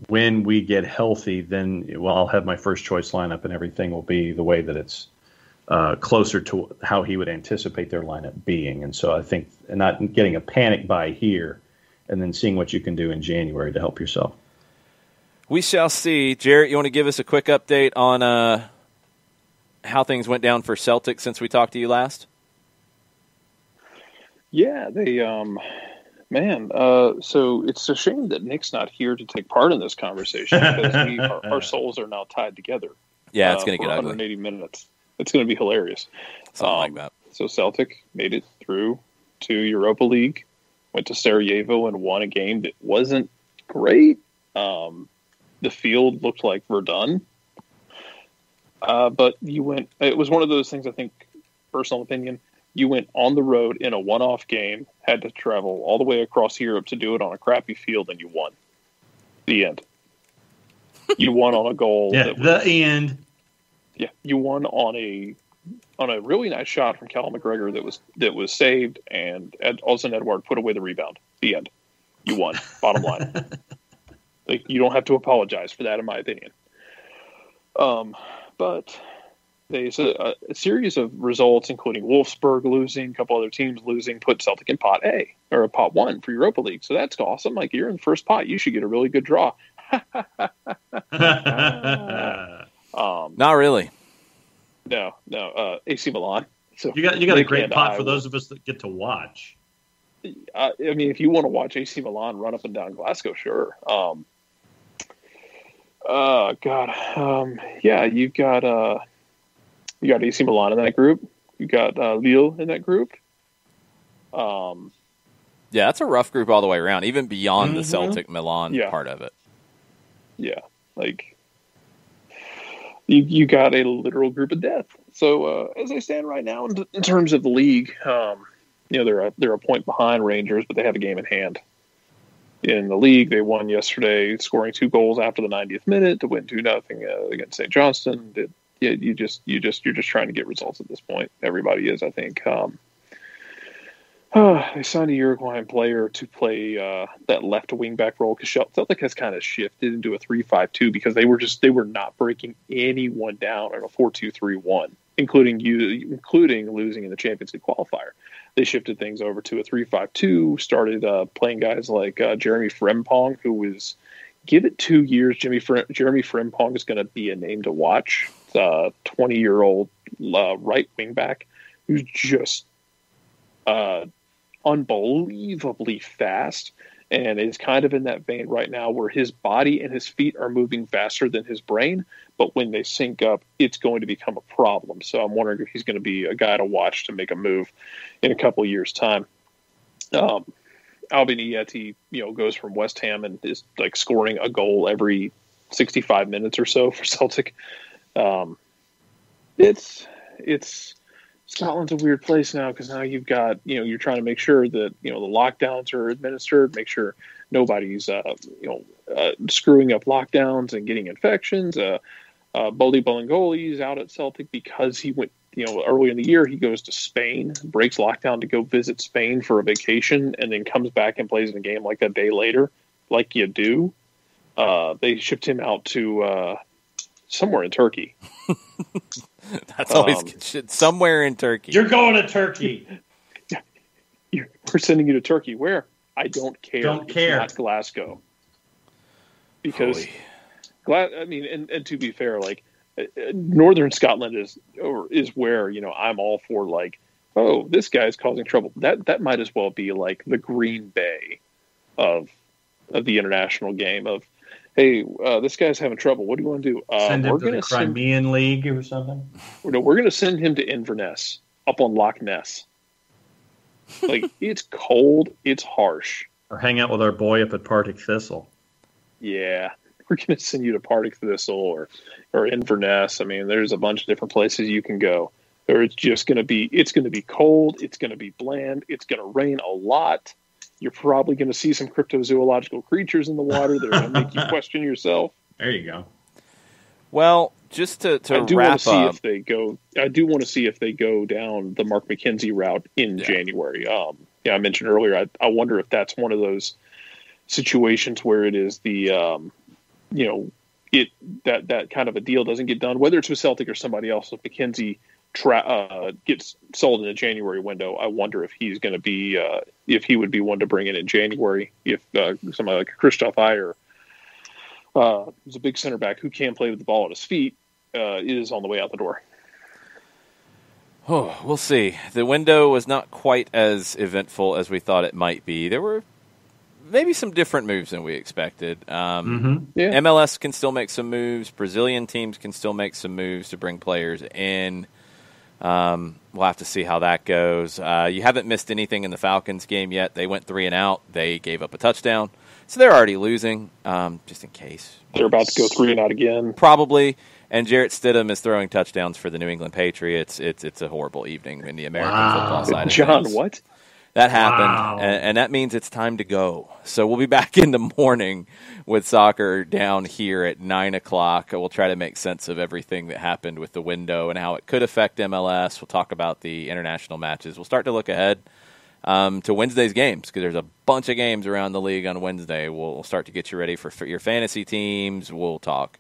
when we get healthy, then I'll have my first choice lineup, and everything will be the way that it's closer to how he would anticipate their lineup being. And so I think not getting a panic buy here and then seeing what you can do in January to help yourself. We shall see. Jarrett, you want to give us a quick update on how things went down for Celtics since we talked to you last? Yeah, they, so it's a shame that Nick's not here to take part in this conversation because our souls are now tied together. Yeah, it's going to get 180 minutes. It's going to be hilarious. Something like that. So Celtic made it through to Europa League, went to Sarajevo and won a game that wasn't great. The field looked like Verdun. But it was one of those things, I think, personal opinion, you went on the road in a one-off game, had to travel all the way across Europe to do it on a crappy field, and you won. The end. You won on a goal. Yeah, the end. Yeah, you won on a really nice shot from Callum McGregor that was saved, and Ozan Edouard put away the rebound. The end. You won. Bottom line. Like, you don't have to apologize for that, in my opinion. But there's a series of results, including Wolfsburg losing, a couple other teams losing, put Celtic in Pot A, or Pot 1 for Europa League. So that's awesome. Like, you're in the first pot. You should get a really good draw. Not really. No. AC Milan. So you got a great pot for those of us that get to watch. I mean, if you want to watch AC Milan run up and down Glasgow, sure. Yeah, you've got AC Milan in that group. You got Lille in that group. Yeah, that's a rough group all the way around, even beyond the Celtic Milan part of it. Yeah, like you got a literal group of death. So as I stand right now, in terms of the league, they're a point behind Rangers, but they have a game in hand. In the league, they won yesterday, scoring 2 goals after the 90th minute to win 2-0 against St. Johnston. You're just trying to get results at this point. Everybody is, I think. They signed a Uruguayan player to play that left wing back role because Celtic has kind of shifted into a 3-5-2 because they were not breaking anyone down in a 4-2-3-1, including losing in the Champions League qualifier. They shifted things over to a 3-5-2, started playing guys like Jeremy Frimpong, who was, give it 2 years, Jeremy Frimpong is going to be a name to watch. 20-year-old right wing back who's just unbelievably fast and is kind of in that vein right now where his body and his feet are moving faster than his brain, but when they sync up, it's going to become a problem. So I'm wondering if he's going to be a guy to watch to make a move in a couple of years' time. Albin Ieti, goes from West Ham and is like scoring a goal every 65 minutes or so for Celtic. It's Scotland's a weird place now because now you've got, you're trying to make sure that, the lockdowns are administered, make sure nobody's, screwing up lockdowns and getting infections. Bodi Bolingoli's out at Celtic because he went, early in the year, he goes to Spain, breaks lockdown to go visit Spain for a vacation, and then comes back and plays in a game like a day later, like you do. They shipped him out to somewhere in Turkey. That's always good shit. Somewhere in Turkey. You're going to Turkey. We're sending you to Turkey. Where? I don't care. Don't care. It's not Glasgow. Because, and to be fair, like, Northern Scotland is where, I'm all for, like, oh, this guy's causing trouble. That might as well be like the Green Bay of the international game of, hey, this guy's having trouble. What do you want to do? Send him to the Crimean League or something? No, we're going to send him to Inverness, up on Loch Ness. Like, it's cold. It's harsh. Or hang out with our boy up at Partick Thistle. Yeah. We're going to send you to Partick Thistle or Inverness. I mean, there's a bunch of different places you can go. Or it's going to be cold. It's going to be bland. It's going to rain a lot. You're probably going to see some cryptozoological creatures in the water that are going to make you question yourself. There you go. Well, just to I do wrap want to see up, I do want to see if they go down the Mark McKenzie route in January. I mentioned earlier. I wonder if that's one of those situations where it is the that kind of a deal doesn't get done, whether it's with Celtic or somebody else. If McKenzie gets sold in the January window, I wonder if he's going to be if he would be one to bring in January. If somebody like Christoph Iyer, who's a big center back who can play with the ball at his feet, is on the way out the door. Oh, we'll see. The window was not quite as eventful as we thought it might be. There were maybe some different moves than we expected. MLS can still make some moves. Brazilian teams can still make some moves to bring players in. We'll have to see how that goes. You haven't missed anything in the Falcons game yet. They went 3 and out. They gave up a touchdown. So they're already losing, just in case. They're about to go 3 and out again. Probably. And Jarrett Stidham is throwing touchdowns for the New England Patriots. It's a horrible evening in the American football side of John, things. what? That happened, and that means it's time to go. So we'll be back in the morning with soccer down here at 9 o'clock. We'll try to make sense of everything that happened with the window and how it could affect MLS. We'll talk about the international matches. We'll start to look ahead to Wednesday's games because there's a bunch of games around the league on Wednesday. We'll start to get you ready for your fantasy teams. We'll talk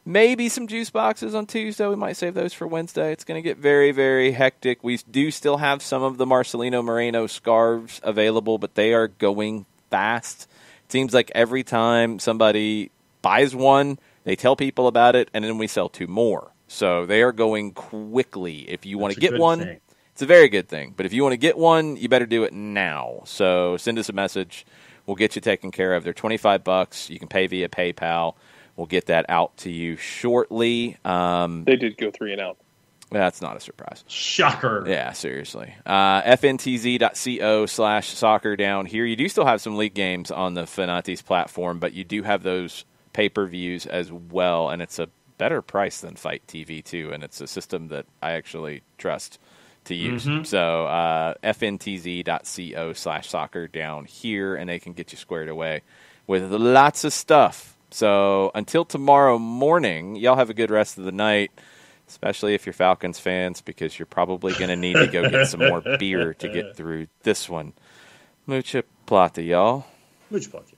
maybe some juice boxes on Tuesday. We might save those for Wednesday. It's going to get very, very hectic. We do still have some of the Marcelino Moreno scarves available, but they are going fast. It seems like every time somebody buys one, they tell people about it, and then we sell 2 more. So they are going quickly. If you want to get one, it's a very good thing. But if you want to get one, you better do it now. So send us a message. We'll get you taken care of. They're $25. You can pay via PayPal. We'll get that out to you shortly. They did go 3 and out. That's not a surprise. Shocker. Yeah, seriously. FNTZ.co/soccer down here. You do still have some league games on the Fanati's platform, but you do have those pay-per-views as well, and it's a better price than Fight TV, too, and it's a system that I actually trust to use. So FNTZ.co/soccer down here, and they can get you squared away with lots of stuff. So until tomorrow morning, y'all have a good rest of the night, especially if you're Falcons fans, because you're probably going to need to go get some more beer to get through this one. Mucha plata, y'all. Mucha plata.